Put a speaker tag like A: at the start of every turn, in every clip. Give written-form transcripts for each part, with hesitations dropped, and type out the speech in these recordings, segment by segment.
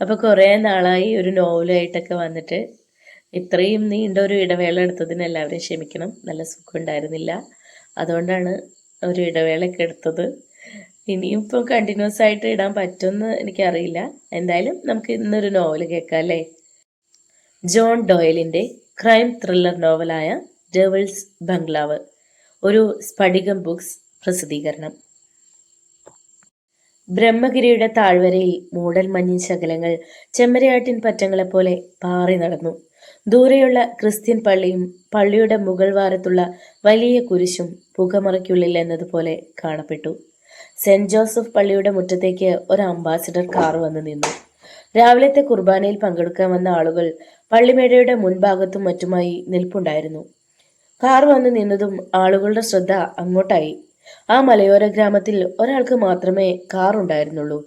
A: അപ്പോൾ കുറേ നാളായി ഒരു നോവലായിട്ടൊക്കെ വന്നിട്ട്. ഇത്രയും നീണ്ട ഒരു ഇടവേള എടുത്തതിന് എല്ലാവരും ക്ഷമിക്കണം. നല്ല സുഖം ഉണ്ടായിരുന്നില്ല, അതുകൊണ്ടാണ് ഒരു ഇടവേളയൊക്കെ എടുത്തത്. ഇനിയും ഇപ്പോൾ കണ്ടിന്യൂസ് ആയിട്ട് ഇടാൻ പറ്റുമെന്ന് എനിക്കറിയില്ല. എന്തായാലും നമുക്ക് ഇന്നൊരു നോവൽ കേൾക്കാം അല്ലേ. ജോൺ ഡോയലിൻ്റെ ക്രൈം ത്രില്ലർ നോവലായ ഡെവിൾസ് ബംഗ്ലാവ്, ഒരു സ്ഫടികം ബുക്സ് പ്രസിദ്ധീകരണം. ബ്രഹ്മഗിരിയുടെ താഴ്വരയിൽ മൂടൽ മഞ്ഞിൻ ശകലങ്ങൾ ചെമ്മരിയാട്ടിൻ പറ്റങ്ങളെപ്പോലെ പാറി നടന്നു. ദൂരെയുള്ള ക്രിസ്ത്യൻ പള്ളിയും പള്ളിയുടെ മുകൾ വാരത്തുള്ള വലിയ കുരിശും പുകമറയ്ക്കുള്ളിൽ എന്നതുപോലെ കാണപ്പെട്ടു. സെന്റ് ജോസഫ് പള്ളിയുടെ മുറ്റത്തേക്ക് ഒരു അംബാസിഡർ കാർ വന്നു നിന്നു. രാവിലത്തെ കുർബാനയിൽ പങ്കെടുക്കാൻ വന്ന ആളുകൾ പള്ളിമേടയുടെ മുൻഭാഗത്തും മറ്റുമായി നിൽപ്പുണ്ടായിരുന്നു. കാർ വന്നു നിന്നതും ആളുകളുടെ ശ്രദ്ധ അങ്ങോട്ടായി. ആ മലയോര ഗ്രാമത്തിൽ ഒരാൾക്ക് മാത്രമേ കാർ ഉണ്ടായിരുന്നുള്ളൂ.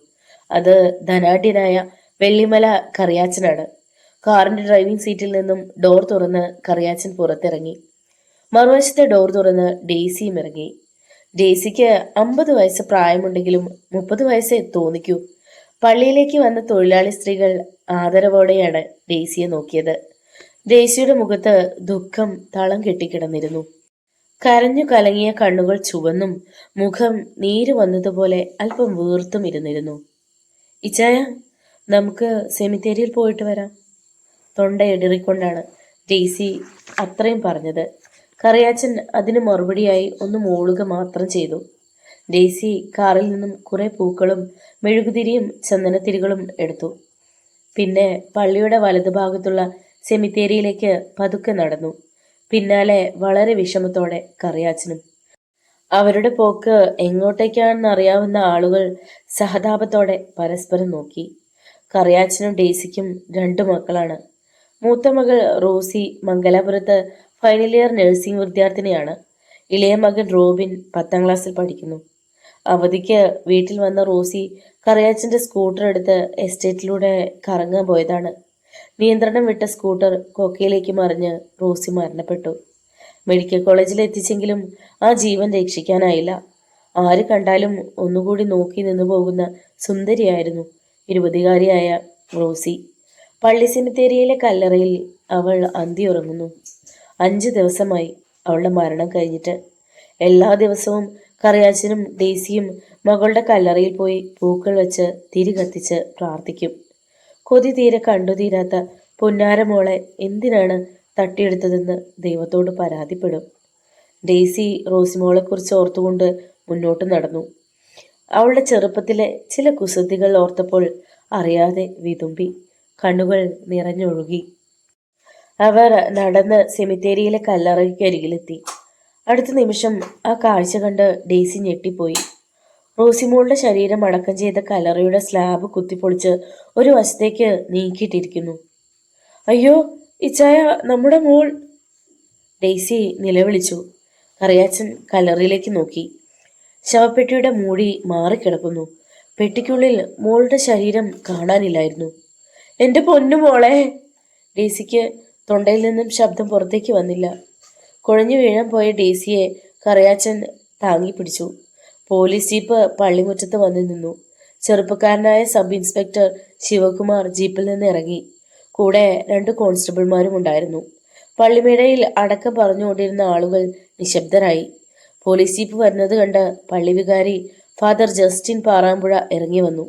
A: അത് ധനാഢ്യനായ വെള്ളിമല കറിയാച്ചനാണ്. കാറിന്റെ ഡ്രൈവിംഗ് സീറ്റിൽ നിന്നും ഡോർ തുറന്ന് കറിയാച്ചൻ പുറത്തിറങ്ങി. മറുവശത്തെ ഡോർ തുറന്ന് ഡെയ്സിയും ഇറങ്ങി. ഡെയ്സിക്ക് 50 വയസ്സ് പ്രായമുണ്ടെങ്കിലും 30 വയസ്സേ തോന്നിക്കൂ. പള്ളിയിലേക്ക് വന്ന തൊഴിലാളി സ്ത്രീകൾ ആദരവോടെയാണ് ഡെയ്സിയെ നോക്കിയത്. ഡെയ്സിയുടെ മുഖത്ത് ദുഃഖം തളം കെട്ടിക്കിടന്നിരുന്നു. കരഞ്ഞു കലങ്ങിയ കണ്ണുകൾ ചുവന്നും മുഖം നീര് വന്നതുപോലെ അല്പം വീർത്തും ഇരുന്നിരുന്നു. ഇച്ചായ, നമുക്ക് സെമിത്തേരിയിൽ പോയിട്ട് വരാം. തൊണ്ടയിടറിക്കൊണ്ടാണ് ഡെയ്സി അത്രയും പറഞ്ഞത്. കറിയാച്ചൻ അതിന് മറുപടിയായി ഒന്ന് മൂളുക മാത്രം ചെയ്തു. ഡെയ്സി കാറിൽ നിന്നും കുറെ പൂക്കളും മെഴുകുതിരിയും ചന്ദനത്തിരികളും എടുത്തു. പിന്നെ പള്ളിയുടെ വലതുഭാഗത്തുള്ള സെമിത്തേരിയിലേക്ക് പതുക്കെ നടന്നു. പിന്നാലെ വളരെ വിഷമത്തോടെ കറിയാച്ചനും. അവരുടെ പോക്ക് എങ്ങോട്ടേക്കാണെന്ന് അറിയാവുന്ന ആളുകൾ സഹതാപത്തോടെ പരസ്പരം നോക്കി. കറിയാച്ചനും ഡെയ്സിക്കും 2 മക്കളാണ്. മൂത്ത മകൾ റോസി മംഗലാപുരത്ത് ഫൈനൽ ഇയർ നഴ്സിംഗ് വിദ്യാർത്ഥിനിയാണ്. ഇളയ മകൻ റോബിൻ 10ാം ക്ലാസ്സിൽ പഠിക്കുന്നു. അവധിക്ക് വീട്ടിൽ വന്ന റോസി കറിയാച്ചന്റെ സ്കൂട്ടർ എടുത്ത് എസ്റ്റേറ്റിലൂടെ കറങ്ങാൻ പോയതാണ്. നിയന്ത്രണം വിട്ട സ്കൂട്ടർ കൊക്കയിലേക്ക് മറിഞ്ഞ് റോസി മരണപ്പെട്ടു. മെഡിക്കൽ കോളേജിൽ എത്തിച്ചെങ്കിലും ആ ജീവൻ രക്ഷിക്കാനായില്ല. ആര് കണ്ടാലും ഒന്നുകൂടി നോക്കി നിന്നു പോകുന്ന സുന്ദരിയായിരുന്നു 20കാരിയായ റോസി. പള്ളി സെമിത്തേരിയിലെ കല്ലറയിൽ അവൾ അന്തിയുറങ്ങുന്നു. 5 ദിവസമായി അവളുടെ മരണം കഴിഞ്ഞിട്ട്. എല്ലാ ദിവസവും കറിയാച്ചനും ഡെയ്സിയും മകളുടെ കല്ലറയിൽ പോയി പൂക്കൾ വെച്ച് തിരി കത്തിച്ച് പ്രാർത്ഥിക്കും. കൊതി തീരെ കണ്ടുതീരാത്ത പൊന്നാരമോളെ എന്തിനാണ് തട്ടിയെടുത്തതെന്ന് ദൈവത്തോട് പരാതിപ്പെടും. ഡെയ്സി റോസിമോളെക്കുറിച്ച് ഓർത്തുകൊണ്ട് മുന്നോട്ട് നടന്നു. അവളുടെ ചെറുപ്പത്തിലെ ചില കുസൃതികൾ ഓർത്തപ്പോൾ അറിയാതെ വിതുമ്പി. കണ്ണുകൾ നിറഞ്ഞൊഴുകി. അവർ നടന്ന് സെമിത്തേരിയിലെ കല്ലറയ്ക്കരികിലെത്തി. അടുത്ത നിമിഷം ആ കാഴ്ച കണ്ട് ഡെയ്സി ഞെട്ടിപ്പോയി. റോസിമോളുടെ ശരീരം അടക്കം ചെയ്ത കല്ലറയുടെ സ്ലാബ് കുത്തിപ്പൊളിച്ച് ഒരു വശത്തേക്ക് നീക്കിയിട്ടിരിക്കുന്നു. അയ്യോ ഇച്ചായ, നമ്മുടെ മോൾ! ഡെയ്സി നിലവിളിച്ചു. കറിയാച്ചൻ കല്ലറയിലേക്ക് നോക്കി. ശവപ്പെട്ടിയുടെ മൂടി മാറിക്കിടക്കുന്നു. പെട്ടിക്കുള്ളിൽ മോളുടെ ശരീരം കാണാനില്ലായിരുന്നു. എൻ്റെ പൊന്നു മോളെ! ഡെയ്സിക്ക് തൊണ്ടയിൽ നിന്നും ശബ്ദം പുറത്തേക്ക് വന്നില്ല. കുഴഞ്ഞു വീഴാൻ പോയ ഡെയ്സിയെ കറിയാച്ചൻ താങ്ങി പിടിച്ചു. പോലീസ് ജീപ്പ് പള്ളിമുറ്റത്ത് വന്നു നിന്നു. ചെറുപ്പക്കാരനായ സബ് ഇൻസ്പെക്ടർ ശിവകുമാർ ജീപ്പിൽ നിന്ന് ഇറങ്ങി. കൂടെ 2 കോൺസ്റ്റബിൾമാരും ഉണ്ടായിരുന്നു. പള്ളിമേടയിൽ അടക്കം പറഞ്ഞുകൊണ്ടിരുന്ന ആളുകൾ നിശബ്ദരായി. പോലീസ് ജീപ്പ് വരുന്നത് കണ്ട് പള്ളി വികാരി ഫാദർ ജസ്റ്റിൻ പാറാമ്പുഴ ഇറങ്ങി വന്നു.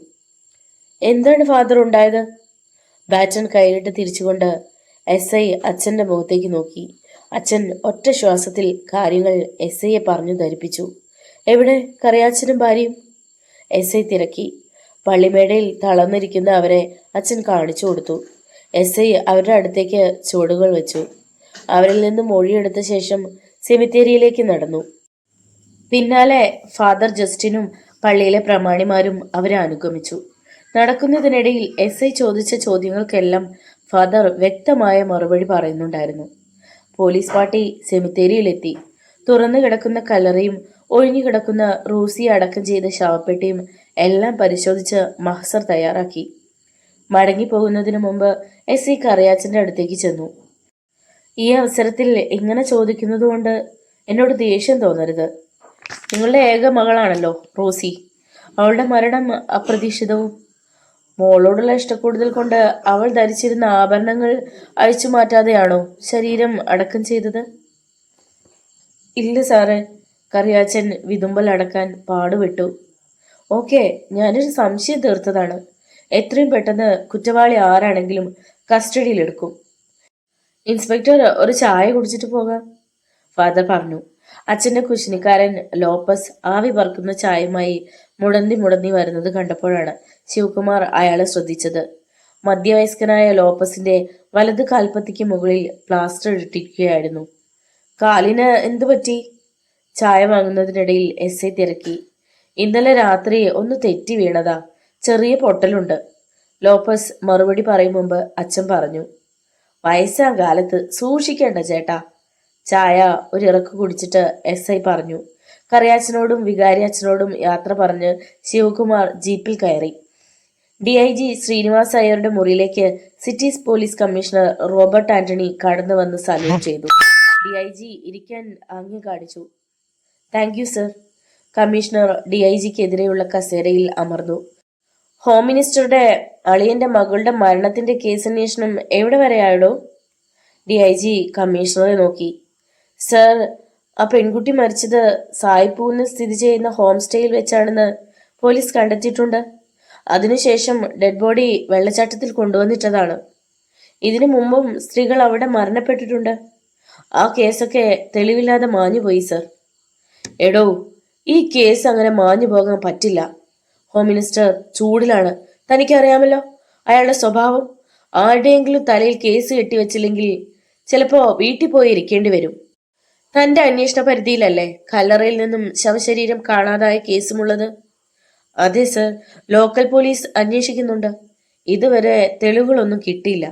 A: എന്താണ് ഫാദർ ഉണ്ടായത്? ബാറ്റൺ കൈയിട്ട് തിരിച്ചുകൊണ്ട് SI അച്ഛൻ്റെ മുഖത്തേക്ക് നോക്കി. അച്ഛൻ ഒറ്റ ശ്വാസത്തിൽ കാര്യങ്ങൾ SIയെ പറഞ്ഞു ധരിപ്പിച്ചു. എവിടെ കറിയാച്ചനും ഭാര്യയും? SI തിരക്കി. പള്ളിമേടയിൽ തളർന്നിരിക്കുന്ന അവരെ അച്ഛൻ കാണിച്ചു കൊടുത്തു. SI അവരുടെ അടുത്തേക്ക് ചുവടുകൾ വെച്ചു. അവരിൽ നിന്നും മൊഴിയെടുത്ത ശേഷം സെമിത്തേരിയിലേക്ക് നടന്നു. പിന്നാലെ ഫാദർ ജസ്റ്റിനും പള്ളിയിലെ പ്രമാണിമാരും അവരെ അനുഗമിച്ചു. നടക്കുന്നതിനിടയിൽ SI ചോദിച്ച ചോദ്യങ്ങൾക്കെല്ലാം ഫാദർ വ്യക്തമായ മറുപടി പറയുന്നുണ്ടായിരുന്നു. പോലീസ് പാർട്ടി സെമിത്തേരിയിലെത്തി. തുറന്നു കിടക്കുന്ന കല്ലറയും ഒഴിഞ്ഞു കിടക്കുന്ന റൂസിയെ അടക്കം ചെയ്ത ശവപ്പെട്ടിയും എല്ലാം പരിശോധിച്ച് മഹ്സർ തയ്യാറാക്കി. മടങ്ങിപ്പോകുന്നതിന് മുമ്പ് SI കറിയാച്ചൻ്റെ അടുത്തേക്ക് ചെന്നു. ഈ അവസരത്തിൽ ഇങ്ങനെ ചോദിക്കുന്നത് കൊണ്ട് എന്നോട് ദേഷ്യം തോന്നരുത്. നിങ്ങളുടെ ഏക മകളാണല്ലോ റോസി. അവളുടെ മരണം അപ്രതീക്ഷിതവും മോളോടുള്ള ഇഷ്ടക്കൂടുതൽ കൊണ്ട് അവൾ ധരിച്ചിരുന്ന ആഭരണങ്ങൾ അഴിച്ചു മാറ്റാതെയാണോ ശരീരം അടക്കം ചെയ്തത്? ഇല്ല സാറേ, കറിയാച്ചൻ വിതുമ്പൽ അടക്കാൻ പാടുപെട്ടു. ഓക്കെ, ഞാനൊരു സംശയം തീർത്തതാണ്. എത്രയും പെട്ടെന്ന് കുറ്റവാളി ആരാണെങ്കിലും കസ്റ്റഡിയിലെടുക്കും. ഇൻസ്പെക്ടർ ഒരു ചായ കുടിച്ചിട്ട് പോകാം, ഫാദർ പറഞ്ഞു. അച്ഛന്റെ കുശിനിക്കാരൻ ലോപ്പസ് ആവി പറക്കുന്ന ചായയുമായി മുടന്തി മുടന്തി വരുന്നത് കണ്ടപ്പോഴാണ് ശിവകുമാർ അയാളെ ശ്രദ്ധിച്ചത്. മധ്യവയസ്കനായ ലോപ്പസിന്റെ വലത് കാൽപ്പത്തിക്ക് മുകളിൽ പ്ലാസ്റ്റർ ഇട്ടിരിക്കുകയായിരുന്നു. കാലിന് എന്തു പറ്റി? ചായ വാങ്ങുന്നതിനിടയിൽ എസ് തിരക്കി. ഇന്നലെ രാത്രി ഒന്ന് തെറ്റി വീണതാ, ചെറിയ പൊട്ടലുണ്ട്. ലോപ്പസ് മറുപടി പറയും മുമ്പ് അച്ഛൻ പറഞ്ഞു. വയസ്സാം കാലത്ത് സൂക്ഷിക്കേണ്ട ചേട്ടാ. ചായ ഒരിറക്ക് കുടിച്ചിട്ട് എസ് പറഞ്ഞു. കറിയാച്ചനോടും വികാരി അച്ഛനോടും യാത്ര പറഞ്ഞ് ശിവകുമാർ ജീപ്പിൽ കയറി. DIG ശ്രീനിവാസ് അയ്യരുടെ മുറിയിലേക്ക് cities police commissioner Robert Antony കടന്നു വന്ന് സല്യൂട്ട് ചെയ്തു. DIG ഇരിക്കാൻ ആംഗ്യം കാണിച്ചു. Thank you sir. കമ്മീഷണർ DIGക്കെതിരെയുള്ള കസേരയിൽ അമർന്നു. ഹോം മിനിസ്റ്ററുടെ അളിയന്റെ മകളുടെ മരണത്തിന്റെ കേസന്വേഷണം എവിടെ വരെയായോ? DIG കമ്മീഷണറെ നോക്കി. സർ, ആ പെൺകുട്ടി മരിച്ചത് സായിപ്പൂരിന് സ്ഥിതി ചെയ്യുന്ന ഹോം സ്റ്റേയിൽ വെച്ചാണെന്ന് പോലീസ് കണ്ടെത്തിയിട്ടുണ്ട്. അതിനുശേഷം ഡെഡ് ബോഡി വെള്ളച്ചാട്ടത്തിൽ കൊണ്ടുവന്നിട്ടതാണ്. ഇതിനു മുമ്പും സ്ത്രീകൾ അവിടെ മരണപ്പെട്ടിട്ടുണ്ട്. ആ കേസൊക്കെ തെളിവില്ലാതെ മാഞ്ഞുപോയി സർ. എടോ, ഈ കേസ് അങ്ങനെ മാഞ്ഞു പോകാൻ പറ്റില്ല. Home minister ചൂടിലാണ്. തനിക്കറിയാമല്ലോ അയാളുടെ സ്വഭാവം. ആരുടെയെങ്കിലും തലയിൽ കേസ് കെട്ടിവെച്ചില്ലെങ്കിൽ ചിലപ്പോ വീട്ടിൽ പോയി ഇരിക്കേണ്ടി വരും. തന്റെ അന്വേഷണ പരിധിയിലല്ലേ കല്ലറയിൽ നിന്നും ശവശരീരം കാണാതായ കേസുമുള്ളത്? അതെ സർ, ലോക്കൽ പോലീസ് അന്വേഷിക്കുന്നുണ്ട്. ഇതുവരെ തെളിവുകളൊന്നും കിട്ടിയില്ല.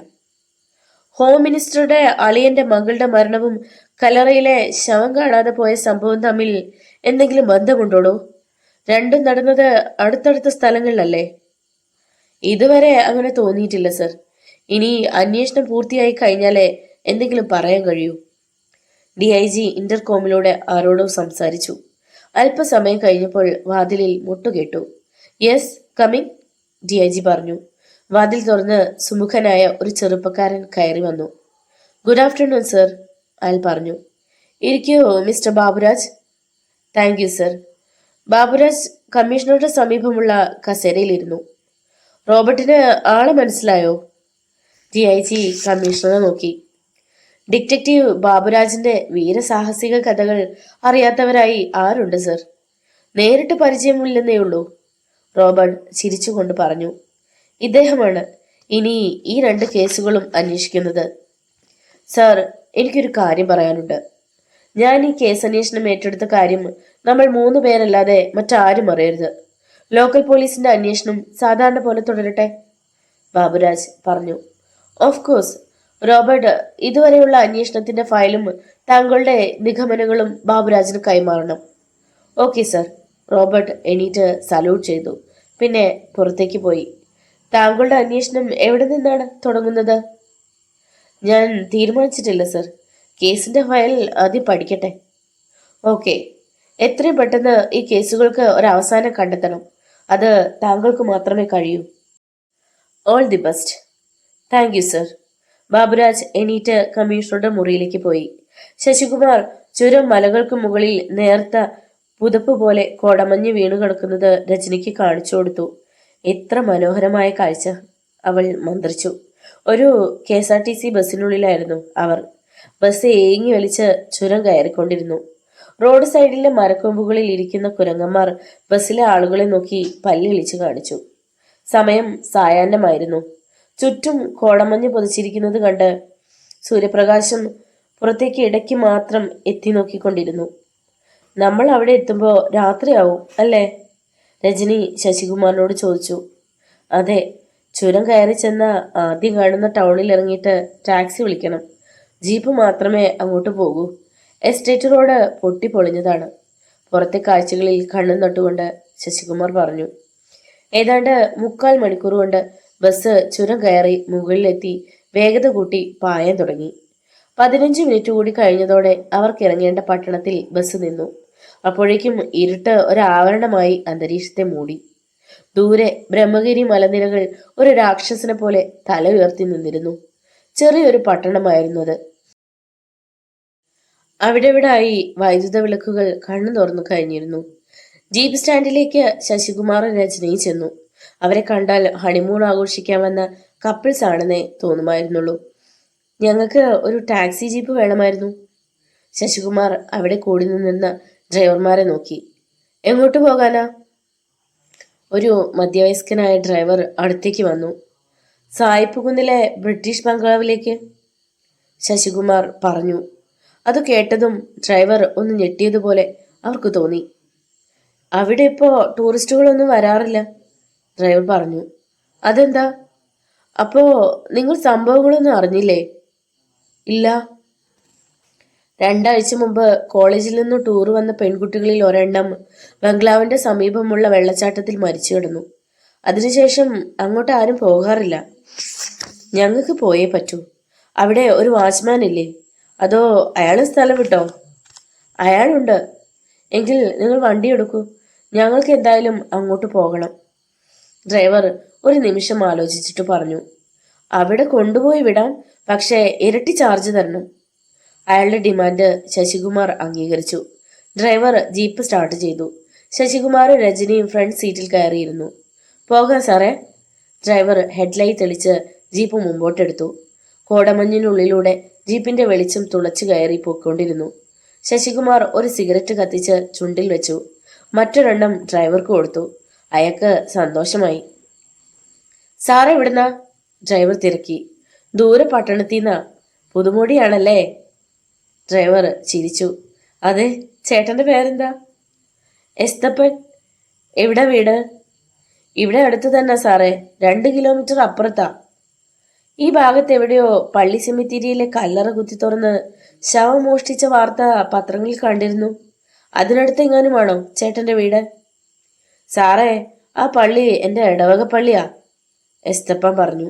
A: ഹോം മിനിസ്റ്ററുടെ അളിയന്റെ മകളുടെ മരണവും കല്ലറയിലെ ശവം കാണാതെ പോയ സംഭവം തമ്മിൽ എന്തെങ്കിലും ബന്ധമുണ്ടോടോ? രണ്ടും നടന്നത് അടുത്തടുത്ത സ്ഥലങ്ങളിലല്ലേ? ഇതുവരെ അങ്ങനെ തോന്നിയിട്ടില്ല സർ. ഇനി അന്വേഷണം പൂർത്തിയായി കഴിഞ്ഞാലേ എന്തെങ്കിലും പറയാൻ കഴിയൂ. DIG ഇന്റർകോമിലൂടെ ആരോടോ സംസാരിച്ചു. അല്പസമയം കഴിഞ്ഞപ്പോൾ വാതിലിൽ മുട്ടുകേട്ടു. യെസ്, കമ്മിങ്, DIG പറഞ്ഞു. വാതിൽ തുറന്ന് സുമുഖനായ ഒരു ചെറുപ്പക്കാരൻ കയറി വന്നു. ഗുഡ് ആഫ്റ്റർനൂൺ സർ, അയാൾ പറഞ്ഞു. ഇരിക്കൂ mister Baburaj. Thank you sir. Baburaj കമ്മീഷണറുടെ സമീപമുള്ള കസേരയിലിരുന്നു. റോബർട്ടിന് ആളെ മനസ്സിലായോ? DIG കമ്മീഷണറെ നോക്കി. ഡിറ്റക്റ്റീവ് ബാബുരാജിന്റെ വീരസാഹസിക കഥകൾ അറിയാത്തവരായി ആരുണ്ട് സർ? നേരിട്ട് പരിചയമില്ലെന്നേ ഉള്ളൂ, റോബർട്ട് ചിരിച്ചുകൊണ്ട് പറഞ്ഞു. ഇദ്ദേഹമാണ് ഇനി ഈ 2 കേസുകളും അന്വേഷിക്കുന്നത്. സർ, എനിക്കൊരു കാര്യം പറയാനുണ്ട്. ഞാൻ ഈ കേസ് അന്വേഷണം ഏറ്റെടുത്ത കാര്യം നമ്മൾ 3 പേരല്ലാതെ മറ്റാരും അറിയരുത്. ലോക്കൽ പോലീസിന്റെ അന്വേഷണം സാധാരണ പോലെ തുടരട്ടെ, ബാബുരാജ് പറഞ്ഞു. ഓഫ് കോഴ്സ്, റോബർട്ട് ഇതുവരെയുള്ള അന്വേഷണത്തിന്റെ ഫയലും താങ്കളുടെ നിഗമനങ്ങളും ബാബുരാജിന് കൈമാറണം. Okay sir. റോബർട്ട് എണീറ്റ് സല്യൂട്ട് ചെയ്തു. പിന്നെ പുറത്തേക്ക് പോയി. താങ്കളുടെ അന്വേഷണം എവിടെ നിന്നാണ് തുടങ്ങുന്നത്? ഞാൻ തീരുമാനിച്ചിട്ടില്ല സർ. കേസിന്റെ ഫയൽ ആദ്യം പഠിക്കട്ടെ. ഓക്കെ, എത്രയും പെട്ടെന്ന് ഈ കേസുകൾക്ക് ഒരവസാനം കണ്ടെത്തണം. അത് താങ്കൾക്ക് മാത്രമേ കഴിയൂ. All the best. Thank you sir. Baburaj എണീറ്റ് കമ്മീഷണറുടെ മുറിയിലേക്ക് പോയി. ശശികുമാർ ചുരം മലകൾക്ക് മുകളിൽ നേർത്ത പുതപ്പ് പോലെ കോടമഞ്ഞ് വീണു കിടക്കുന്നത് രജനിക്ക് കാണിച്ചു കൊടുത്തു. എത്ര മനോഹരമായ കാഴ്ച, അവൾ മന്ത്രിച്ചു. ഒരു KSRTC ബസ്സിനുള്ളിലായിരുന്നു അവർ. ബസ് ഏങ്ങി വലിച്ച് ചുരം കയറിക്കൊണ്ടിരുന്നു. റോഡ് സൈഡിലെ മരക്കൊമ്പുകളിൽ ഇരിക്കുന്ന കുരങ്ങന്മാർ ബസ്സിലെ ആളുകളെ നോക്കി പല്ലിളിച്ചു കാണിച്ചു. സമയം സായാഹ്നമായിരുന്നു. ചുറ്റും കോടമഞ്ഞ് പൊതിച്ചിരിക്കുന്നത് കണ്ട് സൂര്യപ്രകാശം പുറത്തേക്ക് ഇടയ്ക്ക് മാത്രം എത്തി നോക്കിക്കൊണ്ടിരുന്നു. നമ്മൾ അവിടെ എത്തുമ്പോൾ രാത്രിയാവും അല്ലേ? രജനി ശശികുമാറിനോട് ചോദിച്ചു. അതെ, ചുരം കയറി ചെന്ന ആദ്യം കാണുന്ന ടൗണിൽ ഇറങ്ങിയിട്ട് ടാക്സി വിളിക്കണം. ജീപ്പ് മാത്രമേ അങ്ങോട്ട് പോകൂ. എസ്റ്റേറ്റ് റോഡ് പൊട്ടിപ്പൊളിഞ്ഞതാണ്. പുറത്തെ കാഴ്ചകളിൽ കണ്ണും നട്ടുകൊണ്ട് ശശികുമാർ പറഞ്ഞു. ഏതാണ്ട് 3/4 മണിക്കൂർ കൊണ്ട് ബസ് ചുരം കയറി മുകളിലെത്തി വേഗത കൂട്ടി പായാൻ തുടങ്ങി. 15 മിനിറ്റ് കൂടി കഴിഞ്ഞതോടെ അവർക്ക് ഇറങ്ങേണ്ട പട്ടണത്തിൽ ബസ് നിന്നു. അപ്പോഴേക്കും ഇരുട്ട് ഒരാവരണമായി അന്തരീക്ഷത്തെ മൂടി. ദൂരെ ബ്രഹ്മഗിരി മലനിരകൾ ഒരു രാക്ഷസനെ പോലെ തല ഉയർത്തി നിന്നിരുന്നു. ചെറിയൊരു പട്ടണമായിരുന്നു അത്. അവിടെവിടായി വൈദ്യുത വിളക്കുകൾ കണ്ണു തുറന്നു കഴിഞ്ഞിരുന്നു. ജീപ്പ് സ്റ്റാൻഡിലേക്ക് ശശികുമാറും രജനിയും ചെന്നു. അവരെ കണ്ടാൽ ഹണിമൂൺ ആഘോഷിക്കാൻ വന്ന കപ്പിൾസ് ആണെന്നേ തോന്നുമായിരുന്നുള്ളൂ. ഞങ്ങൾക്ക് ഒരു ടാക്സി ജീപ്പ് വേണമായിരുന്നു. ശശികുമാർ അവിടെ കൂടി നിന്നിരുന്ന ഡ്രൈവർമാരെ നോക്കി. എങ്ങോട്ട് പോകാനാ? ഒരു മധ്യവയസ്കനായ ഡ്രൈവർ അടുത്തേക്ക് വന്നു. സായിപ്പ് കുന്നിലെ ബ്രിട്ടീഷ് ബംഗ്ലാവിലേക്ക്, ശശികുമാർ പറഞ്ഞു. അത് കേട്ടതും ഡ്രൈവർ ഒന്ന് ഞെട്ടിയതുപോലെ അവർക്ക് തോന്നി. അവിടെ ഇപ്പോൾ ടൂറിസ്റ്റുകളൊന്നും വരാറില്ല, ഡ്രൈവർ പറഞ്ഞു. അതെന്താ? അപ്പോ നിങ്ങൾ സംഭവങ്ങളൊന്നും അറിഞ്ഞില്ലേ? ഇല്ല. 2 ആഴ്ച മുമ്പ് കോളേജിൽ നിന്ന് ടൂർ വന്ന പെൺകുട്ടികളിൽ ഒരെണ്ണം ബംഗ്ലാവിന്റെ സമീപമുള്ള വെള്ളച്ചാട്ടത്തിൽ മരിച്ചു കിടന്നു. അതിനുശേഷം അങ്ങോട്ട് ആരും പോകാറില്ല. ഞങ്ങൾക്ക് പോയേ പറ്റൂ. അവിടെ ഒരു വാച്ച്മാൻ ഇല്ലേ? അതോ അയാൾ സ്ഥലം വിട്ടോ? അയാളുണ്ട്. എങ്കിൽ നിങ്ങൾ വണ്ടി എടുക്കൂ. ഞങ്ങൾക്ക് എന്തായാലും അങ്ങോട്ട് പോകണം. ഡ്രൈവർ ഒരു നിമിഷം ആലോചിച്ചിട്ട് പറഞ്ഞു. അവിടെ കൊണ്ടുപോയി വിടാം, പക്ഷേ ഇരട്ടി ചാർജ് തരണം. അയാളുടെ ഡിമാൻഡ് ശശികുമാർ അംഗീകരിച്ചു. ഡ്രൈവർ ജീപ്പ് സ്റ്റാർട്ട് ചെയ്തു. ശശികുമാറും രജനിയും ഫ്രണ്ട് സീറ്റിൽ കയറിയിരുന്നു. പോകാം സാറേ. ഡ്രൈവർ ഹെഡ്ലൈറ്റ് തെളിച്ച് ജീപ്പ് മുമ്പോട്ടെടുത്തു. കോടമഞ്ഞിനുള്ളിലൂടെ ജീപ്പിന്റെ വെളിച്ചം തുളച്ചു കയറി പോയിക്കൊണ്ടിരുന്നു. ശശികുമാർ ഒരു സിഗരറ്റ് കത്തിച്ച് ചുണ്ടിൽ വെച്ചു. മറ്റൊരെണ്ണം ഡ്രൈവർക്ക് കൊടുത്തു. അയാൾക്ക് സന്തോഷമായി. സാറേ എവിടുന്നാ? ഡ്രൈവർ തിരക്കി. ദൂരെ പട്ടണത്തിന്നാ. പുതുമോടിയാണല്ലേ? ഡ്രൈവർ ചിരിച്ചു. അതെ. ചേട്ടന്റെ പേരെന്താ? എസ്തപ്പൻ. എവിടെ വീട്? ഇവിടെ അടുത്ത് തന്നെ സാറേ, 2 കിലോമീറ്റർ അപ്പുറത്താ. ഈ ഭാഗത്ത് എവിടെയോ പള്ളി സെമിത്തേരിയിലെ കല്ലറ കുത്തി തുറന്ന് ശവം മോഷ്ടിച്ച വാർത്ത പത്രങ്ങളിൽ കണ്ടിരുന്നു. അതിനടുത്ത് എങ്ങാനുമാണോ ചേട്ടന്റെ വീട്? സാറേ, ആ പള്ളി എൻ്റെ ഇടവക പള്ളിയാ, എസ്തപ്പൻ പറഞ്ഞു.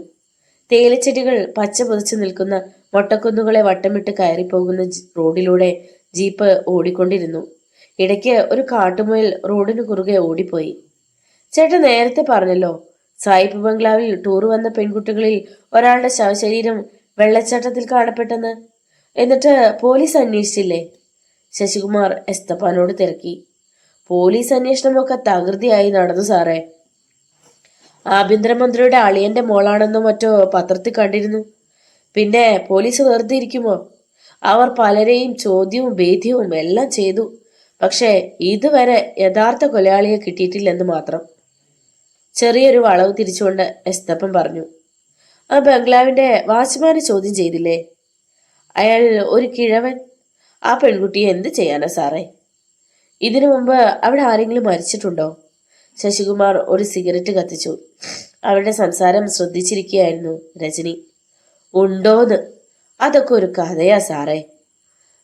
A: തേയിലച്ചെടികൾ പച്ച പൊതിച്ചു നിൽക്കുന്ന മൊട്ടക്കുന്നുകളെ വട്ടമിട്ട് കയറിപ്പോകുന്ന റോഡിലൂടെ ജീപ്പ് ഓടിക്കൊണ്ടിരുന്നു. ഇടയ്ക്ക് ഒരു കാട്ടുമുയൽ റോഡിന് കുറുകെ ഓടിപ്പോയി. ചേട്ടൻ നേരത്തെ പറഞ്ഞല്ലോ, സായിപ്പ് ബംഗ്ലാവിൽ ടൂർ വന്ന പെൺകുട്ടികളിൽ ഒരാളുടെ ശവശരീരം വെള്ളച്ചാട്ടത്തിൽ കാണപ്പെട്ടെന്ന്. എന്നിട്ട് പോലീസ് അന്വേഷിച്ചില്ലേ? ശശികുമാർ എസ്തപ്പാനോട് തിരക്കി. പോലീസ് അന്വേഷണമൊക്കെ തകൃതിയായി നടന്നു സാറേ. ആഭ്യന്തരമന്ത്രിയുടെ അളിയന്റെ മോളാണെന്നോ മറ്റോ പത്രത്തിൽ കണ്ടിരുന്നു. പിന്നെ പോലീസ് വെറുതെ ഇരിക്കുമോ? അവർ പലരെയും ചോദ്യവും ഭേദ്യവും എല്ലാം ചെയ്തു. പക്ഷേ ഇതുവരെ യഥാർത്ഥ കൊലയാളിയെ കിട്ടിയിട്ടില്ലെന്ന് മാത്രം. ചെറിയൊരു വളവ് തിരിച്ചുകൊണ്ട് എസ്തപ്പൻ പറഞ്ഞു. ആ ബംഗ്ലാവിന്റെ വാച്ച്മാനെ ചോദ്യം ചെയ്തില്ലേ? അയാൾ ഒരു കിഴവൻ. ആ പെൺകുട്ടിയെ എന്ത് ചെയ്യാനാ സാറേ? ഇതിനു മുമ്പ് അവിടെ ആരെങ്കിലും മരിച്ചിട്ടുണ്ടോ? ശശികുമാർ ഒരു സിഗരറ്റ് കത്തിച്ചു. അവരുടെ സംസാരം ശ്രദ്ധിച്ചിരിക്കുകയായിരുന്നു രജനി. ഉണ്ടോന്ന്? അതൊക്കെ ഒരു കഥയാ സാറേ.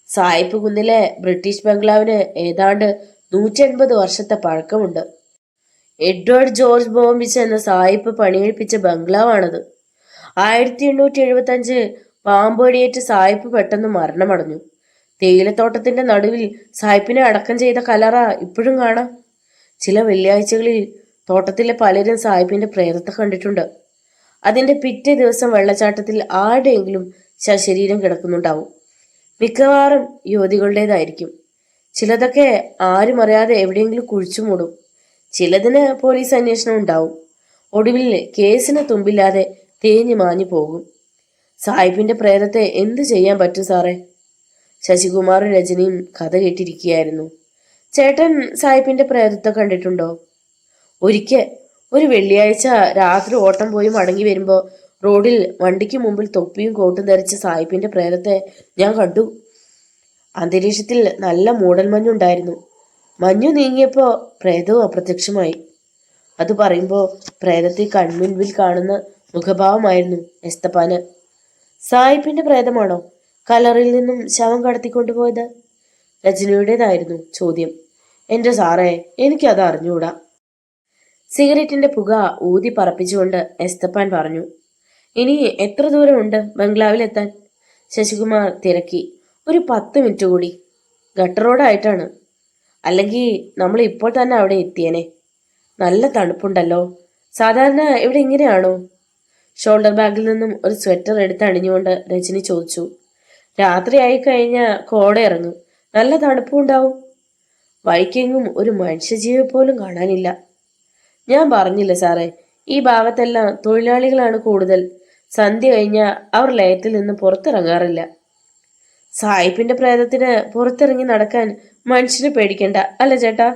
A: സായിപ്പ് കുന്നിലെ ബ്രിട്ടീഷ് ബംഗ്ലാവിന് ഏതാണ്ട് 180 വർഷത്തെ പഴക്കമുണ്ട്. എഡ്വേർഡ് ജോർജ് ബോംബിച്ച് എന്ന സായിപ്പ് പണിയെടുപ്പിച്ച ബംഗ്ലാവാണത്. 1875 പാമ്പൊടിയേറ്റ് സായിപ്പ് പെട്ടെന്ന് മരണമടഞ്ഞു. തേയിലത്തോട്ടത്തിന്റെ നടുവിൽ സായിപ്പിനെ അടക്കം ചെയ്ത കലറ ഇപ്പോഴും കാണാം. ചില വെള്ളിയാഴ്ചകളിൽ തോട്ടത്തിലെ പലരും സായിപ്പിന്റെ പ്രേതത്തെ കണ്ടിട്ടുണ്ട്. അതിന്റെ പിറ്റേ ദിവസം വെള്ളച്ചാട്ടത്തിൽ ആരുടെയെങ്കിലും ശരീരം കിടക്കുന്നുണ്ടാവും. മിക്കവാറും യുവതികളുടേതായിരിക്കും. ചിലതൊക്കെ ആരും അറിയാതെ എവിടെയെങ്കിലും കുഴിച്ചു മൂടും. ചിലതിന് പോലീസ് അന്വേഷണം ഉണ്ടാവും. ഒടുവിൽ കേസിന് തുമ്പില്ലാതെ തേഞ്ഞു മാഞ്ഞു പോകും. സായിപ്പിന്റെ പ്രേതത്തെ എന്ത് ചെയ്യാൻ പറ്റും സാറേ? ശശികുമാറും രജനിയും കഥ കേട്ടിരിക്കുകയായിരുന്നു. ചേട്ടൻ സായിപ്പിന്റെ പ്രേതത്തെ കണ്ടിട്ടുണ്ടോ? ഒരിക്കൽ ഒരു വെള്ളിയാഴ്ച രാത്രി ഓട്ടം പോയി മടങ്ങി വരുമ്പോൾ റോഡിൽ വണ്ടിക്ക് മുമ്പിൽ തൊപ്പിയും കോട്ടും ധരിച്ച സായിപ്പിന്റെ പ്രേതത്തെ ഞാൻ കണ്ടു. അന്തരീക്ഷത്തിൽ നല്ല മൂടൽമഞ്ഞുണ്ടായിരുന്നു. മഞ്ഞു നീങ്ങിയപ്പോൾ പ്രേതവും അപ്രത്യക്ഷമായി. അത് പറയുമ്പോൾ പ്രേതത്തെ കൺമുൻപിൽ കാണുന്ന മുഖഭാവമായിരുന്നു എസ്തപ്പാന്. സായിപ്പിന്റെ പ്രേതമാണോ കലറിൽ നിന്നും ശവം കടത്തിക്കൊണ്ടുപോയത്? രജനിയുടേതായിരുന്നു ചോദ്യം. എന്റെ സാറേ, എനിക്കത് അറിഞ്ഞൂടാ. സിഗരറ്റിന്റെ പുക ഊതി പറപ്പിച്ചുകൊണ്ട് എസ്തപ്പാൻ പറഞ്ഞു. ഇനി എത്ര ദൂരമുണ്ട് ബംഗ്ലാവിലെത്താൻ? ശശികുമാർ തിരക്കി. ഒരു 10 മിനിറ്റ് കൂടി. ഗട്ടർ റോഡായിട്ടാണ്. അല്ലെങ്കിൽ നമ്മൾ ഇപ്പോൾ തന്നെ അവിടെ എത്തിയേനെ. നല്ല തണുപ്പുണ്ടല്ലോ. സാധാരണ ഇവിടെ ഇങ്ങനെയാണോ? ഷോൾഡർ ബാഗിൽ നിന്നും ഒരു സ്വെറ്റർ എടുത്ത് അണിഞ്ഞുകൊണ്ട് രജനി ചോദിച്ചു. രാത്രി ആയി കഴിഞ്ഞാൽ കോട ഇറങ്ങും, നല്ല തണുപ്പും ഉണ്ടാവും. വഴിക്കെങ്ങും ഒരു മനുഷ്യജീവി പോലും കാണാനില്ല. ഞാൻ പറഞ്ഞില്ല സാറേ, ഈ ഭാഗത്തെല്ലാം തൊഴിലാളികളാണ് കൂടുതൽ. സന്ധ്യ കഴിഞ്ഞാൽ അവർ ലയത്തിൽ നിന്ന് പുറത്തിറങ്ങാറില്ല. സായിപ്പിന്റെ പ്രേതത്തിന് പുറത്തിറങ്ങി നടക്കാൻ മനുഷ്യനെ പേടിക്കണ്ട, അല്ല ചേട്ടാ?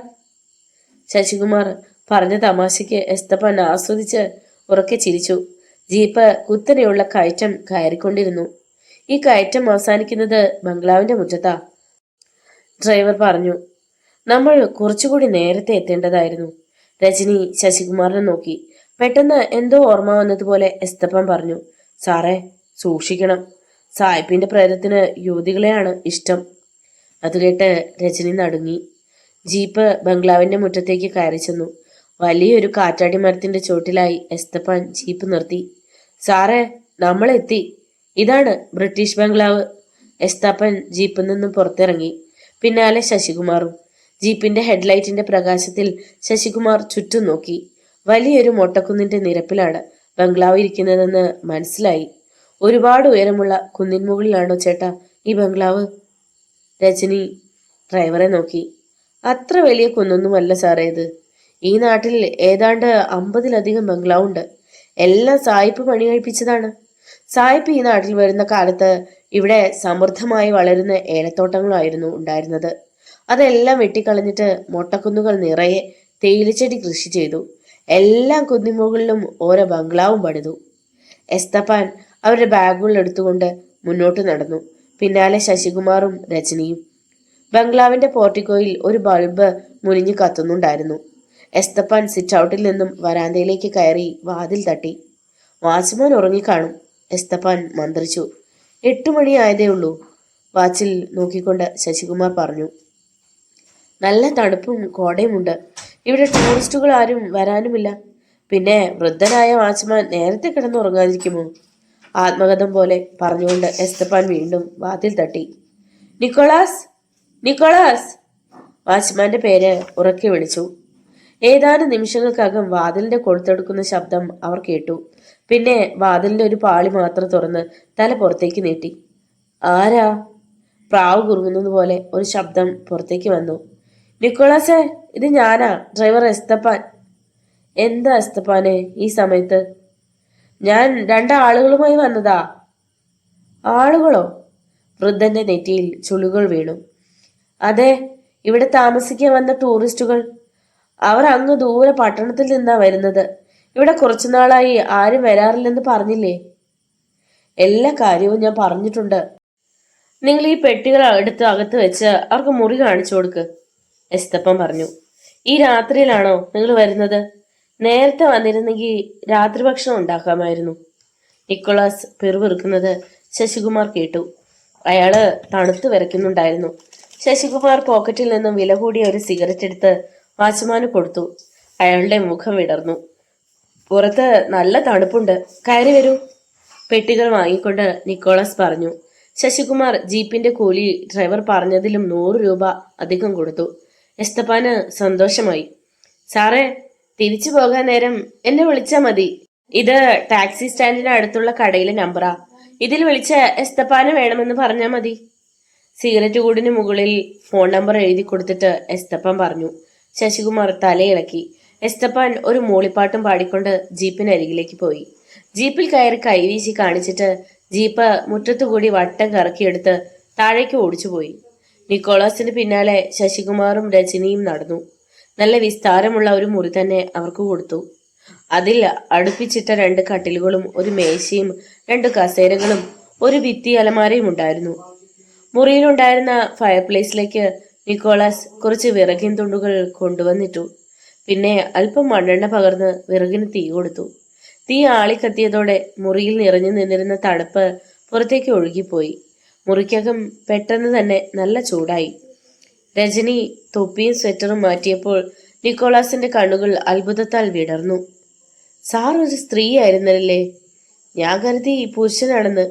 A: ശശികുമാർ പറഞ്ഞ തമാശയ്ക്ക് എസ്തപ്പാൻ ആസ്വദിച്ച് ഉറക്കെ ചിരിച്ചു. ജീപ്പ് കുത്തനെയുള്ള കയറ്റം കയറിക്കൊണ്ടിരുന്നു. ഈ കയറ്റം അവസാനിക്കുന്നത് ബംഗ്ലാവിന്റെ മുറ്റത്താ, ഡ്രൈവർ പറഞ്ഞു. നമ്മൾ കുറച്ചുകൂടി നേരത്തെ എത്തേണ്ടതായിരുന്നു. രജനി ശശികുമാറിനെ നോക്കി. പെട്ടെന്ന് എന്തോ ഓർമ്മ വന്നതുപോലെ എസ്തപ്പാൻ പറഞ്ഞു. സാറേ, സൂക്ഷിക്കണം. സായിപ്പിന്റെ പ്രേതത്തിന് യുവതികളെയാണ് ഇഷ്ടം. അത് കേട്ട് രജനി നടുങ്ങി. ജീപ്പ് ബംഗ്ലാവിന്റെ മുറ്റത്തേക്ക് കയറി ചെന്നു. വലിയൊരു കാറ്റാടി മരത്തിന്റെ ചോട്ടിലായി എസ്തപ്പാൻ ജീപ്പ് നിർത്തി. സാറേ, നമ്മളെത്തി. ഇതാണ് ബ്രിട്ടീഷ് ബംഗ്ലാവ്. എസ്തപ്പൻ ജീപ്പിൽ നിന്നും പുറത്തിറങ്ങി. പിന്നാലെ ശശികുമാറും. ജീപ്പിന്റെ ഹെഡ്ലൈറ്റിന്റെ പ്രകാശത്തിൽ ശശികുമാർ ചുറ്റും നോക്കി. വലിയൊരു മൊട്ടക്കുന്നിന്റെ നിരപ്പിലാണ് ബംഗ്ലാവ് ഇരിക്കുന്നതെന്ന് മനസ്സിലായി. ഒരുപാട് ഉയരമുള്ള കുന്നിൻ മുകളിലാണോ ചേട്ടാ ഈ ബംഗ്ലാവ്? രജനി ഡ്രൈവറെ നോക്കി. അത്ര വലിയ കുന്നൊന്നുമല്ല സാറേ ഇത്. ഈ നാട്ടിൽ ഏതാണ്ട് 50-ലധികം ബംഗ്ലാവ് ഉണ്ട്. എല്ലാം സായിപ്പ് പണി കഴിപ്പിച്ചതാണ്. സായിപ്പ് ഈ നാട്ടിൽ വരുന്ന കാലത്ത് ഇവിടെ സമൃദ്ധമായി വളരുന്ന ഏലത്തോട്ടങ്ങളായിരുന്നു ഉണ്ടായിരുന്നത്. അതെല്ലാം വെട്ടിക്കളഞ്ഞിട്ട് മൊട്ടക്കുന്നുകൾ നിറയെ തേയിലച്ചെടി കൃഷി ചെയ്തു. എല്ലാ കുന്നിമുകളിലും ഓരോ ബംഗ്ലാവും പണിതു. എസ്തപ്പാൻ അവരുടെ ബാഗുകൾ എടുത്തുകൊണ്ട് മുന്നോട്ട് നടന്നു. പിന്നാലെ ശശികുമാറും രജനിയും. ബംഗ്ലാവിന്റെ പോർട്ടിക്കോയിൽ ഒരു ബൾബ് മുനിഞ്ഞു കത്തുന്നുണ്ടായിരുന്നു. എസ്തപ്പാൻ സിറ്റ് ഔട്ടിൽ നിന്നും വരാന്തയിലേക്ക് കയറി വാതിൽ തട്ടി. വാച്ച്മാൻ ഉറങ്ങിക്കാണും, എസ്തപ്പാൻ മന്ത്രിച്ചു. 8 മണിയായതേ ഉള്ളൂ. വാച്ചിൽ നോക്കിക്കൊണ്ട് ശശികുമാർ പറഞ്ഞു. നല്ല തണുപ്പും കോടയുമുണ്ട്. ഇവിടെ ടൂറിസ്റ്റുകൾ ആരും വരാനുമില്ല. പിന്നെ വൃദ്ധനായ വാച്ച്മാൻ നേരത്തെ കിടന്നുറങ്ങാതിരിക്കുമോ? ആത്മകഥം പോലെ പറഞ്ഞുകൊണ്ട് എസ്തപ്പാൻ വീണ്ടും വാതിൽ തട്ടി. Nicholas, Nicholas! വാച്ച്മാന്റെ പേര് ഉറക്കെ വിളിച്ചു. ഏതാനും നിമിഷങ്ങൾക്കകം വാതിലിന്റെ കൊളുത്തെടുക്കുന്ന ശബ്ദം അവർ കേട്ടു. പിന്നെ വാതിലിന്റെ ഒരു പാളി മാത്രം തുറന്ന് തല പുറത്തേക്ക് നീട്ടി. ആരാ? പ്രാവ് കുറുങ്ങുന്നത് പോലെ ഒരു ശബ്ദം പുറത്തേക്ക് വന്നു. നിക്കോളാസേ, ഇത് ഞാനാ, ഡ്രൈവർ എസ്തപ്പാൻ. എന്താ എസ്തപ്പാനെ ഈ സമയത്ത്? ഞാൻ 2 ആളുകളുമായി വന്നതാ. ആളുകളോ? വൃദ്ധന്റെ നെറ്റിയിൽ ചുളുകൾ വീണു. അതെ, ഇവിടെ താമസിക്കാൻ വന്ന ടൂറിസ്റ്റുകൾ. അവർ അങ്ങ് ദൂരെ പട്ടണത്തിൽ നിന്നാ വരുന്നത്. ഇവിടെ കുറച്ചുനാളായി ആരും വരാറില്ലെന്ന് പറഞ്ഞില്ലേ? എല്ലാ കാര്യവും ഞാൻ പറഞ്ഞിട്ടുണ്ട്. നിങ്ങൾ ഈ പെട്ടികൾ എടുത്ത് അകത്ത് വെച്ച് അവർക്ക് മുറി കാണിച്ചു കൊടുക്ക്, എസ്തപ്പൻ പറഞ്ഞു. ഈ രാത്രിയിലാണോ നിങ്ങൾ വരുന്നത്? നേരത്തെ വന്നിരുന്നെങ്കിൽ രാത്രി ഭക്ഷണം ഉണ്ടാക്കാമായിരുന്നു. നിക്കോളാസ് പിറുപിറുക്കുന്നത് ശശികുമാർ കേട്ടു. അയാള് തണുത്തു വിറയ്ക്കുന്നുണ്ടായിരുന്നു. ശശികുമാർ പോക്കറ്റിൽ നിന്നും വില കൂടിയ ഒരു സിഗരറ്റ് എടുത്ത് വാച്ച്മാന് കൊടുത്തു. അയാളുടെ മുഖം വിടർന്നു. പുറത്ത് നല്ല തണുപ്പുണ്ട്, കയറി വരൂ. പെട്ടികൾ വാങ്ങിക്കൊണ്ട് നിക്കോളാസ് പറഞ്ഞു. ശശികുമാർ ജീപ്പിന്റെ കൂലി ഡ്രൈവർ പറഞ്ഞതിലും 100 രൂപ അധികം കൊടുത്തു. എസ്തപ്പാന് സന്തോഷമായി. സാറേ, തിരിച്ചു പോകാൻ നേരം എന്നെ വിളിച്ചാ മതി. ഇത് ടാക്സി സ്റ്റാൻഡിന് അടുത്തുള്ള കടയിലെ നമ്പറാ. ഇതിൽ വിളിച്ച എസ്തപ്പാന് വേണമെന്ന് പറഞ്ഞാൽ മതി. സിഗരറ്റ് കൂടിന് മുകളിൽ ഫോൺ നമ്പർ എഴുതി കൊടുത്തിട്ട് എസ്തപ്പാൻ പറഞ്ഞു. ശശികുമാർ തലയിളക്കി. എസ്തപ്പാൻ ഒരു മൂളിപ്പാട്ടും പാടിക്കൊണ്ട് ജീപ്പിനരികിലേക്ക് പോയി. ജീപ്പിൽ കയറി കൈവീശി കാണിച്ചിട്ട് ജീപ്പ് മുറ്റത്തുകൂടി വട്ടം കറക്കിയെടുത്ത് താഴേക്ക് ഓടിച്ചുപോയി. നിക്കോളാസിന് പിന്നാലെ ശശികുമാറും രജനിയും നടന്നു. നല്ല വിസ്താരമുള്ള ഒരു മുറി തന്നെ അവർക്ക് കൊടുത്തു. അതിൽ അടുപ്പിച്ചിട്ട 2 കട്ടിലുകളും ഒരു മേശയും 2 കസേരകളും ഒരു ഭിത്തി അലമാരയും ഉണ്ടായിരുന്നു. മുറിയിലുണ്ടായിരുന്ന ഫയർ പ്ലേസിലേക്ക് നിക്കോളാസ് കുറച്ച് വിറകിൻ തുണ്ടുകൾ കൊണ്ടുവന്നിട്ടു. പിന്നെ അല്പം മണ്ണെണ്ണ പകർന്ന് വിറകിന് തീ കൊടുത്തു. തീ ആളിക്കത്തിയതോടെ മുറിയിൽ നിറഞ്ഞു നിന്നിരുന്ന തണുപ്പ് പുറത്തേക്ക് ഒഴുകിപ്പോയി. മുറിക്കകം പെട്ടെന്ന് തന്നെ നല്ല ചൂടായി. രജനി തൊപ്പിയും സ്വെറ്ററും മാറ്റിയപ്പോൾ നിക്കോളാസിന്റെ കണ്ണുകൾ അത്ഭുതത്താൽ വിടർന്നു. സാർ ഒരു സ്ത്രീ ആയിരുന്നല്ലേ? ഞാൻ കരുതി പുരുഷനാണെന്ന്.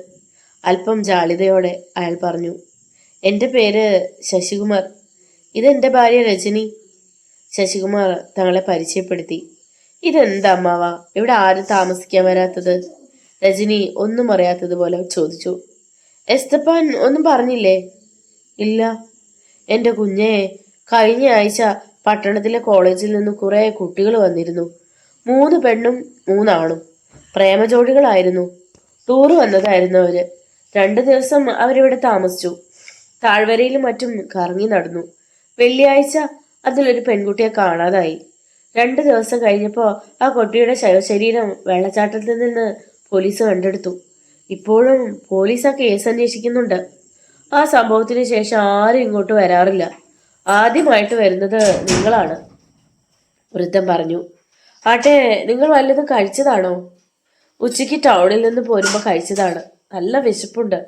A: അല്പം ജാളിതയോടെ അയാൾ പറഞ്ഞു. എൻ്റെ പേര് ശശികുമാർ. ഇതെന്റെ ഭാര്യ രജനി. ശശികുമാർ തങ്ങളെ പരിചയപ്പെടുത്തി. ഇതെന്താ അമ്മാവ, ഇവിടെ ആരും താമസിക്കാൻ വരാത്തത്? രജനി ഒന്നും അറിയാത്തതുപോലെ ചോദിച്ചു. എസ്തപ്പാൻ ഒന്നും പറഞ്ഞില്ലേ? ഇല്ല എന്റെ കുഞ്ഞെ, കഴിഞ്ഞ ആഴ്ച പട്ടണത്തിലെ കോളേജിൽ നിന്ന് കുറെ കുട്ടികൾ വന്നിരുന്നു. 3 പെണ്ണും 3 ആണും. പ്രേമജോഡികളായിരുന്നു. ടൂറ് വന്നതായിരുന്നു അവര്. 2 ദിവസം അവരിവിടെ താമസിച്ചു. താഴ്വരയിലും മറ്റും കറങ്ങി നടന്നു. വെള്ളിയാഴ്ച അതിലൊരു പെൺകുട്ടിയെ കാണാതായി. 2 ദിവസം കഴിഞ്ഞപ്പോ ആ കുട്ടിയുടെ ശവശരീരം വെള്ളച്ചാട്ടത്തിൽ നിന്ന് പോലീസ് കണ്ടെടുത്തു. ഇപ്പോഴും പോലീസ് ആ കേസ് അന്വേഷിക്കുന്നുണ്ട്. ആ സംഭവത്തിന് ശേഷം ആരും ഇങ്ങോട്ട് വരാറില്ല. ആദ്യമായിട്ട് വരുന്നത് നിങ്ങളാണ്, വൃദ്ധൻ പറഞ്ഞു. ആട്ടെ, നിങ്ങൾ വല്ലതും കഴിച്ചതാണോ? ഉച്ചയ്ക്ക് ടൗണിൽ നിന്ന് പോരുമ്പോ കഴിച്ചതാണ്. നല്ല വിശപ്പുണ്ട്.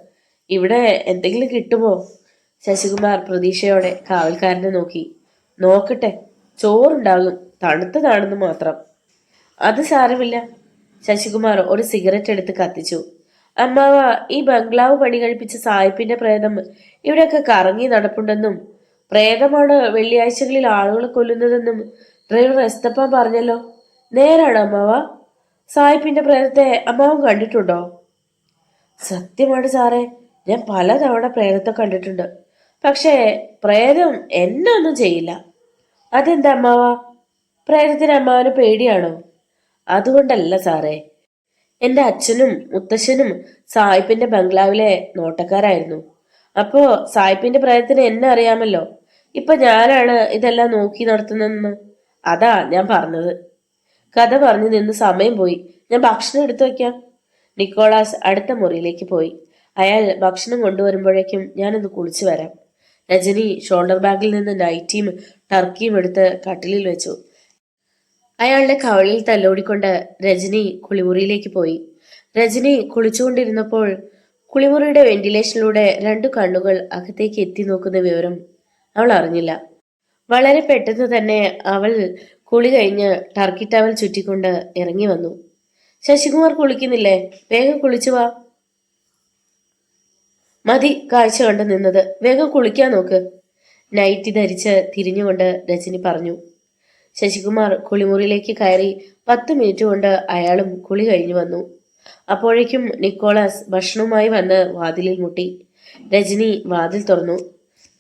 A: ഇവിടെ എന്തെങ്കിലും കിട്ടുമോ? ശശികുമാർ പ്രതീക്ഷയോടെ കാവൽക്കാരനെ നോക്കി. നോക്കട്ടെ, ചോറുണ്ടാകും, തണുത്തതാണെന്ന് മാത്രം. അത് സാരമില്ല. ശശികുമാർ ഒരു സിഗരറ്റ് എടുത്ത് കത്തിച്ചു. അമ്മാവ, ഈ ബംഗ്ലാവ് പണി കഴിപ്പിച്ച സായിപ്പിന്റെ പ്രേതം ഇവിടെയൊക്കെ കറങ്ങി നടപ്പുണ്ടെന്നും പ്രേതമാണ് വെള്ളിയാഴ്ചകളിൽ ആളുകളെ കൊല്ലുന്നതെന്നും ഡ്രൈവർ എസ്തപ്പാൻ പറഞ്ഞല്ലോ. നേരാണ് അമ്മാവ? സായിപ്പിന്റെ പ്രേതത്തെ അമ്മാവൻ കണ്ടിട്ടുണ്ടോ? സത്യമാണ് സാറേ, ഞാൻ പലതവണ പ്രേതത്തെ കണ്ടിട്ടുണ്ട്. പക്ഷേ പ്രേതം എന്നെ ഒന്നും ചെയ്യില്ല. അതെന്താ അമ്മാവ? പ്രേതത്തിന് അമ്മാവന് പേടിയാണോ? അതുകൊണ്ടല്ല സാറേ, എന്റെ അച്ഛനും മുത്തശ്ശനും സായിപ്പിന്റെ ബംഗ്ലാവിലെ നോട്ടക്കാരായിരുന്നു. അപ്പോ സായിപ്പിന്റെ പ്രേതത്തിന് എന്നെ അറിയാമല്ലോ. ഇപ്പൊ ഞാനാണ് ഇതെല്ലാം നോക്കി നടത്തുന്നതെന്ന്. അതാ ഞാൻ പറഞ്ഞത്. കഥ പറഞ്ഞു നിന്ന് സമയം പോയി. ഞാൻ ഭക്ഷണം എടുത്തു വയ്ക്കാം. നിക്കോളാസ് അടുത്ത മുറിയിലേക്ക് പോയി. അയാൾ ഭക്ഷണം കൊണ്ടുവരുമ്പോഴേക്കും ഞാനൊന്ന് കുളിച്ചു വരാം. രജനി ഷോൾഡർ ബാഗിൽ നിന്ന് നൈറ്റിയും ടർക്കിയും എടുത്ത് കട്ടിലിൽ വെച്ചു. അയാളുടെ കവളിൽ തലോടിക്കൊണ്ട് രജനി കുളിമുറിയിലേക്ക് പോയി. രജനി കുളിച്ചുകൊണ്ടിരുന്നപ്പോൾ കുളിമുറിയുടെ വെന്റിലേഷനിലൂടെ 2 കണ്ണുകൾ അകത്തേക്ക് എത്തി നോക്കുന്ന വിവരം അവൾ അറിഞ്ഞില്ല. വളരെ പെട്ടെന്ന് തന്നെ അവൾ കുളി കഴിഞ്ഞ് ടർക്കി ടവൽ ചുറ്റിക്കൊണ്ട് ഇറങ്ങി വന്നു. ശശികുമാർ കുളിക്കുന്നില്ലേ? വേഗം കുളിച്ചു വാ. മതി കാഴ്ച കണ്ടു നിന്നത്, വേഗം കുളിക്കാൻ നോക്ക്. നൈറ്റി ധരിച്ച് തിരിഞ്ഞുകൊണ്ട് രജനി പറഞ്ഞു. ശശികുമാർ കുളിമുറിയിലേക്ക് കയറി 10 മിനിറ്റ് കൊണ്ട് അയാളും കുളി കഴിഞ്ഞു വന്നു. അപ്പോഴേക്കും നിക്കോളാസ് ഭക്ഷണവുമായി വന്ന് വാതിലിൽ മുട്ടി. രജനി വാതിൽ തുറന്നു.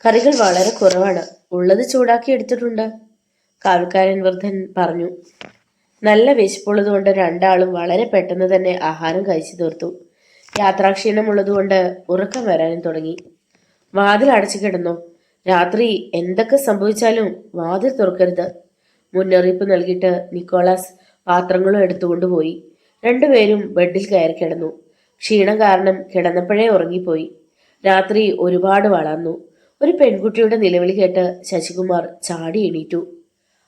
A: കറികൾ വളരെ കുറവാണ്, ഉള്ളത് ചൂടാക്കി എടുത്തിട്ടുണ്ട്, കാവൽക്കാരൻ വൃദ്ധൻ പറഞ്ഞു. നല്ല വിശപ്പുള്ളതുകൊണ്ട് 2 ആളും വളരെ പെട്ടെന്ന് തന്നെ ആഹാരം കഴിച്ചു തീർത്തു. യാത്രാക്ഷീണമുള്ളതുകൊണ്ട് ഉറക്കം വരാനും തുടങ്ങി. വാതിൽ അടച്ചു കിടന്നോ? രാത്രി എന്തൊക്കെ സംഭവിച്ചാലും വാതിൽ തുറക്കരുത്, മുന്നറിയിപ്പ് നൽകിയിട്ട് നിക്കോളാസ് പാത്രങ്ങളും എടുത്തുകൊണ്ടുപോയി. 2 പേരും ബെഡിൽ കയറി കിടന്നു. ക്ഷീണം കാരണം കിടന്നപ്പോഴേ ഉറങ്ങിപ്പോയി. രാത്രി ഒരുപാട് വളർന്നു. ഒരു പെൺകുട്ടിയുടെ നിലവിളി കേട്ട് ശശികുമാർ ചാടി എണീറ്റു.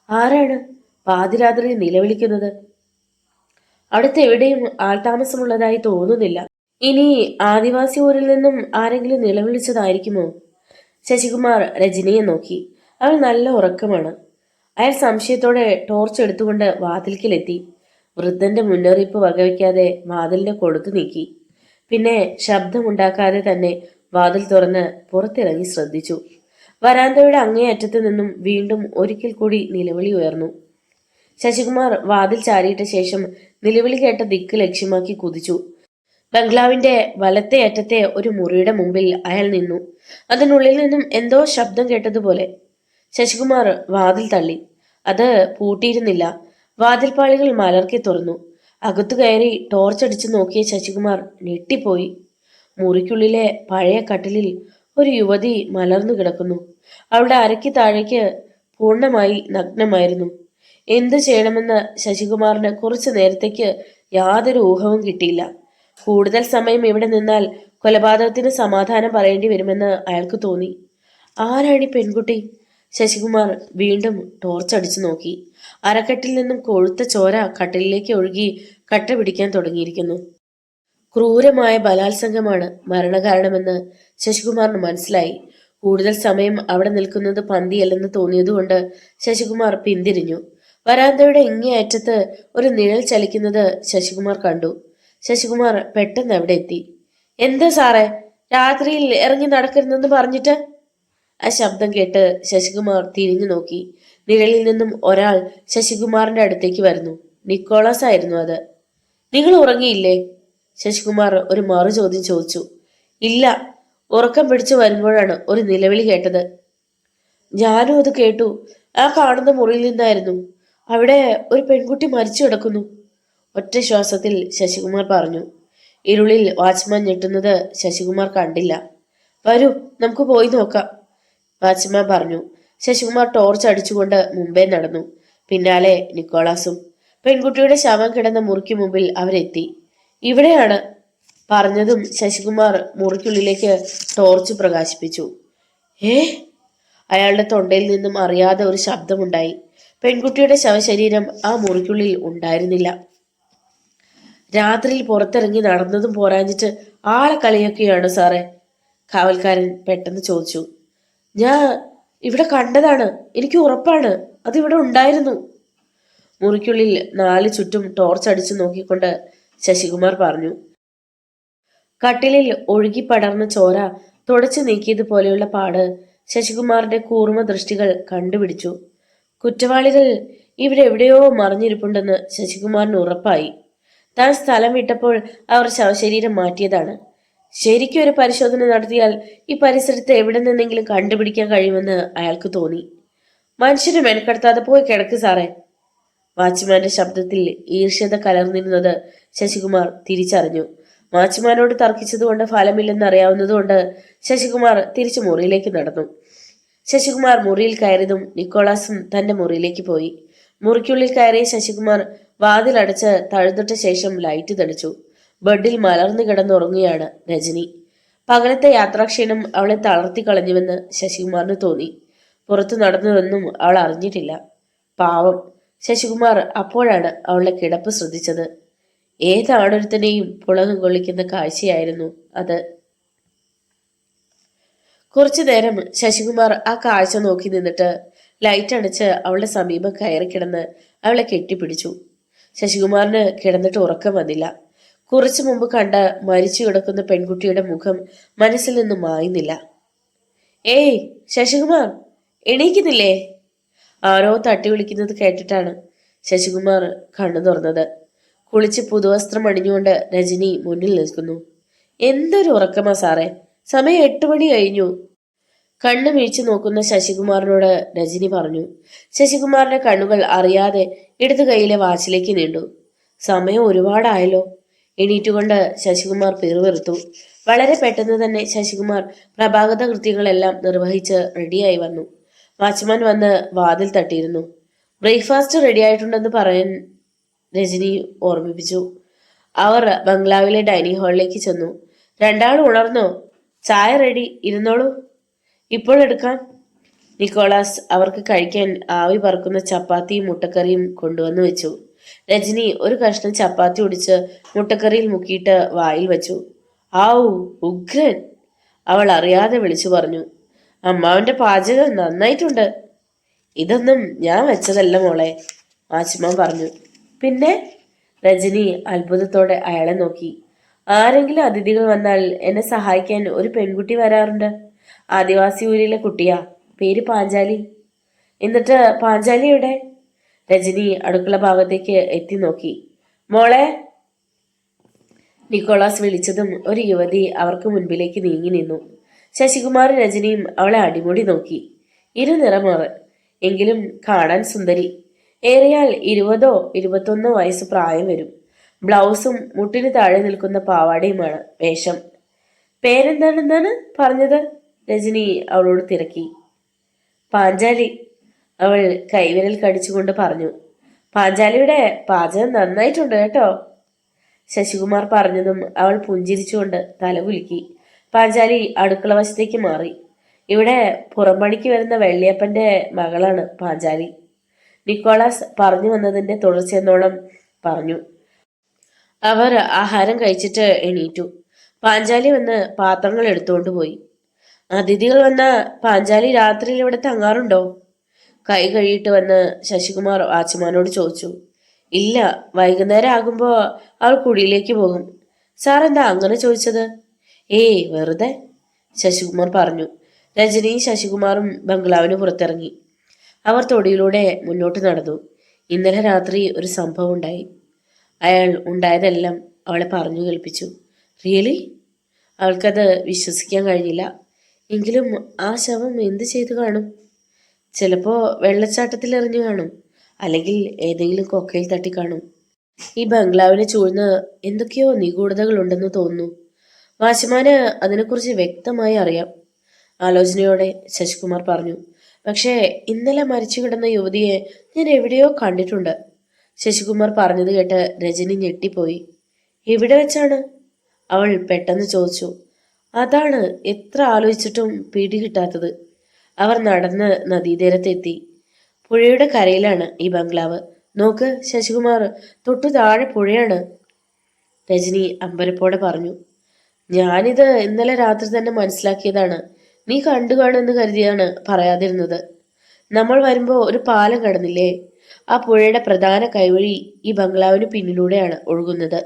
A: ആരാണ് പാതിരാത്രി നിലവിളിക്കുന്നത്? അടുത്ത് എവിടെയും ആൾതാമസമുള്ളതായി തോന്നുന്നില്ല. ഇനി ആദിവാസി ഊരിൽ നിന്നും ആരെങ്കിലും നിലവിളിച്ചതായിരിക്കുമോ? ശശികുമാർ രജനിയെ നോക്കി. അവൾ നല്ല ഉറക്കമാണ്. അയാൾ സംശയത്തോടെ ടോർച്ച് എടുത്തുകൊണ്ട് വാതിൽക്കിലെത്തി. വൃദ്ധന്റെ മുന്നറിയിപ്പ് വകവയ്ക്കാതെ വാതിലിന്റെ കൊളുത്ത് നീക്കി. പിന്നെ ശബ്ദമുണ്ടാക്കാതെ തന്നെ വാതിൽ തുറന്ന് പുറത്തിറങ്ങി ശ്രദ്ധിച്ചു. വരാന്തയുടെ അങ്ങേയറ്റത്തു നിന്നും വീണ്ടും ഒരിക്കൽ കൂടി നിലവിളി ഉയർന്നു. ശശികുമാർ വാതിൽ ചാരിയിട്ട ശേഷം നിലവിളി കേട്ട ദിക്ക് ലക്ഷ്യമാക്കി കുതിച്ചു. ബംഗ്ലാവിന്റെ വലത്തെ അറ്റത്തെ ഒരു മുറിയുടെ മുമ്പിൽ അയാൾ നിന്നു. അതിനുള്ളിൽ നിന്നും എന്തോ ശബ്ദം കേട്ടതുപോലെ. ശശികുമാർ വാതിൽ തള്ളി. അത് പൂട്ടിയിരുന്നില്ല. വാതിൽപ്പാളികൾ മലർക്കെ തുറന്നു. അകത്തു കയറി ടോർച്ചടിച്ചു നോക്കിയ ശശികുമാർ ഞെട്ടിപ്പോയി. മുറിക്കുള്ളിലെ പഴയ കട്ടിലിൽ ഒരു യുവതി മലർന്നു കിടക്കുന്നു. അവളുടെ അരയ്ക്ക് താഴേക്ക് പൂർണ്ണമായി നഗ്നമായിരുന്നു. എന്തു ചെയ്യണമെന്ന് ശശികുമാറിന് കുറച്ചു നേരത്തേക്ക് യാതൊരു ഊഹവും കിട്ടിയില്ല. കൂടുതൽ സമയം ഇവിടെ നിന്നാൽ കൊലപാതകത്തിന് സമാധാനം പറയേണ്ടി വരുമെന്ന് അയാൾക്ക് തോന്നി. ആരാണ് ഈ പെൺകുട്ടി? ശശികുമാർ വീണ്ടും ടോർച്ചടിച്ചു നോക്കി. അരക്കെട്ടിൽ നിന്നും കൊഴുത്ത ചോര കട്ടിലിലേക്ക് ഒഴുകി കട്ട പിടിക്കാൻ തുടങ്ങിയിരിക്കുന്നു. ക്രൂരമായ ബലാത്സംഗമാണ് മരണകാരണമെന്ന് ശശികുമാറിന് മനസ്സിലായി. കൂടുതൽ സമയം അവിടെ നിൽക്കുന്നത് പന്തിയല്ലെന്ന് തോന്നിയതുകൊണ്ട് ശശികുമാർ പിന്തിരിഞ്ഞു. വരാന്തയുടെ ഇങ്ങേ അറ്റത്ത് ഒരു നിഴൽ ചലിക്കുന്നത് ശശികുമാർ കണ്ടു. ശശികുമാർ പെട്ടെന്ന് അവിടെ എത്തി. എന്താ സാറേ, രാത്രിയിൽ ഇറങ്ങി നടക്കരുതെന്ന് പറഞ്ഞിട്ട്? ആ ശബ്ദം കേട്ട് ശശികുമാർ തിരിഞ്ഞു നോക്കി. നിഴലിൽ നിന്നും ഒരാൾ ശശികുമാറിന്റെ അടുത്തേക്ക് വരുന്നു. നിക്കോളാസ് ആയിരുന്നു അത്. നിങ്ങൾ ഉറങ്ങിയില്ലേ? ശശികുമാർ ഒരു മറു ചോദ്യം ചോദിച്ചു. ഇല്ല, ഉറക്കം പിടിച്ചു വരുമ്പോഴാണ് ഒരു നിലവിളി കേട്ടത്. ഞാനും അത് കേട്ടു. ആ കാണുന്ന മുറിയിൽ നിന്നായിരുന്നു. അവിടെ ഒരു പെൺകുട്ടി മരിച്ചു കിടക്കുന്നു. ഒറ്റ ശ്വാസത്തിൽ ശശികുമാർ പറഞ്ഞു. ഇരുളിൽ വാച്ച്മാൻ ഞെട്ടുന്നത് ശശികുമാർ കണ്ടില്ല. വരൂ, നമുക്ക് പോയി നോക്കാം, വാച്ച്മാൻ പറഞ്ഞു. ശശികുമാർ ടോർച്ച് അടിച്ചുകൊണ്ട് മുമ്പേ നടന്നു. പിന്നാലെ നിക്കോളാസും. പെൺകുട്ടിയുടെ ശവം കിടന്ന മുറിക്ക് മുമ്പിൽ അവരെത്തി. ഇവിടെയാണ് പറഞ്ഞതും ശശികുമാർ മുറിക്കുള്ളിലേക്ക് ടോർച്ച് പ്രകാശിപ്പിച്ചു. ഏ അയാളുടെ തൊണ്ടയിൽ നിന്നും അറിയാതെ ഒരു ശബ്ദമുണ്ടായി. പെൺകുട്ടിയുടെ ശവശരീരം ആ മുറിക്കുള്ളിൽ ഉണ്ടായിരുന്നില്ല. രാത്രിയിൽ പുറത്തിറങ്ങി നടന്നതും പോരാഞ്ഞിട്ട് ആളെ കളിയൊക്കെയാണ് സാറേ, കാവൽക്കാരൻ പെട്ടെന്ന് ചോദിച്ചു. ഞാൻ ഇവിടെ കണ്ടതാണ്, എനിക്ക് ഉറപ്പാണ്, അതിവിടെ ഉണ്ടായിരുന്നു. മുറിക്കുള്ളിൽ നാല് ചുറ്റും ടോർച്ച് അടിച്ചു നോക്കിക്കൊണ്ട് ശശികുമാർ പറഞ്ഞു. കട്ടിലിൽ ഒഴുകി പടർന്ന ചോര തുടച്ചു നീക്കിയതുപോലെയുള്ള പാട് ശശികുമാറിന്റെ കൂർമ്മ ദൃഷ്ടികൾ കണ്ടുപിടിച്ചു. കുറ്റവാളികൾ ഇവിടെ എവിടെയോ മറിഞ്ഞിരിപ്പുണ്ടെന്ന് ശശികുമാറിന് ഉറപ്പായി. താൻ സ്ഥലം വിട്ടപ്പോൾ അവർ ശവശരീരം മാറ്റിയതാണ്. ശരിക്കും ഒരു പരിശോധന നടത്തിയാൽ ഈ പരിസരത്ത് എവിടെ നിന്നെങ്കിലും കണ്ടുപിടിക്കാൻ കഴിയുമെന്ന് അയാൾക്ക് തോന്നി. മനുഷ്യരെ മെനക്കെടുത്താതെ പോയി കിടക്ക് സാറേ. വാച്ച്മാന്റെ ശബ്ദത്തിൽ ഈർഷ്യത കലർന്നിരുന്നത് ശശികുമാർ തിരിച്ചറിഞ്ഞു. വാച്ച്മാനോട് തർക്കിച്ചതുകൊണ്ട് ഫലമില്ലെന്ന് അറിയാവുന്നതുകൊണ്ട് ശശികുമാർ തിരിച്ചു മുറിയിലേക്ക് നടന്നു. ശശികുമാർ മുറിയിൽ കയറിയതും നിക്കോളാസും തന്റെ മുറിയിലേക്ക് പോയി. മുറിക്കുള്ളിൽ കയറിയ ശശികുമാർ വാതിലടച്ച് തഴുതിട്ട ശേഷം ലൈറ്റ് തെളിച്ചു. ബെഡിൽ മലർന്നു കിടന്നുറങ്ങുകയാണ് രജനി. പകലത്തെ യാത്രാക്ഷീണം അവളെ തളർത്തി കളഞ്ഞുവെന്ന് ശശികുമാറിന് തോന്നി. പുറത്തു നടന്നതൊന്നും അവൾ അറിഞ്ഞിട്ടില്ല. പാവം, ശശികുമാർ അപ്പോഴാണ് അവളുടെ കിടപ്പ് ശ്രദ്ധിച്ചത്. ഏതാണൊരുത്തനെയും പുളകം കൊള്ളിക്കുന്ന കാഴ്ചയായിരുന്നു അത്. കുറച്ചു നേരം ശശികുമാർ ആ കാഴ്ച നോക്കി നിന്നിട്ട് ലൈറ്റ് അടച്ച് അവളുടെ സമീപം കയറി കിടന്ന് അവളെ കെട്ടിപ്പിടിച്ചു. ശശികുമാറിന് കിടന്നിട്ട് ഉറക്കം വന്നില്ല. കുറച്ചു മുമ്പ് കണ്ട മരിച്ചു കിടക്കുന്ന പെൺകുട്ടിയുടെ മുഖം മനസ്സിൽ നിന്നും മായുന്നില്ല. ഏയ് ശശികുമാർ, എണീക്കുന്നില്ലേ? ആരോ തട്ടി വിളിക്കുന്നത് കേട്ടിട്ടാണ് ശശികുമാർ കണ്ണു തുറന്നത്. കുളിച്ച് പുതുവസ്ത്രം അണിഞ്ഞുകൊണ്ട് രജനി മുന്നിൽ നിൽക്കുന്നു. എന്തൊരു ഉറക്കമാ സാറേ, സമയം 8 മണി കഴിഞ്ഞു. കണ്ണു വീഴ്ച നോക്കുന്ന ശശികുമാറിനോട് രജനി പറഞ്ഞു. ശശികുമാറിന്റെ കണ്ണുകൾ അറിയാതെ ഇടതു കൈയിലെ വാച്ചിലേക്ക് നീണ്ടു. സമയം ഒരുപാടായല്ലോ. എണീറ്റുകൊണ്ട് ശശികുമാർ പിറുവിറുത്തു. വളരെ പെട്ടെന്ന് തന്നെ ശശികുമാർ പ്രഭാഗത കൃത്യങ്ങളെല്ലാം നിർവഹിച്ച് റെഡിയായി വന്നു. വാച്ച്മാൻ വന്ന് വാതിൽ തട്ടിയിരുന്നു. ബ്രേക്ക്ഫാസ്റ്റ് റെഡിയായിട്ടുണ്ടെന്ന് പറയാൻ രജനി ഓർമ്മിപ്പിച്ചു. അവർ ബംഗ്ലാവിലെ ഡൈനിങ് ഹാളിലേക്ക് ചെന്നു. രണ്ടാളും ഉണർന്നോ? ചായ റെഡി, ഇരുന്നോളൂ, ഇപ്പോൾ എടുക്കാം. നിക്കോളാസ് അവർക്ക് കഴിക്കാൻ ആവി പറക്കുന്ന ചപ്പാത്തിയും മുട്ടക്കറിയും കൊണ്ടുവന്നു വെച്ചു. രജനി ഒരു കഷ്ണം ചപ്പാത്തി ഒടിച്ച് മുട്ടക്കറിയിൽ മുക്കിയിട്ട് വായിൽ വെച്ചു. ആവൂ, ഉഗ്രൻ, അവൾ അറിയാതെ വിളിച്ചു പറഞ്ഞു. അമ്മാവന്റെ പാചകം നന്നായിട്ടുണ്ട്. ഇതൊന്നും ഞാൻ വെച്ചതല്ല മോളെ, വാച്ച്മാൻ പറഞ്ഞു. പിന്നെ? രജനി അത്ഭുതത്തോടെ അയാളെ നോക്കി. ആരെങ്കിലും അതിഥികൾ വന്നാൽ എന്നെ സഹായിക്കാൻ ഒരു പെൺകുട്ടി വരാറുണ്ട്. ആദിവാസി ഊരിലെ കുട്ടിയാ, പേര് പാഞ്ചാലി. എന്നിട്ട് പാഞ്ചാലി എവിടെ? രജനി അടുക്കള ഭാഗത്തേക്ക് എത്തി നോക്കി. മോളെ, നിക്കോളാസ് വിളിച്ചതും ഒരു യുവതി അവർക്ക് മുൻപിലേക്ക് നീങ്ങി നിന്നു. ശശികുമാറും രജനിയും അവളെ അടിമുടി നോക്കി. ഇരുനിറമാറ്, എങ്കിലും കാണാൻ സുന്ദരി. ഏറിയാൽ 20 or 21 വയസ്സ് പ്രായം വരും. ബ്ലൗസും മുട്ടിന് താഴെ നിൽക്കുന്ന പാവാടയുമാണ് വേഷം. പേരെന്താണെന്നാണ് പറഞ്ഞത്? രജനി അവളോട് തിരക്കി. പാഞ്ചാലി, അവൾ കൈവിരൽ കടിച്ചുകൊണ്ട് പറഞ്ഞു. പാഞ്ചാലിയുടെ പാചകം നന്നായിട്ടുണ്ട് കേട്ടോ. ശശികുമാർ പറഞ്ഞതും അവൾ പുഞ്ചിരിച്ചുകൊണ്ട് തലകുലുക്കി. പാഞ്ചാലി അടുക്കള വശത്തേക്ക് മാറി. ഇവിടെ പുറംപണിക്ക് വരുന്ന വെള്ളിയപ്പന്റെ മകളാണ് പാഞ്ചാലി. നിക്കോളാസ് പറഞ്ഞു വന്നതിന്റെ തുടർച്ചയെന്നോണം പറഞ്ഞു. അവർ ആഹാരം കഴിച്ചിട്ട് എണീറ്റു. പാഞ്ചാലി വന്ന് പാത്രങ്ങൾ എടുത്തുകൊണ്ട് പോയി. അതിഥികൾ വന്ന പാഞ്ചാലി രാത്രിയിൽ ഇവിടെ തങ്ങാറുണ്ടോ? കൈ കഴുകിയിട്ട് വന്ന് ശശികുമാർ വാച്ച്മാനോട് ചോദിച്ചു. ഇല്ല, വൈകുന്നേരം ആകുമ്പോ അവൾ കുടിയിലേക്ക് പോകും. സാർ എന്താ അങ്ങനെ ചോദിച്ചത്? ഏയ് വെറുതെ, ശശികുമാർ പറഞ്ഞു. രജനിയും ശശികുമാറും ബംഗ്ലാവിന് പുറത്തിറങ്ങി. അവർ തൊടിയിലൂടെ മുന്നോട്ട് നടന്നു. ഇന്നലെ രാത്രി ഒരു സംഭവം ഉണ്ടായി. അയാൾ ഉണ്ടായതെല്ലാം അവളെ പറഞ്ഞു കേൾപ്പിച്ചു. റിയലി? അവൾക്കത് വിശ്വസിക്കാൻ കഴിഞ്ഞില്ല. എങ്കിലും ആ ശവം എന്ത് ചെയ്തു കാണും? ചിലപ്പോ വെള്ളച്ചാട്ടത്തിൽ എറിഞ്ഞു കാണും, അല്ലെങ്കിൽ ഏതെങ്കിലും കൊക്കയിൽ തട്ടി കാണും. ഈ ബംഗ്ലാവിനെ ചൂഴ്ന്ന് എന്തൊക്കെയോ നിഗൂഢതകളുണ്ടെന്ന് തോന്നുന്നു. വാച്ച്മാന് അതിനെക്കുറിച്ച് വ്യക്തമായി അറിയാം, ആലോചനയോടെ ശശികുമാർ പറഞ്ഞു. പക്ഷേ ഇന്നലെ മരിച്ചു കിടന്ന യുവതിയെ ഞാൻ എവിടെയോ കണ്ടിട്ടുണ്ട്. ശശികുമാർ പറഞ്ഞത് കേട്ട് രജനി ഞെട്ടിപ്പോയി. എവിടെ വെച്ചാണ്? അവൾ പെട്ടെന്ന് ചോദിച്ചു. അതാണ് എത്ര ആലോചിച്ചിട്ടും പിടികിട്ടാത്തത്. അവർ നടന്ന് നദീതീരത്തെത്തി. പുഴയുടെ കരയിലാണ് ഈ ബംഗ്ലാവ്. നോക്ക് ശശികുമാർ, തൊട്ടു താഴെ പുഴയാണ്. രജനി അമ്പരപ്പോടെ പറഞ്ഞു. ഞാനിത് ഇന്നലെ രാത്രി തന്നെ മനസ്സിലാക്കിയതാണ്. നീ കണ്ടു കാണുമെന്ന് കരുതിയാണ് പറയാതിരുന്നത്. നമ്മൾ വരുമ്പോൾ ഒരു പാലം കടന്നില്ലേ? ആ പുഴയുടെ പ്രധാന കൈവഴി ഈ ബംഗ്ലാവിന് പിന്നിലൂടെയാണ് ഒഴുകുന്നത്.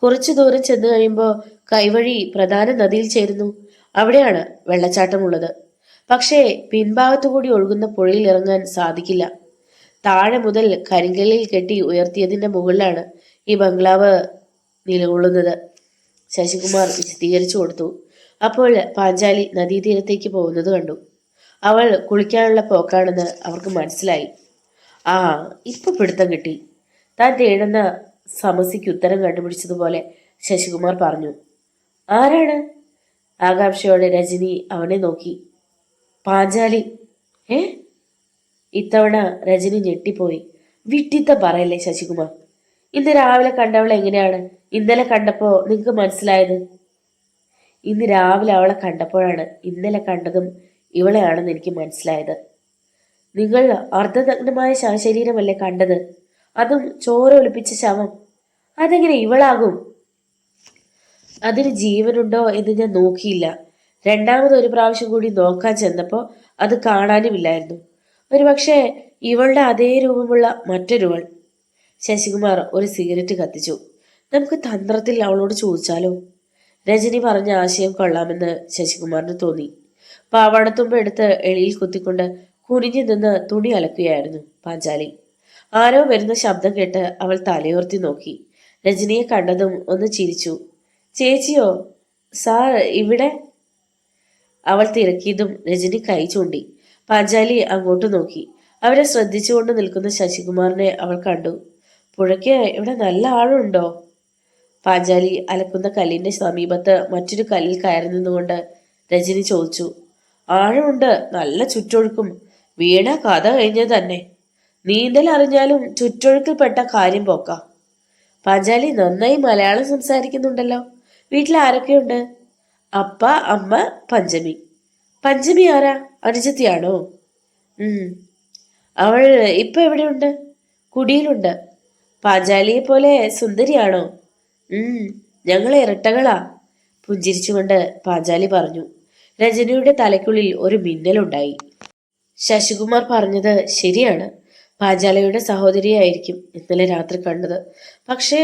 A: കുറച്ചു ദൂരം ചെന്ന് കഴിയുമ്പോൾ കൈവഴി പ്രധാന നദിയിൽ ചേരുന്നു. അവിടെയാണ് വെള്ളച്ചാട്ടമുള്ളത്. പക്ഷേ പിൻഭാഗത്തുകൂടി ഒഴുകുന്ന പുഴയിൽ ഇറങ്ങാൻ സാധിക്കില്ല. താഴെ മുതൽ കരിങ്കല്ലിൽ കെട്ടി ഉയർത്തിയതിന്റെ മുകളിലാണ് ഈ ബംഗ്ലാവ് നിലകൊള്ളുന്നത്. ശശികുമാർ വിശദീകരിച്ചു കൊടുത്തു. അപ്പോൾ പാഞ്ചാലി നദീതീരത്തേക്ക് പോകുന്നത് കണ്ടു. അവൾ കുളിക്കാനുള്ള പോക്കാണെന്ന് അവർക്ക് മനസ്സിലായി. ആ, ഇപ്പൊ പിടുത്തം കിട്ടി. താൻ തേടുന്ന സമസ്യയ്ക്ക് ഉത്തരം കണ്ടുപിടിച്ചതുപോലെ ശശികുമാർ പറഞ്ഞു. ആരാണ്? ആകാംക്ഷയോടെ രജനി അവനെ നോക്കി. പാഞ്ചാലി. ഏ? ഇത്തവണ രജനി ഞെട്ടിപ്പോയി. വിട്ടിത്ത പറയല്ലേ ശശികുമാർ. ഇന്ന് രാവിലെ കണ്ടവളെ എങ്ങനെയാണ് ഇന്നലെ കണ്ടപ്പോ നിങ്ങൾക്ക് മനസ്സിലായത്? ഇന്ന് രാവിലെ അവളെ കണ്ടപ്പോഴാണ് ഇന്നലെ കണ്ടതും ഇവളെയാണെന്ന് എനിക്ക് മനസ്സിലായത്. നിങ്ങൾ അർദ്ധനഗ്നമായ ശരീരമല്ലേ കണ്ടത്? അതും ചോര ഒലിപ്പിച്ച ശവം. അതെങ്ങനെ ഇവളാകും? അതിന് ജീവനുണ്ടോ എന്ന് ഞാൻ നോക്കിയില്ല. രണ്ടാമത് ഒരു പ്രാവശ്യം കൂടി നോക്കാൻ ചെന്നപ്പോൾ അത് കാണാനുമില്ലായിരുന്നു. ഒരുപക്ഷെ ഇവളുടെ അതേ രൂപമുള്ള മറ്റൊരുവൾ. ശശികുമാർ ഒരു സിഗരറ്റ് കത്തിച്ചു. നമുക്ക് തന്ത്രത്തിൽ അവളോട് ചോദിച്ചാലോ? രജനി പറഞ്ഞ ആശയം കൊള്ളാമെന്ന് ശശികുമാറിന് തോന്നി. പാവാടത്തുമ്പ് എടുത്ത് എളിയിൽ കുത്തിക്കൊണ്ട് കുനിഞ്ഞു നിന്ന് തുണി അലക്കുകയായിരുന്നു പാഞ്ചാലി. ആരോ വരുന്ന ശബ്ദം കേട്ട് അവൾ തലയോർത്തി നോക്കി. രജനിയെ കണ്ടതും ഒന്ന് ചിരിച്ചു. ചേച്ചിയോ? സാർ ഇവിടെ? അവൾ തിരക്കിയതും രജനി കൈ ചൂണ്ടി. പാഞ്ചാലി അങ്ങോട്ട് നോക്കി. അവരെ ശ്രദ്ധിച്ചുകൊണ്ട് നിൽക്കുന്ന ശശികുമാറിനെ അവൾ കണ്ടു. പുഴയ്ക്ക് ഇവിടെ നല്ല ആഴമുണ്ടോ? പാഞ്ചാലി അലക്കുന്ന കല്ലിന്റെ സമീപത്ത് മറ്റൊരു കല്ലിൽ കയറി നിന്നുകൊണ്ട് രജനി ചോദിച്ചു. ആഴമുണ്ട്, നല്ല ചുറ്റൊഴുക്കും. വീണ കഥ കഴിഞ്ഞത് തന്നെ. നീന്തൽ അറിഞ്ഞാലും ചുറ്റൊഴുക്കിൽപ്പെട്ട കാര്യം പോക്കാം. പാഞ്ചാലി നന്നായി മലയാളം സംസാരിക്കുന്നുണ്ടല്ലോ. വീട്ടിൽ ആരൊക്കെയുണ്ട്? അപ്പ, അമ്മ, പഞ്ചമി. പഞ്ചമി ആരാ? അനുജത്തിയാണോ? അവൾ ഇപ്പൊ എവിടെയുണ്ട്? കുടിയിലുണ്ട്. പാഞ്ചാലിയെ പോലെ സുന്ദരിയാണോ? ഞങ്ങൾ ഇരട്ടകളാ, പുഞ്ചിരിച്ചുകൊണ്ട് പാഞ്ചാലി പറഞ്ഞു. രജനിയുടെ തലയ്ക്കുള്ളിൽ ഒരു മിന്നലുണ്ടായി. ശശികുമാർ പറഞ്ഞത് ശരിയാണ്. പാഞ്ചാലിയുടെ സഹോദരിയായിരിക്കും ഇന്നലെ രാത്രി കണ്ടത്. പക്ഷേ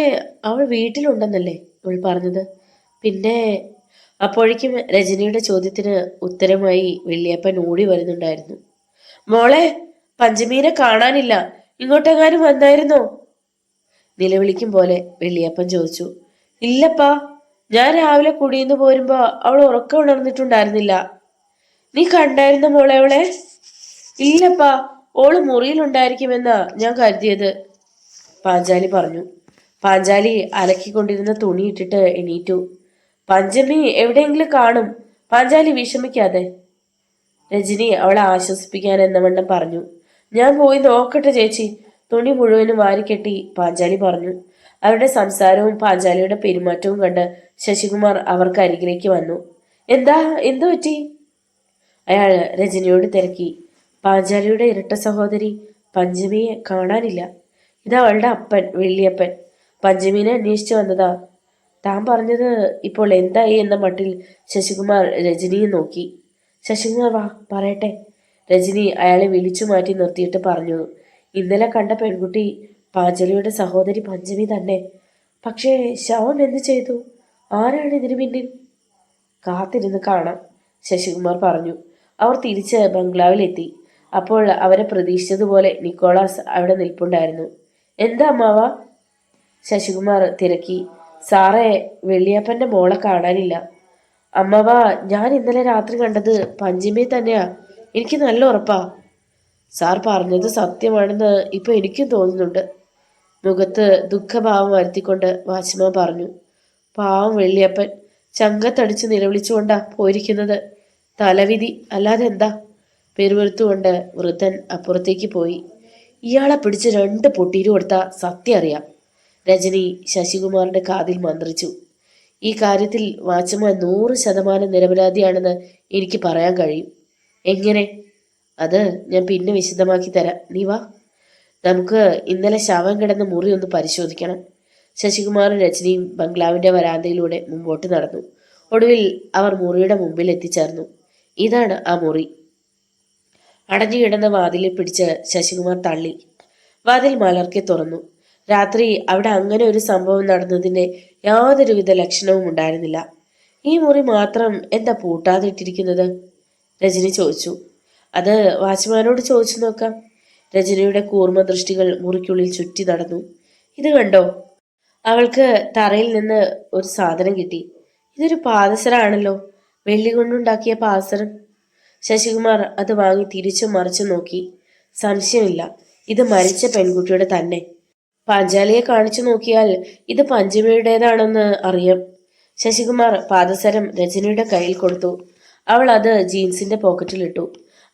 A: അവൾ വീട്ടിലുണ്ടെന്നല്ലേ അവൾ പറഞ്ഞത്? പിന്നെ അപ്പോഴേക്കും രജനിയുടെ ചോദ്യത്തിന് ഉത്തരമായി വെള്ളിയപ്പൻ ഓടി വരുന്നുണ്ടായിരുന്നു. മോളെ, പഞ്ചമീനെ കാണാനില്ല, ഇങ്ങോട്ടെങ്ങാനും വന്നായിരുന്നോ? നിലവിളിക്കും പോലെ വെള്ളിയപ്പൻ ചോദിച്ചു. ഇല്ലപ്പാ, ഞാൻ രാവിലെ കുടിയിന്ന് പോരുമ്പോ അവൾ ഉറക്കം ഉണർന്നിട്ടുണ്ടായിരുന്നില്ല. നീ കണ്ടായിരുന്ന മോളെ അവളെ? ഇല്ലപ്പാ, ഓള് മുറിയിലുണ്ടായിരിക്കുമെന്നാ ഞാൻ കരുതിയത്, പാഞ്ചാലി പറഞ്ഞു. പാഞ്ചാലി അലക്കിക്കൊണ്ടിരുന്ന തുണി ഇട്ടിട്ട് എണീറ്റു. പഞ്ചമി എവിടെയെങ്കിലും കാണും, പാഞ്ചാലി വിഷമിക്കാതെ, രജനി അവളെ ആശ്വസിപ്പിക്കാൻ എന്നവണ്ണം പറഞ്ഞു. ഞാൻ പോയി നോക്കട്ടെ ചേച്ചി, തുണി മുഴുവനും വാരിക്കെട്ടി പാഞ്ചാലി പറഞ്ഞു. അവരുടെ സംസാരവും പാഞ്ചാലിയുടെ പെരുമാറ്റവും കണ്ട് ശശികുമാർ അവർക്ക് അരികിലേക്ക് വന്നു. എന്തു പറ്റി? അയാൾ രജനിയോട് തിരക്കി. പാഞ്ചാലിയുടെ ഇരട്ട സഹോദരി പഞ്ചമിയെ കാണാനില്ല. ഇതാ അവളുടെ അപ്പൻ വെള്ളിയപ്പൻ പഞ്ചമീനെ അന്വേഷിച്ചു വന്നതാ. താൻ പറഞ്ഞത് ഇപ്പോൾ എന്തായി എന്ന മട്ടിൽ ശശികുമാർ രജനിയെ നോക്കി. ശശികുമാർ വാ പറയട്ടെ, രജനി അയാളെ വിളിച്ചു മാറ്റി നിർത്തിയിട്ട് പറഞ്ഞു. ഇന്നലെ കണ്ട പെൺകുട്ടി പാഞ്ചലിയുടെ സഹോദരി പഞ്ചമി തന്നെ. പക്ഷേ ശവം എന്ത് ചെയ്തു? ആരാണ് ഇതിനു പിന്നിൽ? കാത്തിരുന്ന് കാണാം, ശശികുമാർ പറഞ്ഞു. അവർ തിരിച്ച് ബംഗ്ലാവിലെത്തി. അപ്പോൾ അവരെ പ്രതീക്ഷിച്ചതുപോലെ നിക്കോളാസ് അവിടെ നിൽപ്പുണ്ടായിരുന്നു. എന്താ അമ്മാവ? ശശികുമാർ തിരക്കി. സാറേ, വെള്ളിയപ്പന്റെ മോളെ കാണാനില്ല. അമ്മവ, ഞാൻ ഇന്നലെ രാത്രി കണ്ടത് പഞ്ചമിയെ തന്നെയാ. എനിക്ക് നല്ല ഉറപ്പാ. സാർ പറഞ്ഞത് സത്യമാണെന്ന് ഇപ്പൊ എനിക്കും തോന്നുന്നുണ്ട്. മുഖത്ത് ദുഃഖഭാവം വരുത്തിക്കൊണ്ട് വാച്ച്മാൻ പറഞ്ഞു. പാവം വെള്ളിയപ്പൻ ചങ്കത്തടിച്ച് നിലവിളിച്ചുകൊണ്ടാ പോയിരിക്കുന്നത്. തലവിധി അല്ലാതെ എന്താ? പെരുവെടുത്തുകൊണ്ട് വൃദ്ധൻ അപ്പുറത്തേക്ക് പോയി. ഇയാളെ പിടിച്ച് 2 പൊട്ടീര് കൊടുത്താ സത്യം അറിയാം. രജനി ശശികുമാറിന്റെ കാതിൽ മന്ത്രിച്ചു. ഈ കാര്യത്തിൽ വാച്ച്മാൻ 100% നിരപരാധിയാണെന്ന് എനിക്ക് പറയാൻ കഴിയും. എങ്ങനെ? അത് ഞാൻ പിന്നെ വിശദമാക്കി തരാം. നീ വാ. നമുക്ക് ഇന്നലെ ശവം കിടന്ന മുറി ഒന്ന് പരിശോധിക്കണം. ശശികുമാറും രജനിയും ബംഗ്ലാവിന്റെ വരാന്തയിലൂടെ മുമ്പോട്ട് നടന്നു. ഒടുവിൽ അവർ മുറിയുടെ മുമ്പിൽ എത്തിച്ചേർന്നു. ഇതാണ് ആ മുറി. അടഞ്ഞു കിടന്ന വാതിലിൽ പിടിച്ച് ശശികുമാർ തള്ളി. വാതിൽ മലർക്കെ തുറന്നു. രാത്രി അവിടെ അങ്ങനെ ഒരു സംഭവം നടന്നതിന്റെ യാതൊരുവിധ ലക്ഷണവും ഉണ്ടായിരുന്നില്ല. ഈ മുറി മാത്രം എന്താ പൂട്ടാതെ ഇട്ടിരിക്കുന്നത്? രജനി ചോദിച്ചു. അത് വാച്ച്മാനോട് ചോദിച്ചു നോക്കാം. രജനിയുടെ കൂർമ്മ ദൃഷ്ടികൾ മുറിക്കുള്ളിൽ ചുറ്റി നടന്നു. ഇത് കണ്ടോ? അവൾക്ക് തറയിൽ നിന്ന് ഒരു സാധനം കിട്ടി. ഇതൊരു പാദസരമാണല്ലോ. വെള്ളി കൊണ്ടുണ്ടാക്കിയ പാദസരം. ശശികുമാർ അത് വാങ്ങി തിരിച്ചു മറിച്ചു നോക്കി. സംശയമില്ല, ഇത് മരിച്ച പെൺകുട്ടിയുടെ തന്നെ. പാഞ്ചാലിയെ കാണിച്ചു നോക്കിയാൽ ഇത് പഞ്ചമിയുടേതാണെന്ന് അറിയാം. ശശികുമാർ പാദസരം രജനിയുടെ കയ്യിൽ കൊടുത്തു. അവൾ അത് ജീൻസിന്റെ പോക്കറ്റിലിട്ടു.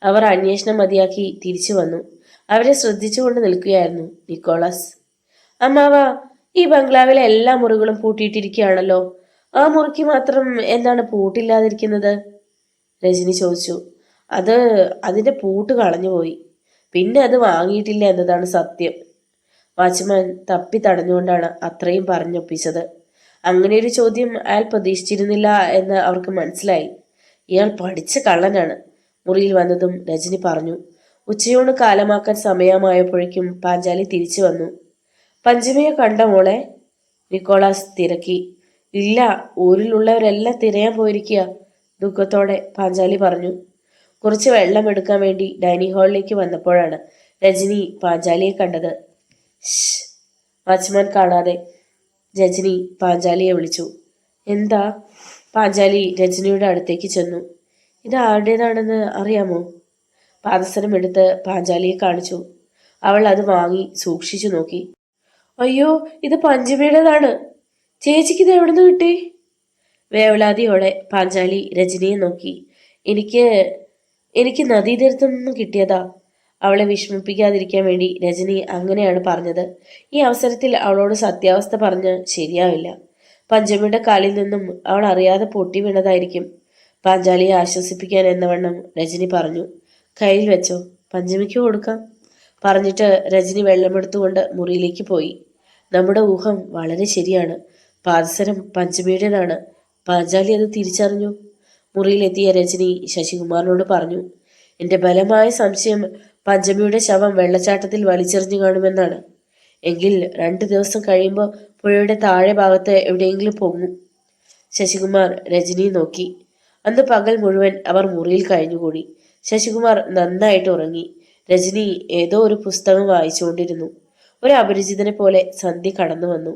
A: അവർ അന്വേഷണം മതിയാക്കി തിരിച്ചു വന്നു. അവരെ ശ്രദ്ധിച്ചുകൊണ്ട് നിൽക്കുകയായിരുന്നു നിക്കോളാസ്. അമ്മാവ, ഈ ബംഗ്ലാവിലെ എല്ലാ മുറികളും പൂട്ടിയിട്ടിരിക്കുകയാണല്ലോ. ആ മുറിക്ക് മാത്രം എന്താണ് പൂട്ടില്ലാതിരിക്കുന്നത്? രജനി ചോദിച്ചു. അതിന്റെ പൂട്ട് കളഞ്ഞുപോയി. പിന്നെ അത് വാങ്ങിയിട്ടില്ല എന്നതാണ് സത്യം. വാച്ച്മാൻ തപ്പി തടഞ്ഞുകൊണ്ടാണ് അത്രയും പറഞ്ഞൊപ്പിച്ചത്. അങ്ങനെയൊരു ചോദ്യം അയാൾ പ്രതീക്ഷിച്ചിരുന്നില്ല എന്ന് അവർക്ക് മനസ്സിലായി. ഇയാൾ പഠിച്ച കള്ളനാണ്. മുറിയിൽ വന്നതും രജനി പറഞ്ഞു. ഉച്ചയൂണ് കാലമാക്കാൻ സമയമായപ്പോഴേക്കും പാഞ്ചാലി തിരിച്ചു വന്നു. പഞ്ചമിയെ കണ്ട മോളെ? നിക്കോളാസ് തിരക്കി. ഇല്ല, ഊരിലുള്ളവരെല്ലാം തിരയാൻ പോയിരിക്കുക, ദുഃഖത്തോടെ പാഞ്ചാലി പറഞ്ഞു. കുറച്ച് വെള്ളം എടുക്കാൻ വേണ്ടി ഡൈനിങ് ഹാളിലേക്ക് വന്നപ്പോഴാണ് രജനി പാഞ്ചാലിയെ കണ്ടത്. വാച്ച്മാൻ കാണാതെ രജനി പാഞ്ചാലിയെ വിളിച്ചു. എന്താ? പാഞ്ചാലി രജനിയുടെ അടുത്തേക്ക് ചെന്നു. ഇത് ആരുടേതാണെന്ന് അറിയാമോ? പാദസരം എടുത്ത് പാഞ്ചാലിയെ കാണിച്ചു. അവൾ അത് വാങ്ങി സൂക്ഷിച്ചു നോക്കി. അയ്യോ, ഇത് പഞ്ചമിയുടേതാണ്. ചേച്ചിക്ക് ഇത് എവിടെ നിന്ന് കിട്ടി? വേവലാതിയോടെ പാഞ്ചാലി രജനിയെ നോക്കി. എനിക്ക് നദീതീരത്തു നിന്നും കിട്ടിയതാ. അവളെ വിഷമിപ്പിക്കാതിരിക്കാൻ വേണ്ടി രജനി അങ്ങനെയാണ് പറഞ്ഞത്. ഈ അവസരത്തിൽ അവളോട് സത്യാവസ്ഥ പറഞ്ഞ് ശരിയാവില്ല. പഞ്ചമിയുടെ കാലിൽ നിന്നും അവൾ അറിയാതെ പൊട്ടി വീണതായിരിക്കും. പാഞ്ചാലിയെ ആശ്വസിപ്പിക്കാൻ എന്നവണ്ണം രജനി പറഞ്ഞു. കയ്യിൽ വെച്ചോ, പഞ്ചമിക്ക് കൊടുക്കാം. പറഞ്ഞിട്ട് രജനി വെള്ളമെടുത്തുകൊണ്ട് മുറിയിലേക്ക് പോയി. നമ്മുടെ ഊഹം വളരെ ശരിയാണ്. പാദസരം പഞ്ചമിയുടേതാണ്. പാഞ്ചാലി അത് തിരിച്ചറിഞ്ഞു. മുറിയിലെത്തിയ രജനി ശശികുമാറിനോട് പറഞ്ഞു. എന്റെ ബലമായ സംശയം പഞ്ചമിയുടെ ശവം വെള്ളച്ചാട്ടത്തിൽ വലിച്ചെറിഞ്ഞു കാണുമെന്നാണ്. എങ്കിൽ 2 ദിവസം കഴിയുമ്പോൾ പുഴയുടെ താഴെ ഭാഗത്ത് എവിടെയെങ്കിലും പൊങ്ങും. ശശികുമാർ രജനിയെ നോക്കി. അന്ന് പകൽ മുഴുവൻ അവർ മുറിയിൽ കഴിഞ്ഞുകൂടി. ശശികുമാർ നന്നായിട്ട് ഉറങ്ങി. രജനി ഏതോ ഒരു പുസ്തകം വായിച്ചുകൊണ്ടിരുന്നു. ഒരു അപരിചിതനെ പോലെ സന്ധ്യ കടന്നു വന്നു.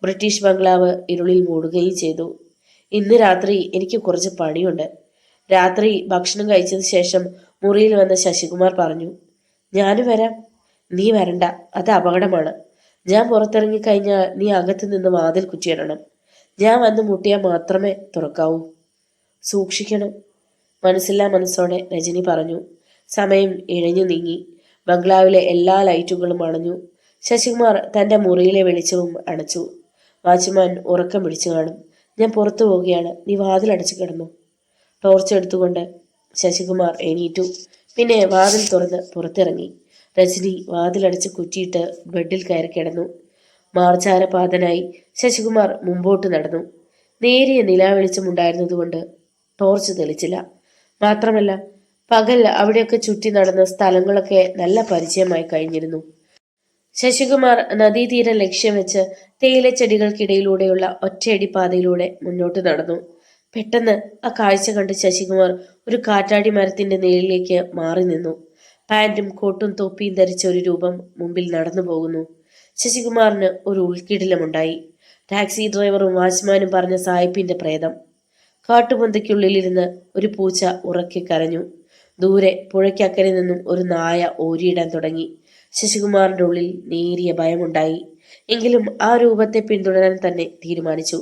A: ബ്രിട്ടീഷ് ബംഗ്ലാവ് ഇരുളിൽ മൂടുകയും ചെയ്തു. ഇന്ന് രാത്രി എനിക്ക് കുറച്ച് പണിയുണ്ട്. രാത്രി ഭക്ഷണം കഴിച്ചതിന് ശേഷം മുറിയിൽ വന്ന ശശികുമാർ പറഞ്ഞു. ഞാനും വരാം. നീ വരണ്ട, അത് അപകടമാണ്. ഞാൻ പുറത്തിറങ്ങിക്കഴിഞ്ഞാൽ നീ അകത്ത് നിന്ന് വാതിൽ കുറ്റിയിടണം. ഞാൻ വന്ന് മുട്ടിയാൽ മാത്രമേ തുറക്കാവൂ. സൂക്ഷിക്കണം. മനസ്സില്ലാ മനസ്സോടെ രജനി പറഞ്ഞു. സമയം ഇഴഞ്ഞു നീങ്ങി. ബംഗ്ലാവിലെ എല്ലാ ലൈറ്റുകളും അണഞ്ഞു. ശശികുമാർ തന്റെ മുറിയിലെ വെളിച്ചവും അണച്ചു. വാച്ച്മാൻ ഉറക്കം പിടിച്ചു കാണും. ഞാൻ പുറത്തു പോവുകയാണ്, നീ വാതിലടച്ചു കിടന്നു. ടോർച്ച് എടുത്തുകൊണ്ട് ശശികുമാർ എണീറ്റു. പിന്നെ വാതിൽ തുറന്ന് പുറത്തിറങ്ങി. രജനി വാതിലടച്ച് കുറ്റിയിട്ട് ബെഡിൽ കയറി കിടന്നു. മാർച്ചാരപാതനായി ശശികുമാർ മുമ്പോട്ട് നടന്നു. നേരിയ നിലാവെളിച്ചമുണ്ടായിരുന്നതുകൊണ്ട് ടോർച്ച് തെളിച്ചില്ല. മാത്രമല്ല, പകൽ അവിടെയൊക്കെ ചുറ്റി നടന്ന സ്ഥലങ്ങളൊക്കെ നല്ല പരിചയമായി കഴിഞ്ഞിരുന്നു. ശശികുമാർ നദീതീരം ലക്ഷ്യം വെച്ച് തേയിലച്ചെടികൾക്കിടയിലൂടെയുള്ള ഒറ്റയടി പാതയിലൂടെ മുന്നോട്ട് നടന്നു. പെട്ടെന്ന് ആ കാഴ്ച കണ്ട് ശശികുമാർ ഒരു കാറ്റാടി മരത്തിന്റെ നിഴലിലേക്ക് മാറി നിന്നു. പാൻറ്റും കോട്ടും തൊപ്പിയും ധരിച്ച ഒരു രൂപം മുമ്പിൽ നടന്നു പോകുന്നു. ശശികുമാറിന് ഒരു ഉൾക്കിടിലമുണ്ടായി. ടാക്സി ഡ്രൈവറും വാച്ച്മാനും പറഞ്ഞ സായിപ്പിന്റെ പ്രേതം. കാട്ടുപൊന്തയ്ക്കുള്ളിലിരുന്ന് ഒരു പൂച്ച ഉറക്കെ കരഞ്ഞു. ദൂരെ പുഴയ്ക്കക്കരെ നിന്നും ഒരു നായ ഓരിയിടാൻ തുടങ്ങി. ശശികുമാറിന്റെ ഉള്ളിൽ നേരിയ ഭയമുണ്ടായി. എങ്കിലും ആ രൂപത്തെ പിന്തുടരാൻ തന്നെ തീരുമാനിച്ചു.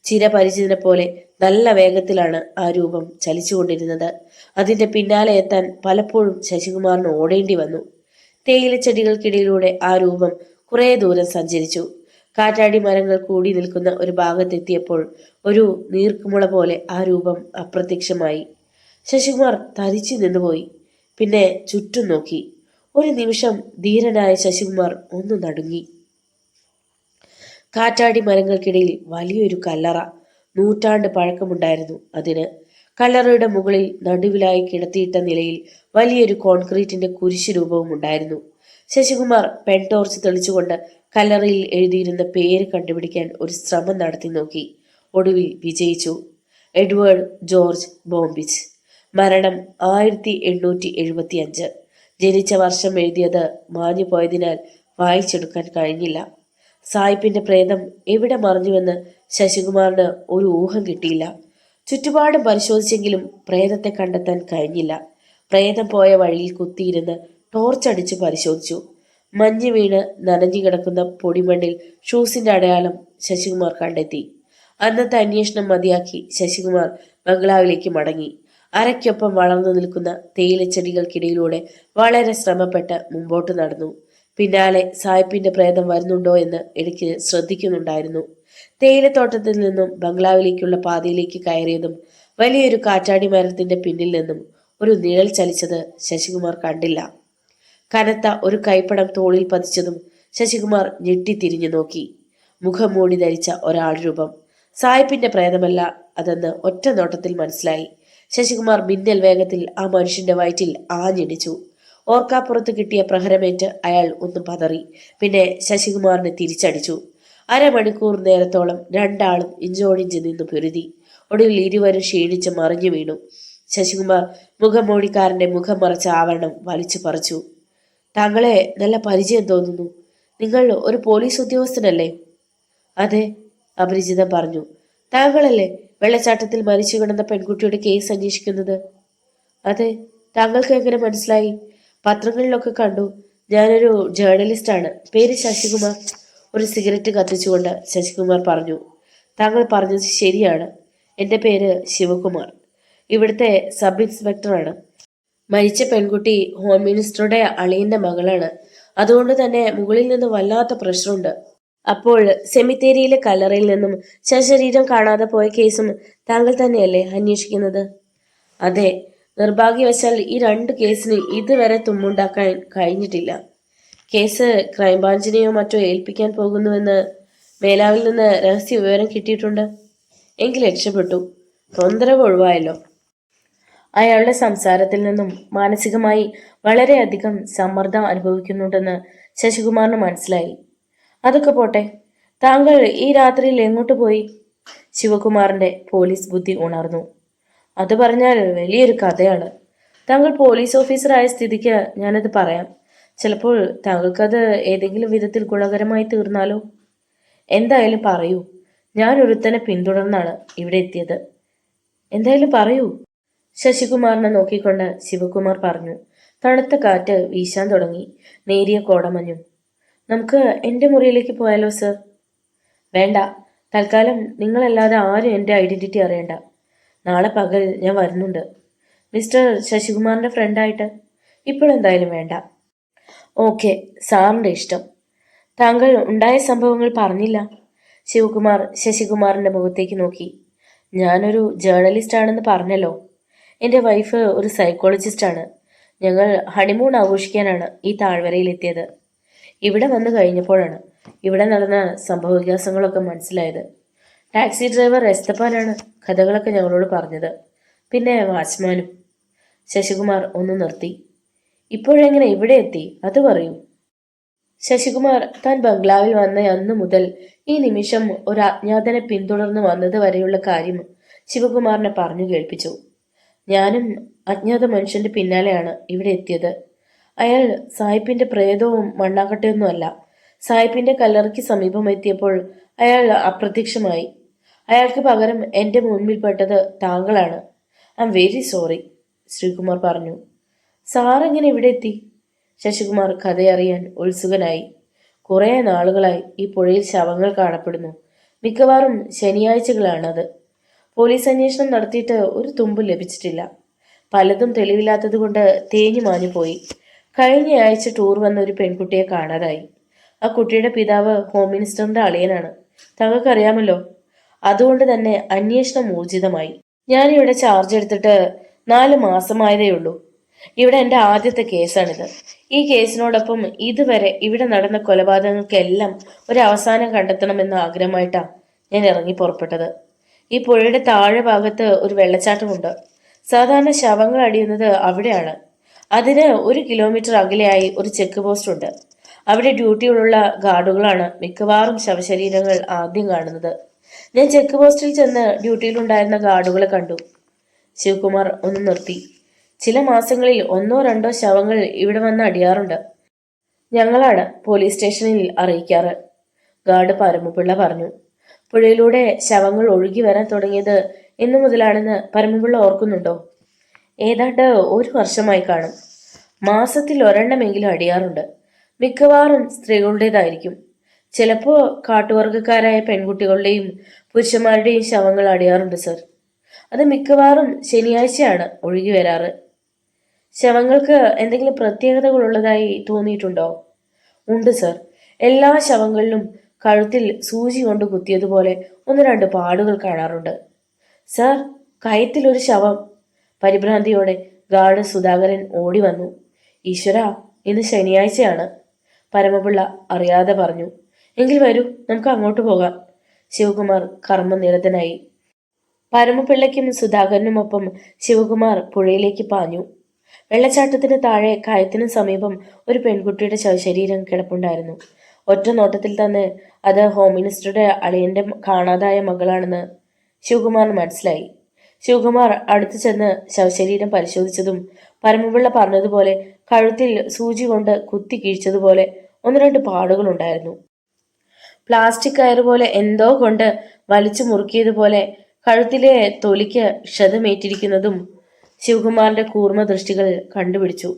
A: ചിരപരിചിതനെ പോലെ നല്ല വേഗത്തിലാണ് ആ രൂപം ചലിച്ചുകൊണ്ടിരുന്നത്. അതിന്റെ പിന്നാലെ എത്താൻ പലപ്പോഴും ശശികുമാറിന് ഓടേണ്ടി വന്നു. തേയിലച്ചെടികൾക്കിടയിലൂടെ ആ രൂപം കുറേ ദൂരം സഞ്ചരിച്ചു. കാറ്റാടി മരങ്ങൾ കൂടി നിൽക്കുന്ന ഒരു ഭാഗത്തെത്തിയപ്പോൾ ഒരു നീർക്കുമുള പോലെ ആ രൂപം അപ്രത്യക്ഷമായി. ശശികുമാർ തരിച്ചു നിന്നുപോയി. പിന്നെ ചുറ്റും നോക്കി. ഒരു നിമിഷം ധീരനായ ശശികുമാർ ഒന്ന് നടുങ്ങി. കാറ്റാടി മരങ്ങൾക്കിടയിൽ വലിയൊരു കല്ലറ. നൂറ്റാണ്ട് പഴക്കമുണ്ടായിരുന്നു അതിന്. കല്ലറയുടെ മുകളിൽ നടുവിലായി കിടത്തിയിട്ട നിലയിൽ വലിയൊരു കോൺക്രീറ്റിന്റെ കുരിശു രൂപവും ഉണ്ടായിരുന്നു. ശശികുമാർ പെൺടോർച്ച് തെളിച്ചുകൊണ്ട് കല്ലറയിൽ എഴുതിയിരുന്ന പേര് കണ്ടുപിടിക്കാൻ ഒരു ശ്രമം നടത്തി നോക്കി. ഒടുവിൽ വിജയിച്ചു. Edward George Bombich. മരണം 1875. ജനിച്ച വർഷം എഴുതിയത് മാഞ്ഞു പോയതിനാൽ വായിച്ചെടുക്കാൻ കഴിഞ്ഞില്ല. സായിപ്പിന്റെ പ്രേതം എവിടെ മറിഞ്ഞുവെന്ന് ശശികുമാറിന് ഒരു ഊഹം കിട്ടിയില്ല. ചുറ്റുപാടും പരിശോധിച്ചെങ്കിലും പ്രേതത്തെ കണ്ടെത്താൻ കഴിഞ്ഞില്ല. പ്രേതം പോയ വഴിയിൽ കുത്തിയിരുന്ന് ടോർച്ചടിച്ച് പരിശോധിച്ചു. മഞ്ഞ് വീണ് നനഞ്ഞു കിടക്കുന്ന പൊടിമണ്ണിൽ ഷൂസിന്റെ അടയാളം ശശികുമാർ കണ്ടെത്തി. അന്നത്തെ അന്വേഷണം മതിയാക്കി ശശികുമാർ ബംഗ്ലാവിലേക്ക് മടങ്ങി. അരയ്ക്കൊപ്പം വളർന്നു നിൽക്കുന്ന തേയിലച്ചെടികൾക്കിടയിലൂടെ വളരെ ശ്രമപ്പെട്ട് മുമ്പോട്ട് നടന്നു. പിന്നാലെ സായിപ്പിന്റെ പ്രേതം വരുന്നുണ്ടോ എന്ന് ഇടയ്ക്ക് ശ്രദ്ധിക്കുന്നുണ്ടായിരുന്നു. തേയിലത്തോട്ടത്തിൽ നിന്നും ബംഗ്ലാവിലേക്കുള്ള പാതയിലേക്ക് കയറിയതും വലിയൊരു കാറ്റാടി മരത്തിന്റെ പിന്നിൽ നിന്നും ഒരു നിഴൽ ചലിച്ചത് ശശികുമാർ കണ്ടില്ല. കനത്ത ഒരു കൈപ്പടം തോളിൽ പതിച്ചതും ശശികുമാർ ഞെട്ടിത്തിരിഞ്ഞു നോക്കി. മുഖം മൂടി ധരിച്ച ഒരാൾ രൂപം. സായിപ്പിന്റെ പ്രേതമല്ല അതെന്ന് ഒറ്റ നോട്ടത്തിൽ മനസ്സിലായി. ശശികുമാർ മിന്നൽ വേഗത്തിൽ ആ മനുഷ്യന്റെ വയറ്റിൽ ആഞ്ഞിടിച്ചു. ഓർക്കാപ്പുറത്ത് കിട്ടിയ പ്രഹരമേറ്റ് അയാൾ ഒന്ന് പതറി. പിന്നെ ശശികുമാറിനെ തിരിച്ചടിച്ചു. അരമണിക്കൂർ നേരത്തോളം രണ്ടാളും ഇഞ്ചോടിഞ്ച് നിന്ന് പൊരുതി. ഒടുവിൽ ഇരുവരും ക്ഷീണിച്ച് മറിഞ്ഞു വീണു. ശശികുമാർ മുഖംമൂടിക്കാരന്റെ മുഖം മറച്ച ആവരണം വലിച്ചു പറിച്ചു. താങ്കളെ നല്ല പരിചയം തോന്നുന്നു. നിങ്ങൾ ഒരു പോലീസ് ഉദ്യോഗസ്ഥനല്ലേ? അതെ, അപരിചിതൻ പറഞ്ഞു. താങ്കളല്ലേ വെള്ളച്ചാട്ടത്തിൽ മരിച്ചു കിടന്ന പെൺകുട്ടിയുടെ കേസ് അന്വേഷിക്കുന്നത്? അതെ. താങ്കൾക്ക് എങ്ങനെ മനസ്സിലായി? പത്രങ്ങളിലൊക്കെ കണ്ടു. ഞാനൊരു ജേർണലിസ്റ്റാണ്. പേര് ശശികുമാർ. ഒരു സിഗരറ്റ് കത്തിച്ചുകൊണ്ട് ശശികുമാർ പറഞ്ഞു. താങ്കൾ പറഞ്ഞത് ശരിയാണ്. എൻ്റെ പേര് ശിവകുമാർ. ഇവിടുത്തെ സബ് ഇൻസ്പെക്ടറാണ്. മരിച്ച പെൺകുട്ടി ഹോം മിനിസ്റ്ററുടെ അളിയന്റെ മകളാണ്. അതുകൊണ്ട് തന്നെ മുകളിൽ നിന്ന് വല്ലാത്ത പ്രഷറുണ്ട്. അപ്പോൾ സെമിത്തേരിയിലെ കല്ലറയിൽ നിന്നും ശവശരീരം കാണാതെ പോയ കേസും താങ്കൾ തന്നെയല്ലേ അന്വേഷിക്കുന്നത്? അതെ. നിർഭാഗ്യവശാൽ ഈ 2 കേസിന് ഇതുവരെ തുമ്മുണ്ടാക്കാൻ കഴിഞ്ഞിട്ടില്ല. കേസ് ക്രൈംബ്രാഞ്ചിനെയോ മറ്റോ ഏൽപ്പിക്കാൻ പോകുന്നുവെന്ന് മേലാവിൽ നിന്ന് രഹസ്യ വിവരം കിട്ടിയിട്ടുണ്ട്. എങ്കിൽ രക്ഷപ്പെട്ടു. തൊന്തരവ് ഒഴിവായല്ലോ. അയാളുടെ സംസാരത്തിൽ നിന്നും മാനസികമായി വളരെയധികം സമ്മർദ്ദം അനുഭവിക്കുന്നുണ്ടെന്ന് ശശികുമാറിന് മനസ്സിലായി. അതൊക്കെ പോട്ടെ, താങ്കൾ ഈ രാത്രിയിൽ എങ്ങോട്ട് പോയി? ശിവകുമാറിന്റെ പോലീസ് ബുദ്ധി ഉണർന്നു. അത് പറഞ്ഞാൽ വലിയൊരു കഥയാണ്. താങ്കൾ പോലീസ് ഓഫീസറായ സ്ഥിതിക്ക് ഞാനത് പറയാം. ചിലപ്പോൾ താങ്കൾക്കത് ഏതെങ്കിലും വിധത്തിൽ ഗുണകരമായി തീർന്നാലോ? എന്തായാലും പറയൂ. ഞാൻ ഒരുത്തനെ പിന്തുടർന്നാണ് ഇവിടെ എത്തിയത്. എന്തായാലും പറയൂ. ശശികുമാറിനെ നോക്കിക്കൊണ്ട് ശിവകുമാർ പറഞ്ഞു. തണുത്ത കാറ്റ് വീശാൻ തുടങ്ങി. നേരിയ കോടമഞ്ഞും. നമുക്ക് എൻ്റെ മുറിയിലേക്ക് പോയാലോ സർ? വേണ്ട. തൽക്കാലം നിങ്ങളല്ലാതെ ആരും എൻ്റെ ഐഡന്റിറ്റി അറിയണ്ട. നാളെ പകൽ ഞാൻ വരുന്നുണ്ട്. മിസ്റ്റർ ശശികുമാറിൻ്റെ ഫ്രണ്ടായിട്ട്. ഇപ്പോഴെന്തായാലും വേണ്ട. ഓക്കെ, സാറിൻ്റെ ഇഷ്ടം. താങ്കൾ ഉണ്ടായ സംഭവങ്ങൾ പറഞ്ഞില്ല. ശിവകുമാർ ശശികുമാറിൻ്റെ മുഖത്തേക്ക് നോക്കി. ഞാനൊരു ജേർണലിസ്റ്റ് ആണെന്ന് പറഞ്ഞല്ലോ. എൻ്റെ വൈഫ് ഒരു സൈക്കോളജിസ്റ്റാണ്. ഞങ്ങൾ ഹണിമൂൺ ആഘോഷിക്കാനാണ് ഈ താഴ്വരയിലെത്തിയത്. ഇവിടെ വന്നു കഴിഞ്ഞപ്പോഴാണ് ഇവിടെ നടന്ന സംഭവവികാസങ്ങളൊക്കെ മനസ്സിലായത്. ടാക്സി ഡ്രൈവർ എസ്തപ്പാനാണ് കഥകളൊക്കെ ഞങ്ങളോട് പറഞ്ഞത്. പിന്നെ വാച്ച്മാനും. ശശികുമാർ ഒന്ന് നിർത്തി. ഇപ്പോഴെങ്ങനെ ഇവിടെ എത്തി അത് പറയൂ. ശശികുമാർ താൻ ബംഗ്ലാവിൽ വന്ന അന്ന് മുതൽ ഈ നിമിഷം ഒരു അജ്ഞാതനെ പിന്തുടർന്ന് വന്നത് വരെയുള്ള കാര്യം ശിവകുമാറിനെ പറഞ്ഞു കേൾപ്പിച്ചു. ഞാനും അജ്ഞാത മനുഷ്യന്റെ പിന്നാലെയാണ് ഇവിടെ എത്തിയത്. അയാൾ സായിപ്പിന്റെ പ്രേതവും മണ്ണാക്കട്ടയൊന്നുമല്ല. സായിപ്പിന്റെ കല്ലറയ്ക്ക് സമീപം എത്തിയപ്പോൾ അയാൾ അപ്രത്യക്ഷമായി. അയാൾക്ക് പകരം എന്റെ മുൻപിൽപ്പെട്ടത് താങ്കളാണ്. I am very sorry, Sreekumar പറഞ്ഞു. സാർ എങ്ങനെ ഇവിടെ എത്തി? ശശികുമാർ കഥയറിയാൻ ഉത്സുകനായി. കുറേ നാളുകളായി ഈ പുഴയിൽ ശവങ്ങൾ കാണപ്പെടുന്നു. മിക്കവാറും ശനിയാഴ്ചകളാണത്. പോലീസ് അന്വേഷണം നടത്തിയിട്ട് ഒരു തുമ്പും ലഭിച്ചിട്ടില്ല. പലതും തെളിവില്ലാത്തതുകൊണ്ട് തേഞ്ഞു മാഞ്ഞു പോയി. കഴിഞ്ഞയാഴ്ച ടൂർ വന്ന ഒരു പെൺകുട്ടിയെ കാണാതായി. ആ കുട്ടിയുടെ പിതാവ് ഹോം മിനിസ്റ്ററിന്റെ അളിയനാണ്. താങ്കൾക്കറിയാമല്ലോ. അതുകൊണ്ട് തന്നെ അന്വേഷണം ഊർജിതമായി. ഞാനിവിടെ ചാർജ് എടുത്തിട്ട് 4 മാസമായതേ ഉള്ളൂ. ഇവിടെ എൻ്റെ ആദ്യത്തെ കേസാണിത്. ഈ കേസിനോടൊപ്പം ഇതുവരെ ഇവിടെ നടന്ന കൊലപാതകങ്ങൾക്കെല്ലാം ഒരു അവസാനം കണ്ടെത്തണമെന്ന ആഗ്രഹമായിട്ടാണ് ഞാൻ ഇറങ്ങി പുറപ്പെട്ടത്. ഈ പുഴയുടെ താഴെ ഭാഗത്ത് ഒരു വെള്ളച്ചാട്ടമുണ്ട്. സാധാരണ ശവങ്ങൾ അടിയുന്നത് അവിടെയാണ്. അതിന് 1 കിലോമീറ്റർ അകലെയായി ഒരു ചെക്ക് പോസ്റ്റ് ഉണ്ട്. അവിടെ ഡ്യൂട്ടിയിലുള്ള ഗാർഡുകളാണ് മിക്കവാറും ശവശരീരങ്ങൾ ആദ്യം കാണുന്നത്. ഞാൻ ചെക്ക് പോസ്റ്റിൽ ചെന്ന് ഡ്യൂട്ടിയിലുണ്ടായിരുന്ന ഗാർഡുകളെ കണ്ടു. ശിവകുമാർ ഒന്ന് നിർത്തി. ചില മാസങ്ങളിൽ 1-2 ശവങ്ങൾ ഇവിടെ വന്ന് അടിയാറുണ്ട്. ഞങ്ങളാണ് പോലീസ് സ്റ്റേഷനിൽ അറിയിക്കാറ്, ഗാർഡ് പരമപിള്ള പറഞ്ഞു. പുഴയിലൂടെ ശവങ്ങൾ ഒഴുകി വരാൻ തുടങ്ങിയത് എന്നു മുതലാണെന്ന് പരമപിള്ള ഓർക്കുന്നുണ്ടോ? ഏതാണ്ട് 1 വർഷമായി കാണും. മാസത്തിൽ 1 അടിയാറുണ്ട്. മിക്കവാറും സ്ത്രീകളുടേതായിരിക്കും. ചിലപ്പോൾ കാട്ടുവർഗക്കാരായ പെൺകുട്ടികളുടെയും പുരുഷന്മാരുടെയും ശവങ്ങൾ അടിയാറുണ്ട് സർ. അത് മിക്കവാറും ശനിയാഴ്ചയാണ് ഒഴുകി വരാറ്. ശവങ്ങൾക്ക് എന്തെങ്കിലും പ്രത്യേകതകളുള്ളതായി തോന്നിയിട്ടുണ്ടോ? ഉണ്ട് സർ. എല്ലാ ശവങ്ങളിലും കഴുത്തിൽ സൂചി കൊണ്ട് കുത്തിയതുപോലെ 1-2 പാടുകൾ കാണാറുണ്ട്. സർ, കയത്തിലൊരു ശവം. പരിഭ്രാന്തിയോടെ ഗാർഡ് സുധാകരൻ ഓടി വന്നു. ഈശ്വര, ഇന്ന് ശനിയാഴ്ചയാണ്, പരമപിള്ള അറിയാതെ പറഞ്ഞു. എങ്കിൽ വരൂ, നമുക്ക് അങ്ങോട്ട് പോകാം. ശിവകുമാർ കർമ്മനിരതനായി. പരമപിള്ളയ്ക്കും സുധാകരനുമൊപ്പം ശിവകുമാർ പുഴയിലേക്ക് പാഞ്ഞു. വെള്ളച്ചാട്ടത്തിന് താഴെ കയത്തിനു സമീപം ഒരു പെൺകുട്ടിയുടെ ശവശരീരം കിടപ്പുണ്ടായിരുന്നു. ഒറ്റ നോട്ടത്തിൽ തന്നെ അത് ഹോം മിനിസ്റ്ററുടെ അളിയന്റെ കാണാതായ മകളാണെന്ന് ശിവകുമാറിന് മനസ്സിലായി. ശിവകുമാർ അടുത്തു ചെന്ന് ശവശരീരം പരിശോധിച്ചതും പരമപിള്ള പറഞ്ഞതുപോലെ കഴുത്തിൽ സൂചി കൊണ്ട് കുത്തി കീഴ്ച്ചതുപോലെ 1-2 പാടുകളുണ്ടായിരുന്നു. പ്ലാസ്റ്റിക് കയറ് പോലെ എന്തോ കൊണ്ട് വലിച്ചു മുറുക്കിയതുപോലെ കഴുത്തിലെ തൊലിക്ക് ക്ഷതമേറ്റിരിക്കുന്നതും ശിവകുമാറിന്റെ കൂർമ്മ ദൃഷ്ടികൾ കണ്ടുപിടിച്ചു.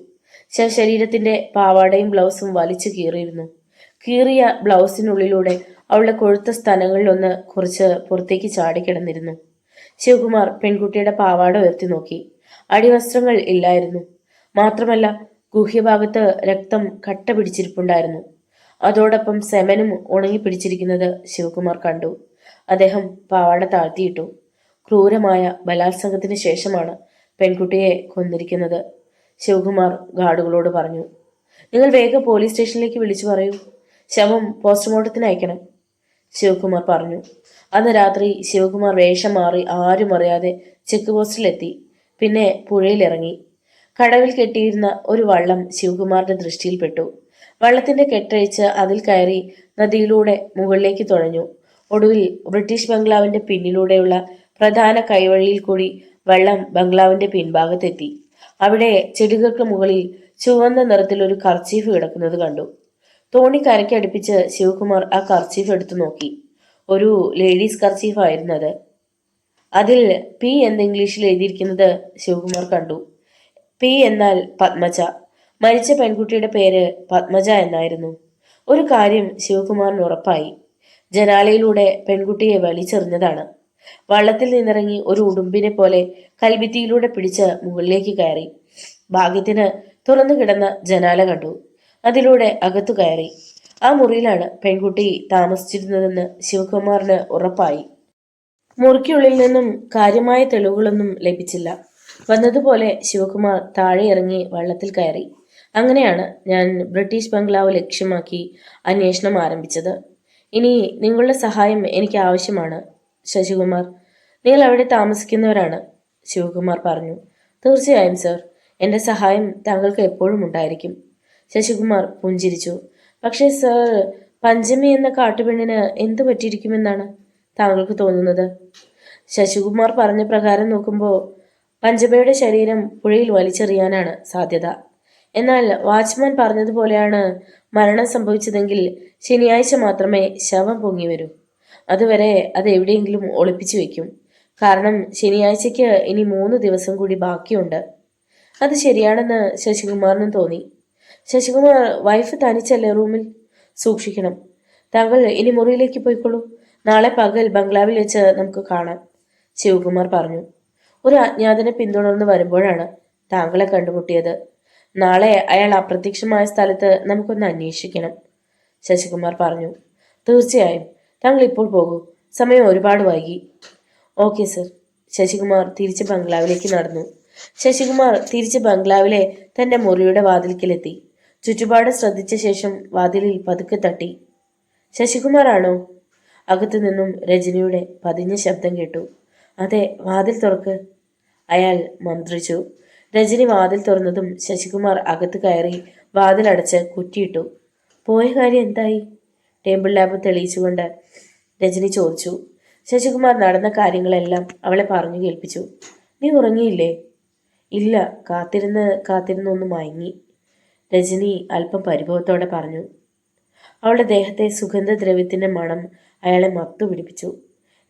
A: ശവശരീരത്തിന്റെ പാവാടയും ബ്ലൗസും വലിച്ചു കീറിയിരുന്നു. കീറിയ ബ്ലൗസിനുള്ളിലൂടെ അവളുടെ കൊഴുത്ത സ്ഥലങ്ങളിലൊന്ന് കുറച്ച് പുറത്തേക്ക് ചാടിക്കിടന്നിരുന്നു. ശിവകുമാർ പെൺകുട്ടിയുടെ പാവാട ഉയർത്തി നോക്കി. അടിവസ്ത്രങ്ങൾ ഇല്ലായിരുന്നു. മാത്രമല്ല, ഗുഹ്യഭാഗത്ത് രക്തം കട്ട പിടിച്ചിരിപ്പുണ്ടായിരുന്നു. അതോടൊപ്പം സെമനും ഉണങ്ങിപ്പിടിച്ചിരിക്കുന്നത് ശിവകുമാർ കണ്ടു. അദ്ദേഹം പാവാട താഴ്ത്തിയിട്ടു. ക്രൂരമായ ബലാത്സംഗത്തിന് ശേഷമാണ് പെൺകുട്ടിയെ കൊന്നിരിക്കുന്നത്, ശിവകുമാർ ഗാർഡുകളോട് പറഞ്ഞു. നിങ്ങൾ വേഗം പോലീസ് സ്റ്റേഷനിലേക്ക് വിളിച്ചു പറയൂ. ശവം പോസ്റ്റ്മോർട്ടത്തിന് അയക്കണം, ശിവകുമാർ പറഞ്ഞു. അന്ന് രാത്രി ശിവകുമാർ വേഷം മാറി ആരും അറിയാതെ ചെക്ക് പോസ്റ്റിലെത്തി. പിന്നെ പുഴയിലിറങ്ങി. കടവിൽ കെട്ടിയിരുന്ന ഒരു വള്ളം ശിവകുമാറിന്റെ ദൃഷ്ടിയിൽപ്പെട്ടു. വള്ളത്തിന്റെ കെട്ടഴിച്ച് അതിൽ കയറി നദിയിലൂടെ മുകളിലേക്ക് തുഴഞ്ഞു. ഒടുവിൽ ബ്രിട്ടീഷ് ബംഗ്ലാവിന്റെ പിന്നിലൂടെയുള്ള പ്രധാന കൈവഴിയിൽ കൂടി വെള്ളം ബംഗ്ലാവിന്റെ പിൻഭാഗത്തെത്തി. അവിടെ ചെടികൾക്ക് മുകളിൽ ചുവന്ന നിറത്തിൽ ഒരു കർച്ചീഫ് കിടക്കുന്നത് കണ്ടു. തോണി കരയ്ക്ക് അടുപ്പിച്ച് ശിവകുമാർ ആ കർച്ചീഫ് എടുത്തു നോക്കി. ഒരു ലേഡീസ് കർച്ചീഫ് ആയിരുന്നു അത്. അതിൽ പി എന്ന് ഇംഗ്ലീഷിൽ എഴുതിയിരിക്കുന്നത് ശിവകുമാർ കണ്ടു. പി എന്നാൽ പത്മജ. മരിച്ച പെൺകുട്ടിയുടെ പേര് പത്മജ എന്നായിരുന്നു. ഒരു കാര്യം ശിവകുമാറിന് ഉറപ്പായി. ജനാലയിലൂടെ പെൺകുട്ടിയെ വലിച്ചെറിഞ്ഞതാണ്. വള്ളത്തിൽ നിന്നിറങ്ങി ഒരു ഉടുമ്പിനെ പോലെ കൽഭിത്തിയിലൂടെ പിടിച്ച് മുകളിലേക്ക് കയറി. ഭാഗ്യത്തിന് തുറന്നു കിടന്ന ജനാല കണ്ടു. അതിലൂടെ അകത്തു കയറി. ആ മുറിയിലാണ് പെൺകുട്ടി താമസിച്ചിരുന്നതെന്ന് ശിവകുമാറിന് ഉറപ്പായി. മുറിക്കുള്ളിൽ നിന്നും കാര്യമായ തെളിവുകളൊന്നും ലഭിച്ചില്ല. വന്നതുപോലെ ശിവകുമാർ താഴെ ഇറങ്ങി വള്ളത്തിൽ കയറി. അങ്ങനെയാണ് ഞാൻ ബ്രിട്ടീഷ് ബംഗ്ലാവ് ലക്ഷ്യമാക്കി അന്വേഷണം ആരംഭിച്ചത്. ഇനി നിങ്ങളുടെ സഹായം എനിക്ക് ആവശ്യമാണ്, ശശികുമാർ. നിങ്ങൾ അവിടെ താമസിക്കുന്നവരാണ്, ശിവകുമാർ പറഞ്ഞു. തീർച്ചയായും സർ, എൻ്റെ സഹായം താങ്കൾക്ക് എപ്പോഴും ഉണ്ടായിരിക്കും, ശശികുമാർ പുഞ്ചിരിച്ചു. പക്ഷേ സർ, പഞ്ചമി എന്ന കാട്ടുപെണ്ണിന് എന്തു പറ്റിയിരിക്കുമെന്നാണ് താങ്കൾക്ക് തോന്നുന്നത്? ശശികുമാർ പറഞ്ഞ പ്രകാരം നോക്കുമ്പോൾ പഞ്ചമയുടെ ശരീരം പുഴയിൽ വലിച്ചെറിയാനാണ് സാധ്യത. എന്നാൽ വാച്ച്മാൻ പറഞ്ഞതുപോലെയാണ് മരണം സംഭവിച്ചതെങ്കിൽ ശനിയാഴ്ച മാത്രമേ ശവം പൊങ്ങി വരൂ. അതുവരെ അത് എവിടെയെങ്കിലും ഒളിപ്പിച്ചു വെക്കും. കാരണം ശനിയാഴ്ചയ്ക്ക് ഇനി 3 ദിവസം കൂടി ബാക്കിയുണ്ട്. അത് ശരിയാണെന്ന് ശശികുമാറിനും തോന്നി. ശശികുമാർ, വൈഫ് തനിച്ചല്ലേ റൂമിൽ? സൂക്ഷിക്കണം. താങ്കൾ ഇനി മുറിയിലേക്ക് പോയിക്കോളൂ. നാളെ പകൽ ബംഗ്ലാവിൽ വെച്ച് നമുക്ക് കാണാം, ശിവകുമാർ പറഞ്ഞു. ഒരു അജ്ഞാതനെ പിന്തുടർന്ന് വരുമ്പോഴാണ് താങ്കളെ കണ്ടുമുട്ടിയത്. നാളെ അയാൾ അപ്രത്യക്ഷമായ സ്ഥലത്ത് നമുക്കൊന്ന് അന്വേഷിക്കണം, ശശികുമാർ പറഞ്ഞു. തീർച്ചയായും. താങ്കൾ ഇപ്പോൾ പോകൂ. സമയം ഒരുപാട് വൈകി. Okay sir. ശശികുമാർ തിരിച്ച് ബംഗ്ലാവിലേക്ക് നടന്നു. ശശികുമാർ തിരിച്ച് ബംഗ്ലാവിലെ തന്റെ മുറിയുടെ വാതിൽക്കലെത്തി. ചുറ്റുപാട് ശ്രദ്ധിച്ച ശേഷം വാതിലിൽ പതുക്കെ തട്ടി. ശശികുമാർ ആണോ? അകത്തു നിന്നും രജനിയുടെ പതിഞ്ഞ ശബ്ദം കേട്ടു. അതെ, വാതിൽ തുറക്ക്, അയാൾ മന്ത്രിച്ചു. രജനി വാതിൽ തുറന്നതും ശശികുമാർ അകത്ത് കയറി വാതിലടച്ച് കുറ്റിയിട്ടു. പോയ കാര്യം എന്തായി? ടേബിൾ ലാമ്പ് തെളിയിച്ചുകൊണ്ട് രജനി ചോദിച്ചു. ശശികുമാർ നടന്ന കാര്യങ്ങളെല്ലാം അവളെ പറഞ്ഞു കേൾപ്പിച്ചു. നീ ഉറങ്ങിയില്ലേ? ഇല്ല, കാത്തിരുന്ന് ഒന്ന് മയങ്ങി, രജനി അല്പം പരിഭവത്തോടെ പറഞ്ഞു. അവളുടെ ദേഹത്തെ സുഗന്ധദ്രവ്യത്തിന്റെ മണം അയാളെ മത്തു പിടിപ്പിച്ചു.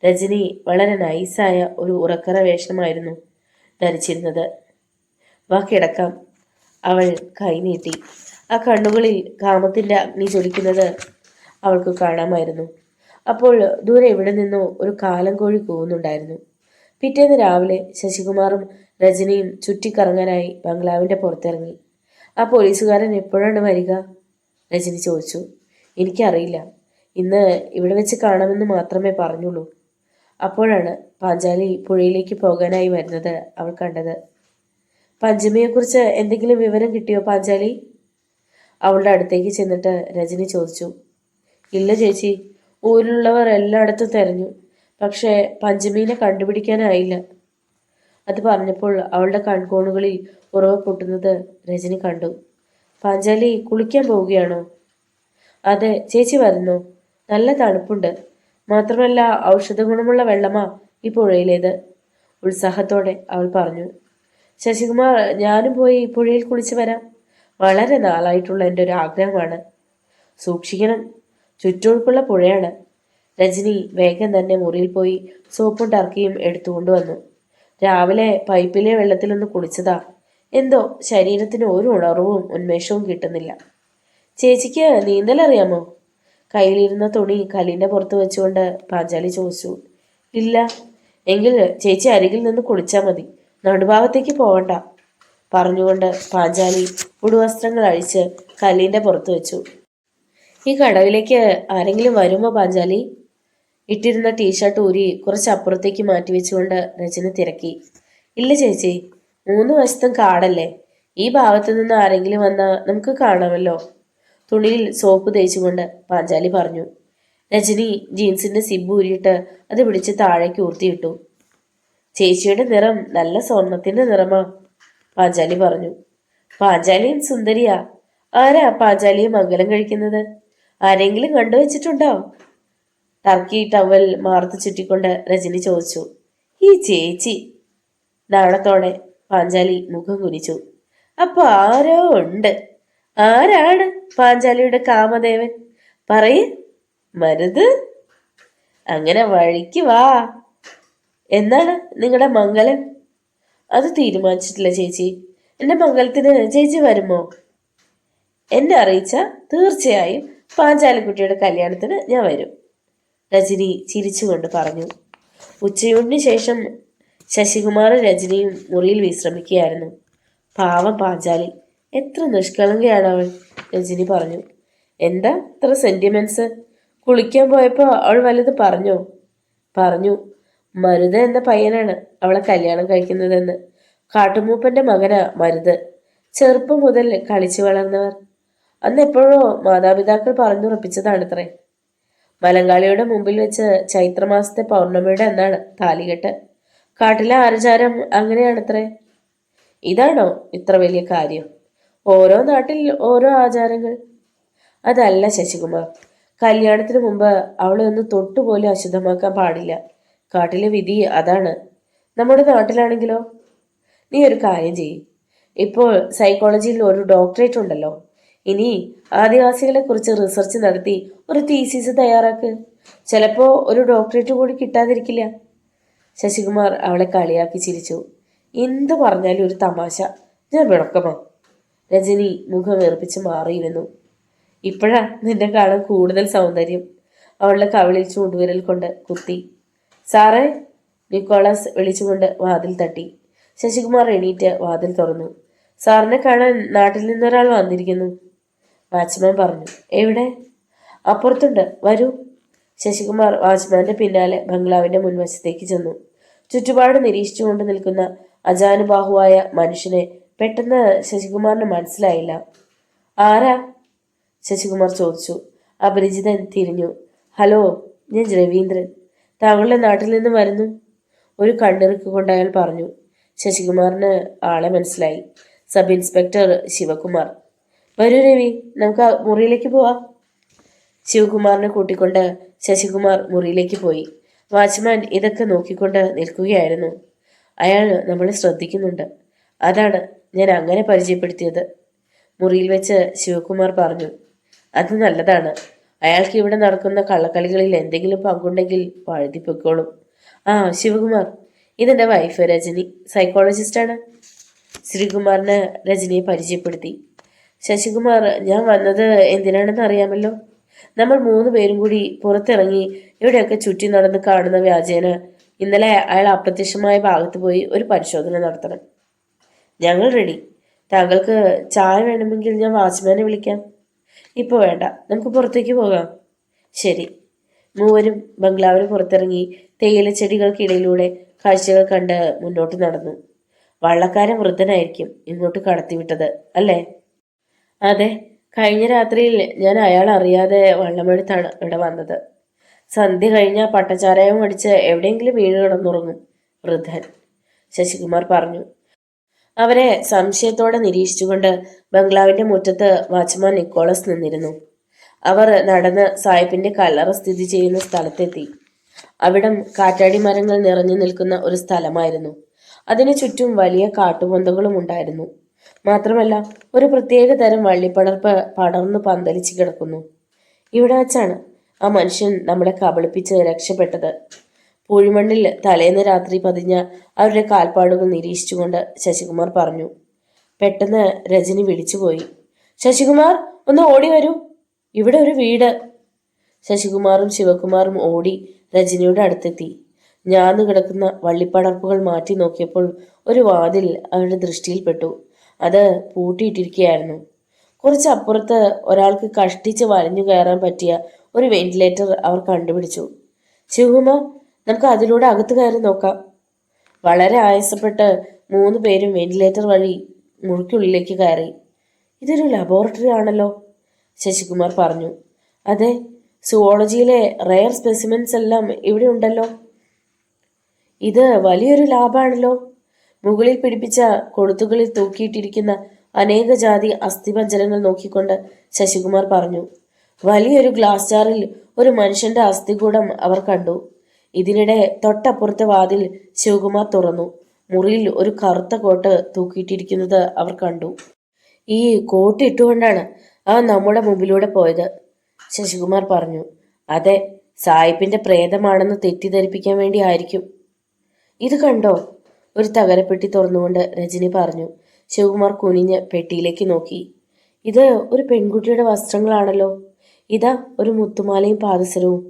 A: രജനി വളരെ നൈസായ ഒരു ഉറക്കറ വേഷമായിരുന്നു ധരിച്ചിരുന്നത്. വാ കിടക്കാം, അവൾ കൈനീട്ടി. ആ കണ്ണുകളിൽ കാമത്തിന്റെ അഗ്നി ജ്വലിക്കുന്നത് അവൾക്ക് കാണാമായിരുന്നു. അപ്പോൾ ദൂരെ എവിടെ നിന്നോ ഒരു കാലംകോഴി കൂവുന്നുണ്ടായിരുന്നു. പിറ്റേന്ന് രാവിലെ ശശികുമാറും രജനിയും ചുറ്റിക്കറങ്ങാനായി ബംഗ്ലാവിന്റെ പുറത്തിറങ്ങി. ആ പോലീസുകാരൻ എപ്പോഴാണ് വരിക? രജനി ചോദിച്ചു. എനിക്കറിയില്ല. ഇന്ന് ഇവിടെ വെച്ച് കാണാമെന്ന് മാത്രമേ പറഞ്ഞുള്ളൂ. അപ്പോഴാണ് പാഞ്ചാലി പുഴയിലേക്ക് പോകാനായി വരുന്നത് അവൾ കണ്ടത്. പഞ്ചമിയെക്കുറിച്ച് എന്തെങ്കിലും വിവരം കിട്ടിയോ പാഞ്ചാലി? അവളുടെ അടുത്തേക്ക് ചെന്നിട്ട് രജനി ചോദിച്ചു. ഇല്ല ചേച്ചി, ഊരിലുള്ളവർ എല്ലായിടത്തും തെരഞ്ഞു. പക്ഷേ പഞ്ചമീനെ കണ്ടുപിടിക്കാനായില്ല. അത് പറഞ്ഞപ്പോൾ അവളുടെ കൺകോണുകളിൽ ഉറവ പൊട്ടുന്നത് രജനി കണ്ടു. പാഞ്ചാലി കുളിക്കാൻ പോവുകയാണോ? അതെ, ചേച്ചി വരുന്നു. നല്ല തണുപ്പുണ്ട്. മാത്രമല്ല ഔഷധ ഗുണമുള്ള വെള്ളമാ ഈ പുഴയിലേത്, ഉത്സാഹത്തോടെ അവൾ പറഞ്ഞു. ശശികുമാർ, ഞാനും പോയി പുഴയിൽ കുളിച്ചു വരാം. വളരെ നാളായിട്ടുള്ള എൻ്റെ ഒരു ആഗ്രഹമാണ്. സൂക്ഷിക്കണം, ചുറ്റൊഴുക്കുള്ള പുഴയാണ്. രജനി വേഗം തന്നെ മുറിയിൽ പോയി സോപ്പും ടർക്കിയും എടുത്തുകൊണ്ടുവന്നു. രാവിലെ പൈപ്പിലെ വെള്ളത്തിലൊന്ന് കുളിച്ചതാ. എന്തോ ശരീരത്തിന് ഒരു ഉണർവും ഉന്മേഷവും കിട്ടുന്നില്ല. ചേച്ചിക്ക് നീന്തലറിയാമോ? കയ്യിലിരുന്ന തുണി കല്ലിൻ്റെ പുറത്ത് വെച്ചുകൊണ്ട് പാഞ്ചാലി ചോദിച്ചു. ഇല്ല. എങ്കിൽ ചേച്ചി അരികിൽ നിന്ന് കുളിച്ചാൽ മതി, നടുഭാഗത്തേക്ക് പോകണ്ട, പറഞ്ഞുകൊണ്ട് പാഞ്ചാലി ഉടുവസ്ത്രങ്ങൾ അഴിച്ച് കല്ലിൻ്റെ പുറത്ത് വെച്ചു. ഈ കടവിലേക്ക് ആരെങ്കിലും വരുമോ പാഞ്ചാലി? ഇട്ടിരുന്ന ടീഷർട്ട് ഊരി കുറച്ചപ്പുറത്തേക്ക് മാറ്റി വെച്ചുകൊണ്ട് രജനി തിരക്കി. ഇല്ല ചേച്ചി, 3 വശത്തും കാടല്ലേ. ഈ ഭാഗത്തു നിന്ന് ആരെങ്കിലും വന്നാൽ നമുക്ക് കാണാമല്ലോ, തുണിയിൽ സോപ്പ് തേച്ചുകൊണ്ട് പാഞ്ചാലി പറഞ്ഞു. രജനി ജീൻസിന്റെ സിബ് ഊരിയിട്ട് അത് പിടിച്ച് താഴേക്ക് ഊർത്തിയിട്ടു. ചേച്ചിയുടെ നിറം നല്ല സ്വർണത്തിന്റെ നിറമാ, പാഞ്ചാലി പറഞ്ഞു. പാഞ്ചാലിയും സുന്ദരിയാ. ആരാ പാഞ്ചാലിയെ മംഗലം കഴിക്കുന്നത്? ആരെങ്കിലും കണ്ടുവച്ചിട്ടുണ്ടോ? ടർക്കി ടവൽ മാർത്ത് ചുറ്റിക്കൊണ്ട് രജനി ചോദിച്ചു. ഈ ചേച്ചി, നാണത്തോടെ പാഞ്ചാലി മുഖം കുനിച്ചു. അപ്പൊ ആരോ ഉണ്ട്. ആരാണ് പാഞ്ചാലിയുടെ കാമദേവൻ? പറയ് മരുത്. അങ്ങനെ വഴിക്ക് വാ. എന്നാണ് നിങ്ങളുടെ മംഗലം? അത് തീരുമാനിച്ചിട്ടില്ല ചേച്ചി. എന്റെ മംഗലത്തിന് ചേച്ചി വരുമോ? എന്നെ അറിയിച്ച തീർച്ചയായും പാഞ്ചാലിക്കുട്ടിയുടെ കല്യാണത്തിന് ഞാൻ വരും, രജനി ചിരിച്ചുകൊണ്ട് പറഞ്ഞു. ഉച്ചയൂണിന് ശേഷം ശശികുമാറും രജനിയും മുറിയിൽ വിശ്രമിക്കുകയായിരുന്നു. പാവം പാഞ്ചാലി, എത്ര നിഷ്കളങ്കയാണ് അവൾ, രജനി പറഞ്ഞു. എന്താ ഇത്ര സെന്റിമെന്റ്സ്? കുളിക്കാൻ പോയപ്പോൾ അവൾ വല്ലത് പറഞ്ഞോ? പറഞ്ഞു, മരുത എന്ന പയ്യനാണ് അവളെ കല്യാണം കഴിക്കുന്നതെന്ന്. കാട്ടുമൂപ്പന്റെ മകനാ മരുത്. ചെറുപ്പം മുതൽ കളിച്ചു വളർന്നവർ. അന്ന് എപ്പോഴോ മാതാപിതാക്കൾ പറഞ്ഞുറപ്പിച്ചതാണത്രേ. മലങ്കാളിയുടെ മുമ്പിൽ വെച്ച് ചൈത്രമാസത്തെ പൗർണമിയുടെ അന്നാണ് താലികെട്ട്. കാട്ടിലെ ആചാരം അങ്ങനെയാണത്രേ. ഇതാണോ ഇത്ര വലിയ കാര്യം? ഓരോ നാട്ടിൽ ഓരോ ആചാരങ്ങൾ. അതല്ല ശശികുമാർ, കല്യാണത്തിന് മുമ്പ് അവളെ ഒന്ന് തൊട്ടുപോലും അശുദ്ധമാക്കാൻ പാടില്ല. കാട്ടിലെ വിധി അതാണ്. നമ്മുടെ നാട്ടിലാണെങ്കിലോ? നീ ഒരു കാര്യം ചെയ്യ്, ഇപ്പോൾ സൈക്കോളജിയിൽ ഒരു ഡോക്ടറേറ്റ് ഉണ്ടല്ലോ. ഇനി ആദിവാസികളെ കുറിച്ച് റിസർച്ച് നടത്തി ഒരു തീസിസ് തയ്യാറാക്ക്. ചിലപ്പോ ഒരു ഡോക്ടറേറ്റ് കൂടി കിട്ടാതിരിക്കില്ല. ശശികുമാർ അവളെ കളിയാക്കി ചിരിച്ചു. എന്തു പറഞ്ഞാലും ഒരു തമാശ. ഞാൻ വിളക്കമോ? രജനി മുഖം വെറുപ്പിച്ച് മാറിയിരുന്നു. ഇപ്പോഴാ നിന്നെ കാണാൻ കൂടുതൽ സൗന്ദര്യം. അവളുടെ കവിളിൽ ചൂണ്ടുവിരൽ കൊണ്ട് കുത്തി. സാറേ, നിക്കോളാസ് വിളിച്ചുകൊണ്ട് വാതിൽ തട്ടി. ശശികുമാർ എണീറ്റ് വാതിൽ തുറന്നു. സാറിനെ കാണാൻ നാട്ടിൽ നിന്നൊരാൾ വന്നിരിക്കുന്നു, വാച്ച്മാൻ പറഞ്ഞു. എവിടെ? അപ്പുറത്തുണ്ട്, വരൂ. ശശികുമാർ വാച്ച്മാന്റെ പിന്നാലെ ബംഗ്ലാവിന്റെ മുൻവശത്തേക്ക് ചെന്നു. ചുറ്റുപാട് നിരീക്ഷിച്ചുകൊണ്ട് നിൽക്കുന്ന അജാനുബാഹുവായ മനുഷ്യനെ പെട്ടെന്ന് ശശികുമാറിന് മനസ്സിലായില്ല. ആരാ? ശശികുമാർ ചോദിച്ചു. അപരിചിതൻ തിരിഞ്ഞു. ഹലോ, ഞാൻ രവീന്ദ്രൻ. താങ്കളുടെ നാട്ടിൽ നിന്ന് വരുന്നു, ഒരു കണ്ണിറുക്ക് കൊണ്ട് അയാൾ പറഞ്ഞു. ശശികുമാറിന് ആളെ മനസ്സിലായി. Sub inspector Sivakumar. വരൂ രവി, നമുക്ക് മുറിയിലേക്ക് പോവാം. ശിവകുമാറിനെ കൂട്ടിക്കൊണ്ട് ശശികുമാർ മുറിയിലേക്ക് പോയി. വാച്ച്മാൻ ഇതൊക്കെ നോക്കിക്കൊണ്ട് നിൽക്കുകയായിരുന്നു. അയാൾ നമ്മളെ ശ്രദ്ധിക്കുന്നുണ്ട്, അതാണ് ഞാൻ അങ്ങനെ പരിചയപ്പെടുത്തിയത്, മുറിയിൽ വെച്ച് ശിവകുമാർ പറഞ്ഞു. അത് നല്ലതാണ്. അയാൾക്ക് ഇവിടെ നടക്കുന്ന കള്ളക്കളികളിൽ എന്തെങ്കിലും പങ്കുണ്ടെങ്കിൽ വഴുതിപ്പൊക്കോളും. ആ, ശിവകുമാർ, ഇതെന്റെ വൈഫ് രജനി, സൈക്കോളജിസ്റ്റാണ്. ശ്രീകുമാറിന് രജനിയെ പരിചയപ്പെടുത്തി. ശശികുമാർ, ഞാൻ വന്നത് എന്തിനാണെന്ന് അറിയാമല്ലോ. നമ്മൾ 3 പേരും കൂടി പുറത്തിറങ്ങി ഇവിടെയൊക്കെ ചുറ്റി നടന്ന് കാണുന്ന വ്യാജേന ഇന്നലെ അയാൾ അപ്രത്യക്ഷമായ ഭാഗത്ത് പോയി ഒരു പരിശോധന നടത്തണം. ഞങ്ങൾ റെഡി. താങ്കൾക്ക് ചായ വേണമെങ്കിൽ ഞാൻ വാച്ച്മാനെ വിളിക്കാം. ഇപ്പോൾ വേണ്ട, നമുക്ക് പുറത്തേക്ക് പോകാം. ശരി. മൂവരും ബംഗ്ലാവിന് പുറത്തിറങ്ങി തേയില ചെടികൾക്കിടയിലൂടെ കാഴ്ചകൾ കണ്ട് മുന്നോട്ട് നടന്നു. വള്ളക്കാരൻ വൃദ്ധനായിരിക്കും ഇങ്ങോട്ട് കടത്തിവിട്ടത്, അല്ലേ? അതെ, കഴിഞ്ഞ രാത്രിയിൽ ഞാൻ അയാൾ അറിയാതെ വള്ളമെടുത്താണ് ഇവിടെ വന്നത്. സന്ധ്യ കഴിഞ്ഞ പട്ടച്ചാരായം അടിച്ച് എവിടെയെങ്കിലും വീണ് കിടന്നുറങ്ങും വൃദ്ധൻ, ശശികുമാർ പറഞ്ഞു. അവരെ സംശയത്തോടെ നിരീക്ഷിച്ചുകൊണ്ട് ബംഗ്ലാവിന്റെ മുറ്റത്ത് വാച്ച്മാൻ നിക്കോളസ് നിന്നിരുന്നു. അവർ നടന്ന് സായിപ്പിന്റെ കല്ലറ സ്ഥിതി ചെയ്യുന്ന സ്ഥലത്തെത്തി. അവിടം കാറ്റാടി മരങ്ങൾ നിറഞ്ഞു നിൽക്കുന്ന ഒരു സ്ഥലമായിരുന്നു. അതിനു ചുറ്റും വലിയ കാട്ടുപൊന്തകളും ഉണ്ടായിരുന്നു. മാത്രമല്ല, ഒരു പ്രത്യേക തരം വള്ളിപ്പടർപ്പ് പടർന്നു പന്തലിച്ച് കിടക്കുന്നു. ഇവിടെ വച്ചാണ് ആ മനുഷ്യൻ നമ്മളെ കബളിപ്പിച്ച് രക്ഷപ്പെട്ടത്. പൂഴിമണ്ണിൽ തലേന്ന് രാത്രി പതിഞ്ഞ അവരുടെ കാൽപ്പാടുകൾ നിരീക്ഷിച്ചുകൊണ്ട് ശശികുമാർ പറഞ്ഞു. പെട്ടെന്ന് രജനി വിളിച്ചുപോയി. ശശികുമാർ, ഒന്ന് ഓടി വരൂ, ഇവിടെ ഒരു വീട്. ശശികുമാറും ശിവകുമാറും ഓടി രജനിയുടെ അടുത്തെത്തി. ഞാന്നു കിടക്കുന്ന വള്ളിപ്പടർപ്പുകൾ മാറ്റി നോക്കിയപ്പോൾ ഒരു വാതിൽ അവരുടെ ദൃഷ്ടിയിൽപ്പെട്ടു. അത് പൂട്ടിയിട്ടിരിക്കുകയായിരുന്നു. കുറച്ചപ്പുറത്ത് ഒരാൾക്ക് കഷ്ടിച്ച് വലിഞ്ഞു കയറാൻ പറ്റിയ ഒരു വെന്റിലേറ്റർ അവർ കണ്ടുപിടിച്ചു. ശിവകുമാർ, നമുക്ക് അതിലൂടെ അകത്ത് കയറി നോക്കാം. വളരെ ആയാസപ്പെട്ട് 3 പേരും വെന്റിലേറ്റർ വഴി മുറിക്കുള്ളിലേക്ക് കയറി. ഇതൊരു ലബോറട്ടറി ആണല്ലോ, ശശികുമാർ പറഞ്ഞു. അതെ, സുവോളജിയിലെ റെയർ സ്പെസിമെൻസ് എല്ലാം ഇവിടെ ഉണ്ടല്ലോ. ഇത് വലിയൊരു ലാബാണല്ലോ. മുകളിൽ പിടിപ്പിച്ച കൊളുത്തുകളിൽ തൂക്കിയിട്ടിരിക്കുന്ന അനേക ജാതി അസ്ഥിപഞ്ജരങ്ങൾ നോക്കിക്കൊണ്ട് ശശികുമാർ പറഞ്ഞു. വലിയൊരു ഗ്ലാസ് ജാറിൽ ഒരു മനുഷ്യന്റെ അസ്ഥികൂടം അവർ കണ്ടു. ഇതിനിടെ തൊട്ടപ്പുറത്തെ വാതിൽ ശിവകുമാർ തുറന്നു. മുറിയിൽ ഒരു കറുത്ത കോട്ട് തൂക്കിയിട്ടിരിക്കുന്നത് അവർ കണ്ടു. ഈ കോട്ട് ഇട്ടുകൊണ്ടാണ് അവൻ നമ്മുടെ മുമ്പിലൂടെ പോയത്, ശശികുമാർ പറഞ്ഞു. അതെ, സായിപ്പിന്റെ പ്രേതമാണെന്ന് തെറ്റിദ്ധരിപ്പിക്കാൻ വേണ്ടി ആയിരിക്കും. ഇത് കണ്ടോ? ഒരു തകരപ്പെട്ടി തുറന്നുകൊണ്ട് രജനി പറഞ്ഞു. ശിവകുമാർ കുനിഞ്ഞ് പെട്ടിയിലേക്ക് നോക്കി. ഇത് ഒരു പെൺകുട്ടിയുടെ വസ്ത്രങ്ങളാണല്ലോ. ഇതാ ഒരു മുത്തുമാലയും പാദസരവും.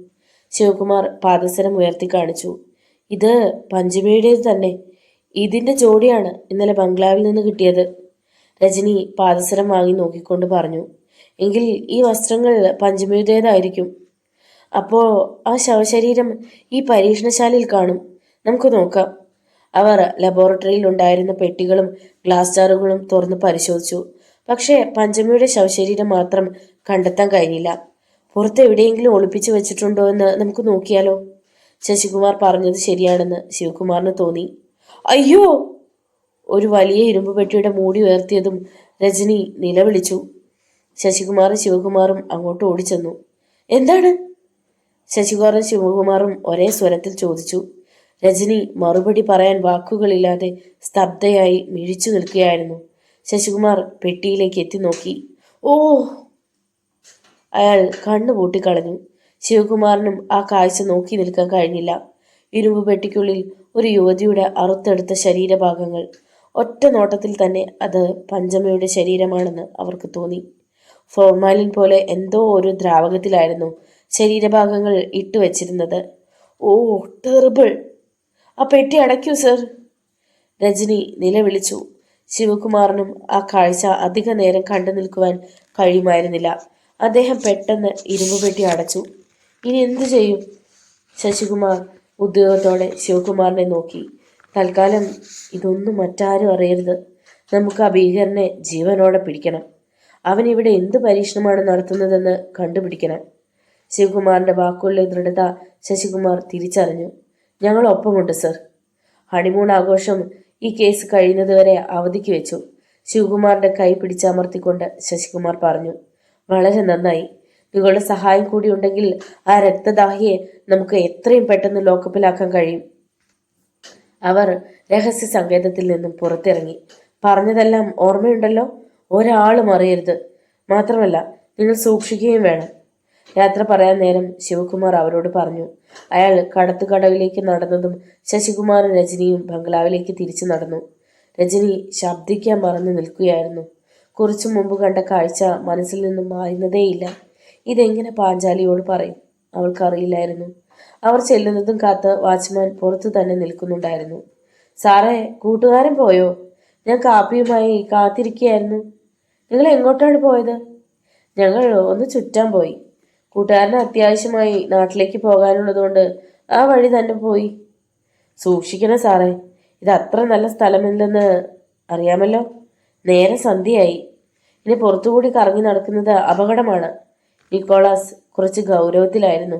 A: ശിവകുമാർ പാദസരം ഉയർത്തി കാണിച്ചു. ഇത് പഞ്ചമിയുടേത് തന്നെ. ഇതിന്റെ ജോഡിയാണ് ഇന്നലെ ബംഗ്ലാവിൽ നിന്ന് കിട്ടിയത്. രജനി പാദസരം വാങ്ങി നോക്കിക്കൊണ്ട് പറഞ്ഞു. എങ്കിൽ ഈ വസ്ത്രങ്ങൾ പഞ്ചമിയുടേതായിരിക്കും. അപ്പോ ആ ശവശരീരം ഈ പരീക്ഷണശാലയിൽ കാണും. നമുക്ക് നോക്കാം. അവർ ലബോറട്ടറിയിൽ ഉണ്ടായിരുന്ന പെട്ടികളും ഗ്ലാസ് ജാറുകളും തുറന്ന് പരിശോധിച്ചു. പക്ഷേ പഞ്ചമിയുടെ ശവശരീരം മാത്രം കണ്ടെത്താൻ കഴിഞ്ഞില്ല. പുറത്ത് എവിടെയെങ്കിലും ഒളിപ്പിച്ചു വെച്ചിട്ടുണ്ടോ എന്ന് നമുക്ക് നോക്കിയാലോ? ശശികുമാർ പറഞ്ഞത് ശരിയാണെന്ന് ശിവകുമാറിന് തോന്നി. അയ്യോ! ഒരു വലിയ ഇരുമ്പ് പെട്ടിയുടെ മൂടി ഉയർത്തിയതും രജനി നിലവിളിച്ചു. ശശികുമാറും ശിവകുമാറും അങ്ങോട്ട് ഓടിച്ചെന്നു. എന്താണ്? ശശികുമാറും ശിവകുമാറും ഒരേ സ്വരത്തിൽ ചോദിച്ചു. രജനി മറുപടി പറയാൻ വാക്കുകളില്ലാതെ സ്തബ്ധയായി മിഴിച്ചു നിൽക്കുകയായിരുന്നു. ശശികുമാർ പെട്ടിയിലേക്ക് എത്തി നോക്കി. ഓ! അയാൾ കണ്ണു പൂട്ടിക്കളഞ്ഞു. ശിവകുമാറിനും ആ കാഴ്ച നോക്കി നിൽക്കാൻ കഴിഞ്ഞില്ല. ഇരുമ്പ് പെട്ടിക്കുള്ളിൽ ഒരു യുവതിയുടെ അറുത്തെടുത്ത ശരീരഭാഗങ്ങൾ. ഒറ്റ നോട്ടത്തിൽ തന്നെ അത് പഞ്ചമയുടെ ശരീരമാണെന്ന് അവർക്ക് തോന്നി. ഫോർമാലിൻ പോലെ എന്തോ ഒരു ദ്രാവകത്തിലായിരുന്നു ശരീരഭാഗങ്ങൾ ഇട്ടുവച്ചിരുന്നത്. ഓ, ടെറിബിൾ! ആ പെട്ടി അടയ്ക്കൂ സർ, രജനി നിലവിളിച്ചു. ശിവകുമാറിനും ആ കാഴ്ച അധിക നേരം കണ്ടു നിൽക്കുവാൻ കഴിയുമായിരുന്നില്ല. അദ്ദേഹം പെട്ടെന്ന് ഇരുമ്പുപെട്ടി അടച്ചു. ഇനി എന്തു ചെയ്യും? ശശികുമാർ ഉദ്യോഗത്തോടെ ശിവകുമാറിനെ നോക്കി. തൽക്കാലം ഇതൊന്നും മറ്റാരും അറിയരുത്. നമുക്ക് ആ ഭീകരനെ ജീവനോടെ പിടിക്കണം. അവൻ ഇവിടെ എന്ത് പരീക്ഷണമാണ് നടത്തുന്നതെന്ന് കണ്ടുപിടിക്കണം. ശിവകുമാറിന്റെ വാക്കുകളിലെ ദൃഢത ശശികുമാർ തിരിച്ചറിഞ്ഞു. ഞങ്ങൾ ഒപ്പമുണ്ട് സർ. ഹണിമൂൺ ആഘോഷം ഈ കേസ് കഴിയുന്നതുവരെ അവധിക്ക് വെച്ചു. ശിവകുമാറിന്റെ കൈ പിടിച്ചമർത്തിക്കൊണ്ട് ശശികുമാർ പറഞ്ഞു. വളരെ നന്നായി. നിങ്ങളുടെ സഹായം കൂടി ഉണ്ടെങ്കിൽ ആ രക്തദാഹിയെ നമുക്ക് എത്രയും പെട്ടെന്ന് ലോക്കപ്പിലാക്കാൻ കഴിയും. അവർ രഹസ്യ സങ്കേതത്തിൽ നിന്നും പുറത്തിറങ്ങി. പറഞ്ഞതെല്ലാം ഓർമ്മയുണ്ടല്ലോ? ഒരാളും അറിയരുത്. മാത്രമല്ല, നിങ്ങൾ സൂക്ഷിക്കുകയും വേണം. യാത്ര പറയാൻ നേരം ശിവകുമാർ അവരോട് പറഞ്ഞു. അയാൾ കടത്തുകടവിലേക്ക് നടന്നതും ശശികുമാറും രജനിയും ബംഗ്ലാവിലേക്ക് തിരിച്ചു നടന്നു. രജനി ശബ്ദിക്കാൻ മറന്നു നിൽക്കുകയായിരുന്നു. കുറച്ചു മുമ്പ് കണ്ട കാഴ്ച മനസ്സിൽ നിന്നും മായുന്നതേയില്ല. ഇതെങ്ങനെ പാഞ്ചാലിയോട് പറയും? അവൾക്കറിയില്ലായിരുന്നു. അവർ ചെല്ലുന്നതും കാത്ത് വാച്ച്മാൻ പുറത്തു തന്നെ നിൽക്കുന്നുണ്ടായിരുന്നു. സാറേ, കൂട്ടുകാരൻ പോയോ? ഞാൻ കാപ്പിയുമായി കാത്തിരിക്കുകയായിരുന്നു. നിങ്ങൾ എങ്ങോട്ടാണ് പോയത്? ഞങ്ങൾ ഒന്ന് ചുറ്റാൻ പോയി. കൂട്ടുകാരന് അത്യാവശ്യമായി നാട്ടിലേക്ക് പോകാനുള്ളതുകൊണ്ട് ആ വഴി തന്നെ പോയി. സൂക്ഷിക്കണം സാറേ, ഇത് അത്ര നല്ല സ്ഥലമില്ലെന്ന് അറിയാമല്ലോ. നേരെ സന്ധ്യയായി. ഇനി പുറത്തുകൂടി കറങ്ങി നടക്കുന്നത് അപകടമാണ്. നിക്കോളാസ് കുറച്ച് ഗൗരവത്തിലായിരുന്നു.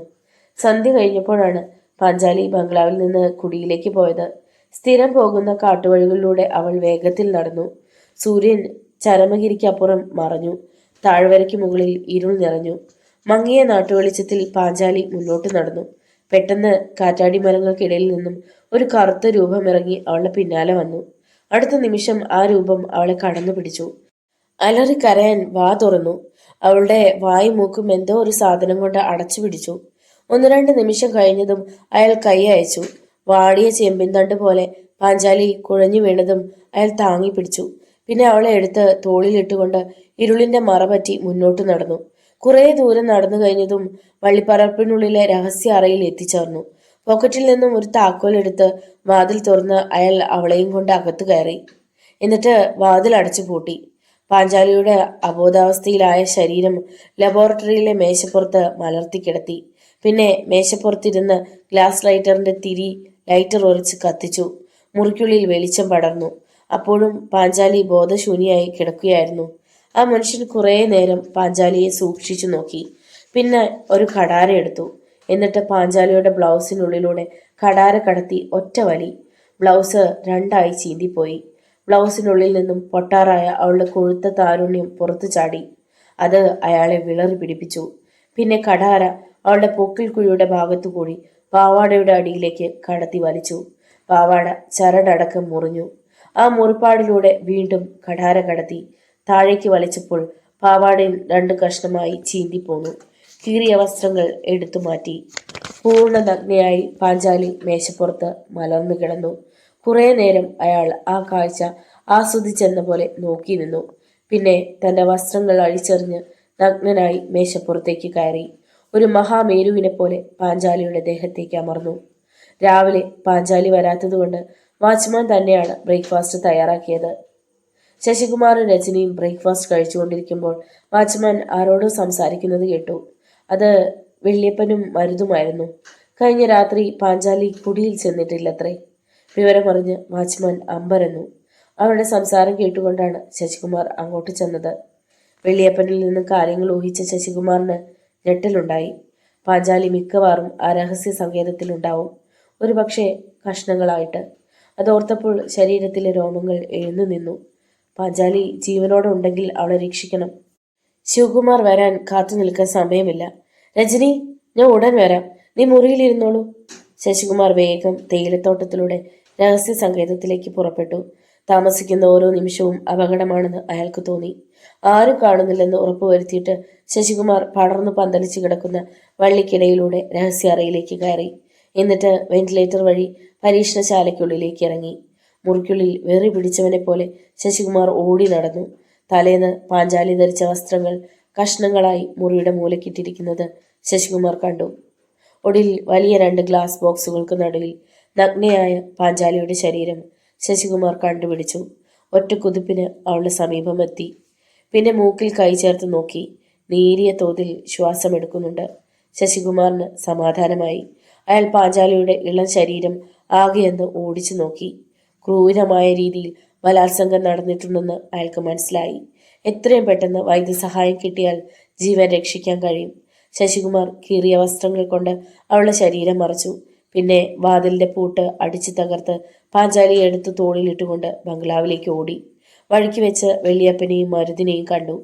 A: സന്ധ്യ കഴിഞ്ഞപ്പോഴാണ് പാഞ്ചാലി ബംഗ്ലാവിൽ നിന്ന് കുടിയിലേക്ക് പോയത്. സ്ഥിരം പോകുന്ന കാട്ടുവഴികളിലൂടെ അവൾ വേഗത്തിൽ നടന്നു. സൂര്യൻ ചരമഗിരിക്കപ്പുറം മറഞ്ഞു. താഴ്വരയ്ക്ക് മുകളിൽ ഇരുൾ നിറഞ്ഞു. മങ്ങിയ നാട്ടുവെളിച്ചത്തിൽ പാഞ്ചാലി മുന്നോട്ട് നടന്നു. പെട്ടെന്ന് കാറ്റാടി മരങ്ങൾക്കിടയിൽ നിന്നും ഒരു കറുത്ത രൂപം ഇറങ്ങി അവളുടെ പിന്നാലെ വന്നു. അടുത്ത നിമിഷം ആ രൂപം അവളെ കടന്നു പിടിച്ചു. അലറിക്കരയാൻ വാ തുറന്നു. അവളുടെ വായും മൂക്കും എന്തോ ഒരു സാധനം കൊണ്ട് അടച്ചു പിടിച്ചു. 1-2 നിമിഷം കഴിഞ്ഞതും അയാൾ കൈ അയച്ചു. വാടിയ ചെമ്പിൻ തണ്ട് പോലെ പാഞ്ചാലി കുഴഞ്ഞു വീണതും അയാൾ താങ്ങി പിടിച്ചു. പിന്നെ അവളെ എടുത്ത് തോളിലിട്ടുകൊണ്ട് ഇരുളിന്റെ മറപറ്റി മുന്നോട്ട് നടന്നു. കുറേ ദൂരം നടന്നു കഴിഞ്ഞതും വള്ളിപ്പറപ്പിനുള്ളിലെ രഹസ്യ അറയിൽ എത്തിച്ചേർന്നു. പോക്കറ്റിൽ നിന്നും ഒരു താക്കോൽ എടുത്ത് വാതിൽ തുറന്ന് അയാൾ അവളെയും കൊണ്ട് അകത്ത് കയറി. എന്നിട്ട് വാതിൽ അടച്ചു പൂട്ടി. പാഞ്ചാലിയുടെ അബോധാവസ്ഥയിലായ ശരീരം ലബോറട്ടറിയിലെ മേശപ്പുറത്ത് മലർത്തി കിടത്തി. പിന്നെ മേശപ്പുറത്തിരുന്ന് ഗ്ലാസ് ലൈറ്ററിന്റെ ലൈറ്റർ ഉരച്ച് കത്തിച്ചു. മുറിക്കുള്ളിൽ വെളിച്ചം പടർന്നു. അപ്പോഴും പാഞ്ചാലി ബോധശൂന്യായി കിടക്കുകയായിരുന്നു. ആ മനുഷ്യൻ കുറേ നേരം പാഞ്ചാലിയെ സൂക്ഷിച്ചു നോക്കി. പിന്നെ ഒരു കടാര എടുത്തു. എന്നിട്ട് പാഞ്ചാലിയുടെ ബ്ലൗസിനുള്ളിലൂടെ കടാര കടത്തി ഒറ്റ വലി. ബ്ലൗസ് 2ആയി ചീന്തിപ്പോയി. ബ്ലൗസിനുള്ളിൽ നിന്നും പൊട്ടാറായ അവളുടെ കൊഴുത്ത താരുണ്യം പുറത്തു ചാടി. അത് അയാളെ വിളറി പിടിപ്പിച്ചു. പിന്നെ കടാര അവളുടെ പൊക്കിൽ കുഴിയുടെ ഭാഗത്തുകൂടി പാവാടയുടെ അടിയിലേക്ക് കടത്തി വലിച്ചു. പാവാട ചരടടക്കം മുറിഞ്ഞു. ആ മുറിപ്പാടിലൂടെ വീണ്ടും കടാര കടത്തി താഴേക്ക് വലിച്ചപ്പോൾ പാവാടയും 2 കഷ്ണമായി ചീന്തിപ്പോന്നു. കീറിയ വസ്ത്രങ്ങൾ എടുത്തു മാറ്റി. പൂർണ്ണ നഗ്നയായി പാഞ്ചാലി മേശപ്പുറത്ത് മലർന്നു കിടന്നു. കുറേ നേരം അയാൾ ആ കാഴ്ച ആസ്വദിച്ചെന്ന പോലെ നോക്കി നിന്നു. പിന്നെ തന്റെ വസ്ത്രങ്ങൾ അഴിച്ചെറിഞ്ഞ് നഗ്നനായി മേശപ്പുറത്തേക്ക് കയറി. ഒരു മഹാമേരുവിനെ പോലെ പാഞ്ചാലിയുടെ ദേഹത്തേക്ക് അമർന്നു. രാവിലെ പാഞ്ചാലി വരാത്തതുകൊണ്ട് വാച്ച്മാൻ തന്നെയാണ് ബ്രേക്ക്ഫാസ്റ്റ് തയ്യാറാക്കിയത്. ശശികുമാറും രജനിയും ബ്രേക്ക്ഫാസ്റ്റ് കഴിച്ചുകൊണ്ടിരിക്കുമ്പോൾ വാച്ച്മാൻ ആരോടും സംസാരിക്കുന്നത് കേട്ടു. അത് വെള്ളിയപ്പനും മരുതുമായിരുന്നു. കഴിഞ്ഞ രാത്രി പാഞ്ചാലി കുടിയിൽ ചെന്നിട്ടില്ലത്രേ. വിവരമറിഞ്ഞ് വാച്ച്മാൻ അമ്പരന്നു. അവരുടെ സംസാരം കേട്ടുകൊണ്ടാണ് ശശികുമാർ അങ്ങോട്ട് ചെന്നത്. വെള്ളിയപ്പനിൽ നിന്നും കാര്യങ്ങൾ ഊഹിച്ച ശശികുമാറിന് ഞെട്ടലുണ്ടായി. പാഞ്ചാലി മിക്കവാറും ആ രഹസ്യ സങ്കേതത്തിലുണ്ടാവും. ഒരു പക്ഷേ കഷ്ണങ്ങളായിട്ട്. അതോർത്തപ്പോൾ ശരീരത്തിലെ രോമങ്ങൾ എഴുന്നു നിന്നു. പാഞ്ചാലി ജീവനോടെ ഉണ്ടെങ്കിൽ അവളെ രക്ഷിക്കണം. ശിവകുമാർ വരാൻ കാത്തു നിൽക്കാൻ സമയമില്ല. രജനി, ഞാൻ ഉടൻ വരാം. നീ മുറിയിലിരുന്നോളൂ. ശശികുമാർ വേഗം തേയിലത്തോട്ടത്തിലൂടെ രഹസ്യ സങ്കേതത്തിലേക്ക് പുറപ്പെട്ടു. താമസിക്കുന്ന ഓരോ നിമിഷവും അപകടമാണെന്ന് അയാൾക്ക് തോന്നി. ആരും കാണുന്നില്ലെന്ന് ഉറപ്പുവരുത്തിയിട്ട് ശശികുമാർ പടർന്നു പന്തലിച്ചു കിടക്കുന്ന വള്ളിക്കിടയിലൂടെ രഹസ്യ അറയിലേക്ക് കയറി. എന്നിട്ട് വെന്റിലേറ്റർ വഴി പരീക്ഷണശാലയ്ക്കുള്ളിലേക്ക് ഇറങ്ങി. മുറിക്കുള്ളിൽ വെറി പിടിച്ചവനെ പോലെ ശശികുമാർ ഓടി നടന്നു. തലേന്ന് പാഞ്ചാലി ധരിച്ച വസ്ത്രങ്ങൾ കഷ്ണങ്ങളായി മുറിയുടെ മൂലക്കിട്ടിരിക്കുന്നത് ശശികുമാർ കണ്ടു. ഒടുവിൽ വലിയ 2 ഗ്ലാസ് ബോക്സുകൾക്ക് നടുവിൽ നഗ്നയായ പാഞ്ചാലിയുടെ ശരീരം ശശികുമാർ കണ്ടുപിടിച്ചു. ഒറ്റ കുതിപ്പിന് അവളുടെ സമീപമെത്തി. പിന്നെ മൂക്കിൽ കൈ ചേർത്ത് നോക്കി. നേരിയ തോതിൽ ശ്വാസമെടുക്കുന്നുണ്ട്. ശശികുമാറിന് സമാധാനമായി. അയാൾ പാഞ്ചാലിയുടെ ഇളം ശരീരം ആകെയെന്ന് ഓടിച്ചു നോക്കി. ക്രൂരമായ രീതിയിൽ ബലാത്സംഗം നടന്നിട്ടുണ്ടെന്ന് അയാൾക്ക് മനസ്സിലായി. എത്രയും പെട്ടെന്ന് വൈദ്യസഹായം കിട്ടിയാൽ ജീവൻ രക്ഷിക്കാൻ കഴിയും. ശശികുമാർ കീറിയ വസ്ത്രങ്ങൾ കൊണ്ട് അവളുടെ ശരീരം മറച്ചു. പിന്നെ വാതിലിന്റെ പൂട്ട് അടിച്ചു തകർത്ത് പാഞ്ചാലിയെ എടുത്ത് തോളിലിട്ടുകൊണ്ട് ബംഗ്ലാവിലേക്ക് ഓടി. വഴിക്ക് വെച്ച് വെള്ളിയപ്പനെയും മരുതിനെയും കണ്ടു.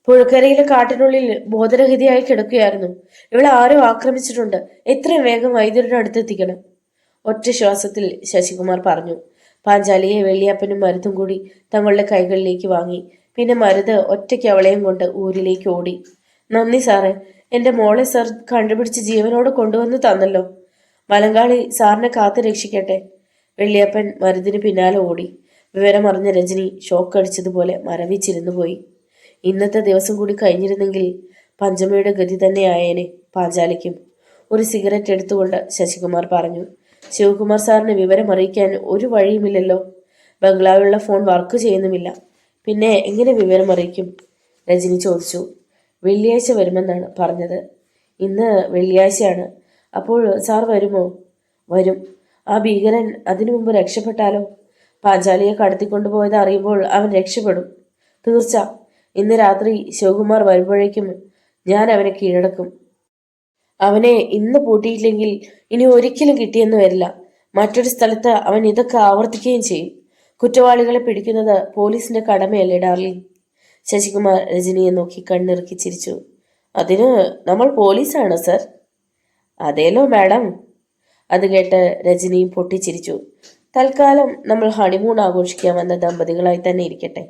A: പുഴക്കരയിലെ കാട്ടിനുള്ളിൽ ബോധരഹിതയായി കിടക്കുകയായിരുന്നു. ഇവളെ ആരോ ആക്രമിച്ചിട്ടുണ്ട്. എത്രയും വേഗം വൈദ്യരുടെ അടുത്തെത്തിക്കണം. ഒറ്റ ശ്വാസത്തിൽ ശശികുമാർ പറഞ്ഞു. പാഞ്ചാലിയെ വെള്ളിയപ്പനും മരുതും കൂടി തങ്ങളുടെ കൈകളിലേക്ക് വാങ്ങി. പിന്നെ മരുത് ഒറ്റയ്ക്ക് അവളെയും കൊണ്ട് ഊരിലേക്ക് ഓടി. നന്ദി സാറേ, എന്റെ മോളെ സാർ കണ്ടുപിടിച്ച് ജീവനോട് കൊണ്ടുവന്ന് തന്നല്ലോ. മലങ്കാളി സാറിനെ കാത്തു രക്ഷിക്കട്ടെ. വെള്ളിയപ്പൻ മരുതിന് പിന്നാലെ ഓടി. വിവരമറിഞ്ഞ രജനി ഷോക്കടിച്ചതുപോലെ മരവിച്ചിരുന്നു പോയി. ഇന്നത്തെ ദിവസം കൂടി കഴിഞ്ഞിരുന്നെങ്കിൽ പഞ്ചമയുടെ ഗതി തന്നെയായേനെ പാഞ്ചാലിക്കും. ഒരു സിഗരറ്റ് എടുത്തുകൊണ്ട് ശശികുമാർ പറഞ്ഞു. ശിവകുമാർ സാറിന് വിവരം അറിയിക്കാൻ ഒരു വഴിയുമില്ലല്ലോ. ബംഗ്ലാവിലുള്ള ഫോൺ വർക്ക് ചെയ്യുന്നുമില്ല. പിന്നെ എങ്ങനെ വിവരം അറിയിക്കും? രജനി ചോദിച്ചു. വെള്ളിയാഴ്ച വരുമെന്നാണ് പറഞ്ഞത്. ഇന്ന് വെള്ളിയാഴ്ചയാണ്. അപ്പോൾ സാർ വരുമോ? വരും. ആ ഭീകരൻ അതിനു മുമ്പ് രക്ഷപ്പെട്ടാലോ? പാഞ്ചാലിയെ കടത്തിക്കൊണ്ടുപോയത് അറിയുമ്പോൾ അവൻ രക്ഷപ്പെടും. തീർച്ച. ഇന്ന് രാത്രി ശിവകുമാർ വരുമ്പോഴേക്കും ഞാൻ അവനെ കീഴടക്കും. അവനെ ഇന്ന് പൂട്ടിയില്ലെങ്കിൽ ഇനി ഒരിക്കലും കിട്ടിയെന്ന് വരില്ല. മറ്റൊരു സ്ഥലത്ത് അവൻ ഇതൊക്കെ ആവർത്തിക്കുകയും ചെയ്യും. കുറ്റവാളികളെ പിടിക്കുന്നത് പോലീസിന്റെ കടമയല്ലേ ഡാർലിംഗ്? ശശികുമാർ രജനിയെ നോക്കി കണ്ണിറുക്കി ചിരിച്ചു. അതിന് നമ്മൾ പോലീസാണ് സർ. അതേലോ മാഡം. അത് കേട്ട് രജനിയും പൊട്ടിച്ചിരിച്ചു. തൽക്കാലം നമ്മൾ ഹണിമൂൺ ആഘോഷിക്കാൻ വന്ന ദമ്പതികളായി തന്നെ ഇരിക്കട്ടെ.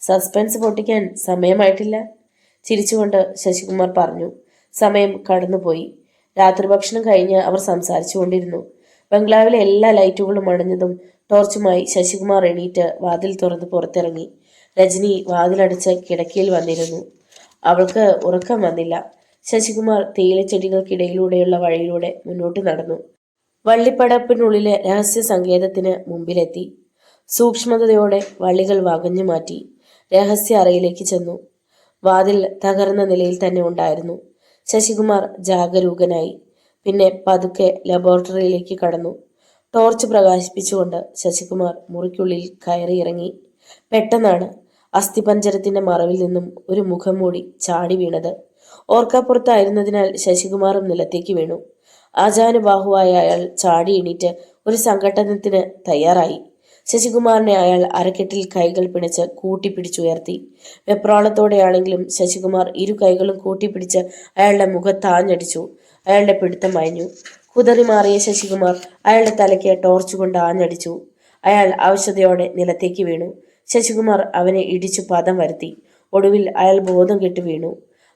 A: സസ്പെൻസ് പൊട്ടിക്കാൻ സമയമായിട്ടില്ല. ചിരിച്ചുകൊണ്ട് ശശികുമാർ പറഞ്ഞു. സമയം കടന്നുപോയി. രാത്രി ഭക്ഷണം കഴിഞ്ഞ് അവർ സംസാരിച്ചു കൊണ്ടിരുന്നു. ബംഗ്ലാവിലെ എല്ലാ ലൈറ്റുകളും അണഞ്ഞതും ടോർച്ചുമായി ശശികുമാർ എണീറ്റ് വാതിൽ തുറന്ന് പുറത്തിറങ്ങി. രജനി വാതിലടച്ച് കിടക്കയിൽ വന്നിരുന്നു. അവൾക്ക് ഉറക്കം വന്നില്ല. ശശികുമാർ തേയിലച്ചെടികൾക്കിടയിലൂടെയുള്ള വഴിയിലൂടെ മുന്നോട്ട് നടന്നു. വള്ളിപ്പടപ്പിനുള്ളിലെ രഹസ്യ സങ്കേതത്തിന് മുമ്പിലെത്തി. സൂക്ഷ്മതയോടെ വള്ളികൾ വകഞ്ഞു മാറ്റി രഹസ്യ അറയിലേക്ക് ചെന്നു. വാതിൽ തകർന്ന നിലയിൽ തന്നെ ഉണ്ടായിരുന്നു. ശശികുമാർ ജാഗരൂകനായി. പിന്നെ പതുക്കെ ലബോറട്ടറിയിലേക്ക് കടന്നു. ടോർച്ച് പ്രകാശിപ്പിച്ചുകൊണ്ട് ശശികുമാർ മുറിക്കുള്ളിൽ കയറിയിറങ്ങി. പെട്ടെന്നാണ് അസ്ഥിപഞ്ജരത്തിന്റെ മറവിൽ നിന്നും ഒരു മുഖംമൂടി ചാടി വീണത്. ഓർക്കാപ്പുറത്തായിരുന്നതിനാൽ ശശികുമാറും നിലത്തേക്ക് വീണു. ആജാനുബാഹുവായ അയാൾ ചാടി എണീറ്റ് ഒരു സംഘട്ടനത്തിന് തയ്യാറായി. ശശികുമാറിനെ അയാൾ അരക്കെട്ടിൽ കൈകൾ പിണച്ച് കൂട്ടിപ്പിടിച്ചുയർത്തി. വെപ്രാളത്തോടെയാണെങ്കിലും ശശികുമാർ ഇരു കൈകളും കൂട്ടിപ്പിടിച്ച് അയാളുടെ മുഖത്താഞ്ഞടിച്ചു. അയാളുടെ പിടുത്തം അയഞ്ഞു. കുതറി മാറിയ ശശികുമാർ അയാളുടെ തലയ്ക്ക് ടോർച്ച് കൊണ്ട് ആഞ്ഞടിച്ചു. അയാൾ അവശതയോടെ നിലത്തേക്ക് വീണു. ശശികുമാർ അവനെ ഇടിച്ചു പദം വരുത്തി. ഒടുവിൽ അയാൾ ബോധം കെട്ടു വീണു.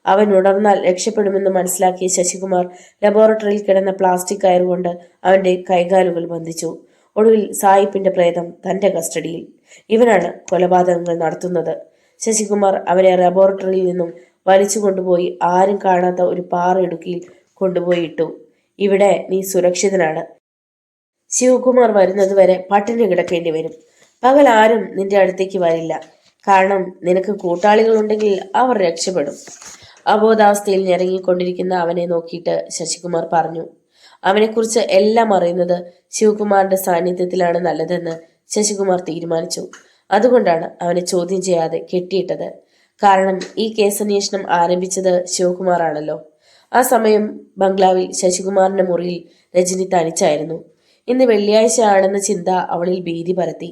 A: അവൻ ഉണർന്നാൽ രക്ഷപ്പെടുമെന്ന് മനസ്സിലാക്കിയ ശശികുമാർ ലബോറട്ടറിയിൽ കിടന്ന പ്ലാസ്റ്റിക് കയറുകൊണ്ട് അവന്റെ കൈകാലുകൾ ബന്ധിച്ചു. ഒടുവിൽ സായിപ്പിന്റെ പ്രേതം തന്റെ കസ്റ്റഡിയിൽ. ഇവനാണ് കൊലപാതകങ്ങൾ നടത്തുന്നത്. ശശികുമാർ അവനെ ലബോറട്ടറിയിൽ നിന്നും വലിച്ചു കൊണ്ടുപോയി ആരും കാണാത്ത ഒരു പാറയിടുക്കിയിൽ കൊണ്ടുപോയി ഇട്ടു. ഇവിടെ നീ സുരക്ഷിതനാണ്. ശിവകുമാർ വരുന്നത് വരെ പട്ടിണി കിടക്കേണ്ടി വരും. പകൽ ആരും നിന്റെ അടുത്തേക്ക് വരില്ല. കാരണം നിനക്ക് കൂട്ടാളികളുണ്ടെങ്കിൽ അവർ രക്ഷപ്പെടും. അബോധാവസ്ഥയിൽ ഞെരങ്ങിക്കൊണ്ടിരിക്കുന്ന അവനെ നോക്കിയിട്ട് ശശികുമാർ പറഞ്ഞു. അവനെക്കുറിച്ച് എല്ലാം അറിയുന്നത് ശിവകുമാറിന്റെ സാന്നിധ്യത്തിലാണ് നല്ലതെന്ന് ശശികുമാർ തീരുമാനിച്ചു. അതുകൊണ്ടാണ് അവനെ ചോദ്യം ചെയ്യാതെ കെട്ടിയിട്ടത്. കാരണം ഈ കേസന്വേഷണം ആരംഭിച്ചത് ശിവകുമാറാണല്ലോ. ആ സമയം ബംഗ്ലാവിൽ ശശികുമാറിന്റെ മുറിയിൽ രജനി തനിച്ചായിരുന്നു. ഇന്ന് വെള്ളിയാഴ്ച ആണെന്ന ചിന്ത അവളിൽ ഭീതി പരത്തി.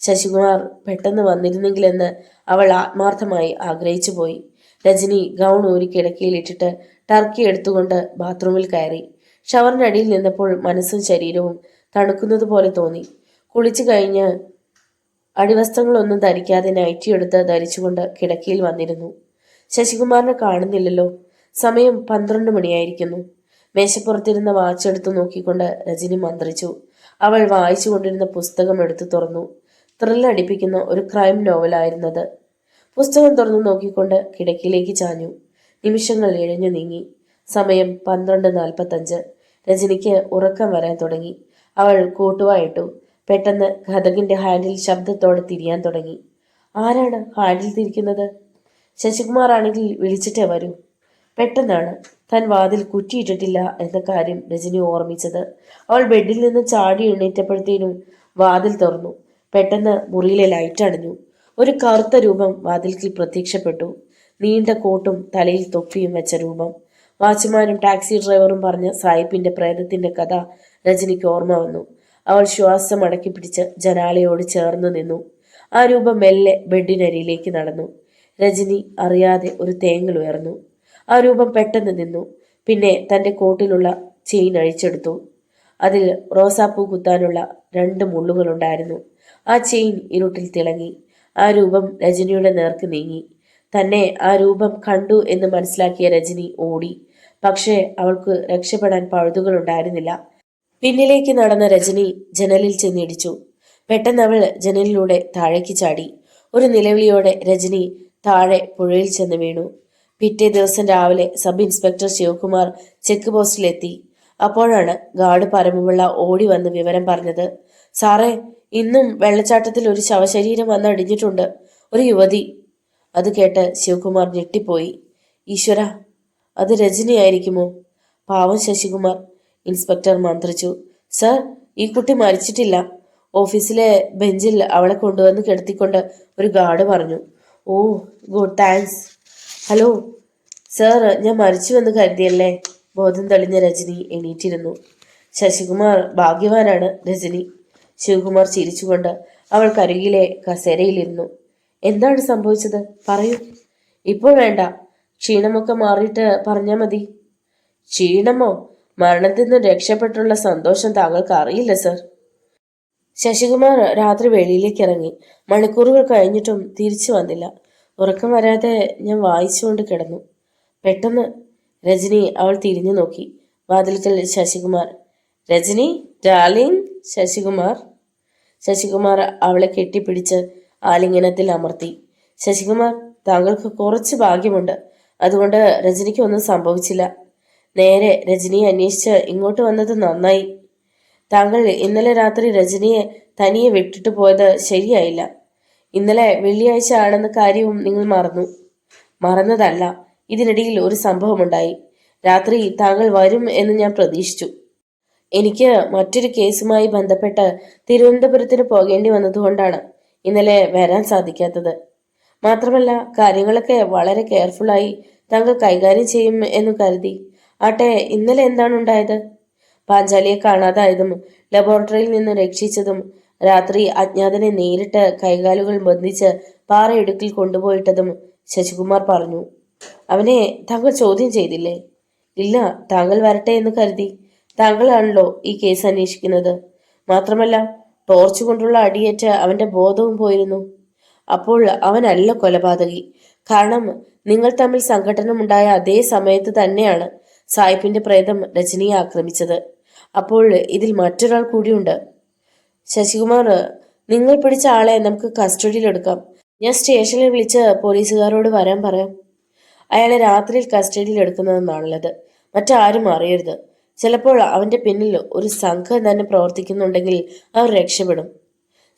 A: ശശികുമാർ പെട്ടെന്ന് വന്നിരുന്നെങ്കിലെന്ന് അവൾ ആത്മാർത്ഥമായി ആഗ്രഹിച്ചു പോയി. രജനി ഗൗൺ ഊരി കിടക്കയിലിട്ടിട്ട് ടർക്കി എടുത്തുകൊണ്ട് ബാത്റൂമിൽ കയറി. ഷവറിനടിയിൽ നിന്നപ്പോൾ മനസ്സും ശരീരവും തണുക്കുന്നത് പോലെ തോന്നി. കുളിച്ചു കഴിഞ്ഞ് അടിവസ്ത്രങ്ങളൊന്നും ധരിക്കാതെ നൈറ്റി എടുത്ത് ധരിച്ചുകൊണ്ട് കിടക്കയിൽ വന്നിരുന്നു. ശശികുമാറിനെ കാണുന്നില്ലല്ലോ. സമയം 12 മണിയായിരിക്കുന്നു. മേശപ്പുറത്തിരുന്ന വാച്ച് എടുത്തു നോക്കിക്കൊണ്ട് രജനി മന്ത്രിച്ചു. അവൾ വായിച്ചുകൊണ്ടിരുന്ന പുസ്തകം എടുത്തു തുറന്നു. ത്രില്ലടിപ്പിക്കുന്ന ഒരു ക്രൈം നോവലായിരുന്നത്. പുസ്തകം തുറന്നു നോക്കിക്കൊണ്ട് കിടക്കയിലേക്ക് ചാഞ്ഞു. നിമിഷങ്ങൾ ഇഴഞ്ഞു നീങ്ങി. സമയം 12:45. രജനിക്ക് ഉറക്കം വരാൻ തുടങ്ങി. അവൾ കൂട്ടുവായിട്ടു. പെട്ടെന്ന് കതകിന്റെ ഹാൻഡിൽ ശബ്ദത്തോടെ തിരിയാൻ തുടങ്ങി. ആരാണ് ഹാൻഡിൽ തിരിക്കുന്നത്? ശശികുമാർ ആണെങ്കിൽ വിളിച്ചിട്ടേ വരൂ. പെട്ടെന്നാണ് താൻ വാതിൽ കുറ്റിയിട്ടിട്ടില്ല എന്ന കാര്യം രജനി ഓർമ്മിച്ചത്. അവൾ ബെഡിൽ നിന്ന് ചാടി എണീറ്റപ്പോഴത്തേനും വാതിൽ തുറന്നു. പെട്ടെന്ന് മുറിയിലെ ലൈറ്റ് അണഞ്ഞു. ഒരു കറുത്ത രൂപം വാതിൽക്കിൽ പ്രത്യക്ഷപ്പെട്ടു. നീണ്ട കോട്ടും തലയിൽ തൊപ്പിയും വെച്ച രൂപം. വാച്ച്മാനും ടാക്സി ഡ്രൈവറും പറഞ്ഞ സായിപ്പിന്റെ പ്രേതത്തിന്റെ കഥ രജനിക്ക് ഓർമ്മ വന്നു. അവൾ ശ്വാസം അടക്കി പിടിച്ച് ജനാലയോട് ചേർന്ന് നിന്നു. ആ രൂപം മെല്ലെ ബെഡിനരിയിലേക്ക് നടന്നു. രജനി അറിയാതെ ഒരു തേങ്ങൽ ഉയർന്നു. ആ രൂപം പെട്ടെന്ന് നിന്നു. പിന്നെ തന്റെ കോട്ടിലുള്ള ചെയിൻ അഴിച്ചെടുത്തു. അതിൽ റോസാപ്പൂ കുത്താനുള്ള 2 മുള്ളുകളുണ്ടായിരുന്നു. ആ ചെയിൻ ഇരുട്ടിൽ തിളങ്ങി. ആ രൂപം രജനിയുടെ നേർക്ക് നീങ്ങി. തന്നെ ആ രൂപം കണ്ടു എന്ന് മനസ്സിലാക്കിയ രജനി ഓടി. പക്ഷേ അവൾക്ക് രക്ഷപ്പെടാൻ പഴുതുകളുണ്ടായിരുന്നില്ല. പിന്നിലേക്ക് നടന്ന രജനി ജനലിൽ ചെന്നിടിച്ചു. പെട്ടെന്ന് അവൾ ജനലിലൂടെ താഴേക്ക് ചാടി. ഒരു നിലവിളിയോടെ രജനി താഴെ പുഴയിൽ ചെന്ന് വീണു. പിറ്റേ ദിവസം രാവിലെ സബ് ഇൻസ്പെക്ടർ ശിവകുമാർ ചെക്ക് പോസ്റ്റിലെത്തി. അപ്പോഴാണ് ഗാർഡ് പരമപിള്ള ഓടി വന്ന് വിവരം പറഞ്ഞത്. സാറേ, ഇന്നും വെള്ളച്ചാട്ടത്തിൽ ഒരു ശവശരീരം വന്നടിഞ്ഞിട്ടുണ്ട്. ഒരു യുവതി. അത് കേട്ട് ശിവകുമാർ ഞെട്ടിപ്പോയി. ഈശ്വര, അത് രജനിയായിരിക്കുമോ? പാവം ശശികുമാർ. ഇൻസ്പെക്ടർ മന്ത്രിച്ചു. സർ, ഈ കുട്ടി മരിച്ചിട്ടില്ല. ഓഫീസിലെ ബെഞ്ചിൽ അവളെ കൊണ്ടുവന്ന് കിടത്തിക്കൊണ്ട് ഒരു ഗാർഡ് പറഞ്ഞു. ഓ ഗുഡ്, താങ്ക്സ്. ഹലോ സർ, ഞാൻ മരിച്ചുവെന്ന് കരുതിയല്ലേ? ബോധം തെളിഞ്ഞ രജനി എണീറ്റിരുന്നു. ശശികുമാർ ഭാഗ്യവാനാണ് രജനി. ശിവകുമാർ ചിരിച്ചുകൊണ്ട് അവൾക്കരികിലെ കസേരയിലിരുന്നു. എന്താണ് സംഭവിച്ചത്? പറയൂ. ഇപ്പോൾ വേണ്ട, ക്ഷീണമൊക്കെ മാറിയിട്ട് പറഞ്ഞാൽ മതി. ക്ഷീണമോ? മരണത്തിൽ നിന്ന് രക്ഷപ്പെട്ടുള്ള സന്തോഷം താങ്കൾക്ക് അറിയില്ല സർ. ശശികുമാർ രാത്രി വെളിയിലേക്ക് ഇറങ്ങി. മണിക്കൂറുകൾ കഴിഞ്ഞിട്ടും തിരിച്ചു വന്നില്ല. ഉറക്കം വരാതെ ഞാൻ വായിച്ചുകൊണ്ട് കിടന്നു. പെട്ടെന്ന് രജനി അവൾ തിരിഞ്ഞു നോക്കി. വാതിൽക്കൽ ശശികുമാർ. രജനി ഡാർലിംഗ്. ശശികുമാർ. ശശികുമാർ അവളെ കെട്ടിപ്പിടിച്ച് ആലിംഗനത്തിൽ അമർത്തി. ശശികുമാർ, താങ്കൾക്ക് കുറച്ച് ഭാഗ്യമുണ്ട്. അതുകൊണ്ട് രജനിക്ക് ഒന്നും സംഭവിച്ചില്ല. നേരെ രജനിയെ അന്വേഷിച്ച് ഇങ്ങോട്ട് വന്നത് നന്നായി. താങ്കൾ ഇന്നലെ രാത്രി രജനിയെ തനിയെ വിട്ടിട്ട് പോയത് ശരിയായില്ല. ഇന്നലെ വെള്ളിയാഴ്ച ആണെന്ന കാര്യവും നിങ്ങൾ മറന്നു. മറന്നതല്ല, ഇതിനിടയിൽ ഒരു സംഭവമുണ്ടായി. രാത്രി താങ്കൾ വരും എന്ന് ഞാൻ പ്രതീക്ഷിച്ചു. എനിക്ക് മറ്റൊരു കേസുമായി ബന്ധപ്പെട്ട് തിരുവനന്തപുരത്തിന് പോകേണ്ടി വന്നതുകൊണ്ടാണ് ഇന്നലെ വരാൻ സാധിക്കാത്തത്. മാത്രമല്ല, കാര്യങ്ങളൊക്കെ വളരെ കെയർഫുള്ളായി താങ്കൾ കൈകാര്യം ചെയ്യും എന്ന് കരുതി. ആട്ടെ, ഇന്നലെ എന്താണ് ഉണ്ടായത്? പാഞ്ചാലിയെ കാണാതായതും ലബോറട്ടറിയിൽ നിന്ന് രക്ഷിച്ചതും രാത്രി അജ്ഞാതനെ നേരിട്ട് കൈകാലുകൾ ബന്ധിച്ച് പാറയിടുക്കിൽ കൊണ്ടുപോയിട്ടതും ശശികുമാർ പറഞ്ഞു. അവനെ താങ്കൾ ചോദ്യം ചെയ്തില്ലേ? ഇല്ല, താങ്കൾ വരട്ടെ എന്ന് കരുതി. താങ്കളാണല്ലോ ഈ കേസ് അന്വേഷിക്കുന്നത്. മാത്രമല്ല, ടോർച്ച് കൊണ്ടുള്ള അടിയേറ്റ് അവന്റെ ബോധവും പോയിരുന്നു. അപ്പോൾ അവനല്ല കൊലപാതകി. കാരണം നിങ്ങൾ തമ്മിൽ സംഘട്ടനമുണ്ടായ അതേ സമയത്ത് തന്നെയാണ് സായിപ്പിന്റെ പ്രേതം രജനിയെ ആക്രമിച്ചത്. അപ്പോൾ ഇതിൽ മറ്റൊരാൾ കൂടിയുണ്ട്. ശശികുമാർ, നിങ്ങൾ പിടിച്ച ആളെ നമുക്ക് കസ്റ്റഡിയിലെടുക്കാം. ഞാൻ സ്റ്റേഷനിൽ വിളിച്ച് പോലീസുകാരോട് വരാൻ പറയാം. അയാളെ രാത്രിയിൽ കസ്റ്റഡിയിൽ എടുക്കുന്നതെന്നാണുള്ളത്. മറ്റാരും അറിയരുത്. ചിലപ്പോൾ അവന്റെ പിന്നിൽ ഒരു സംഘം തന്നെ പ്രവർത്തിക്കുന്നുണ്ടെങ്കിൽ അവർ രക്ഷപ്പെടും.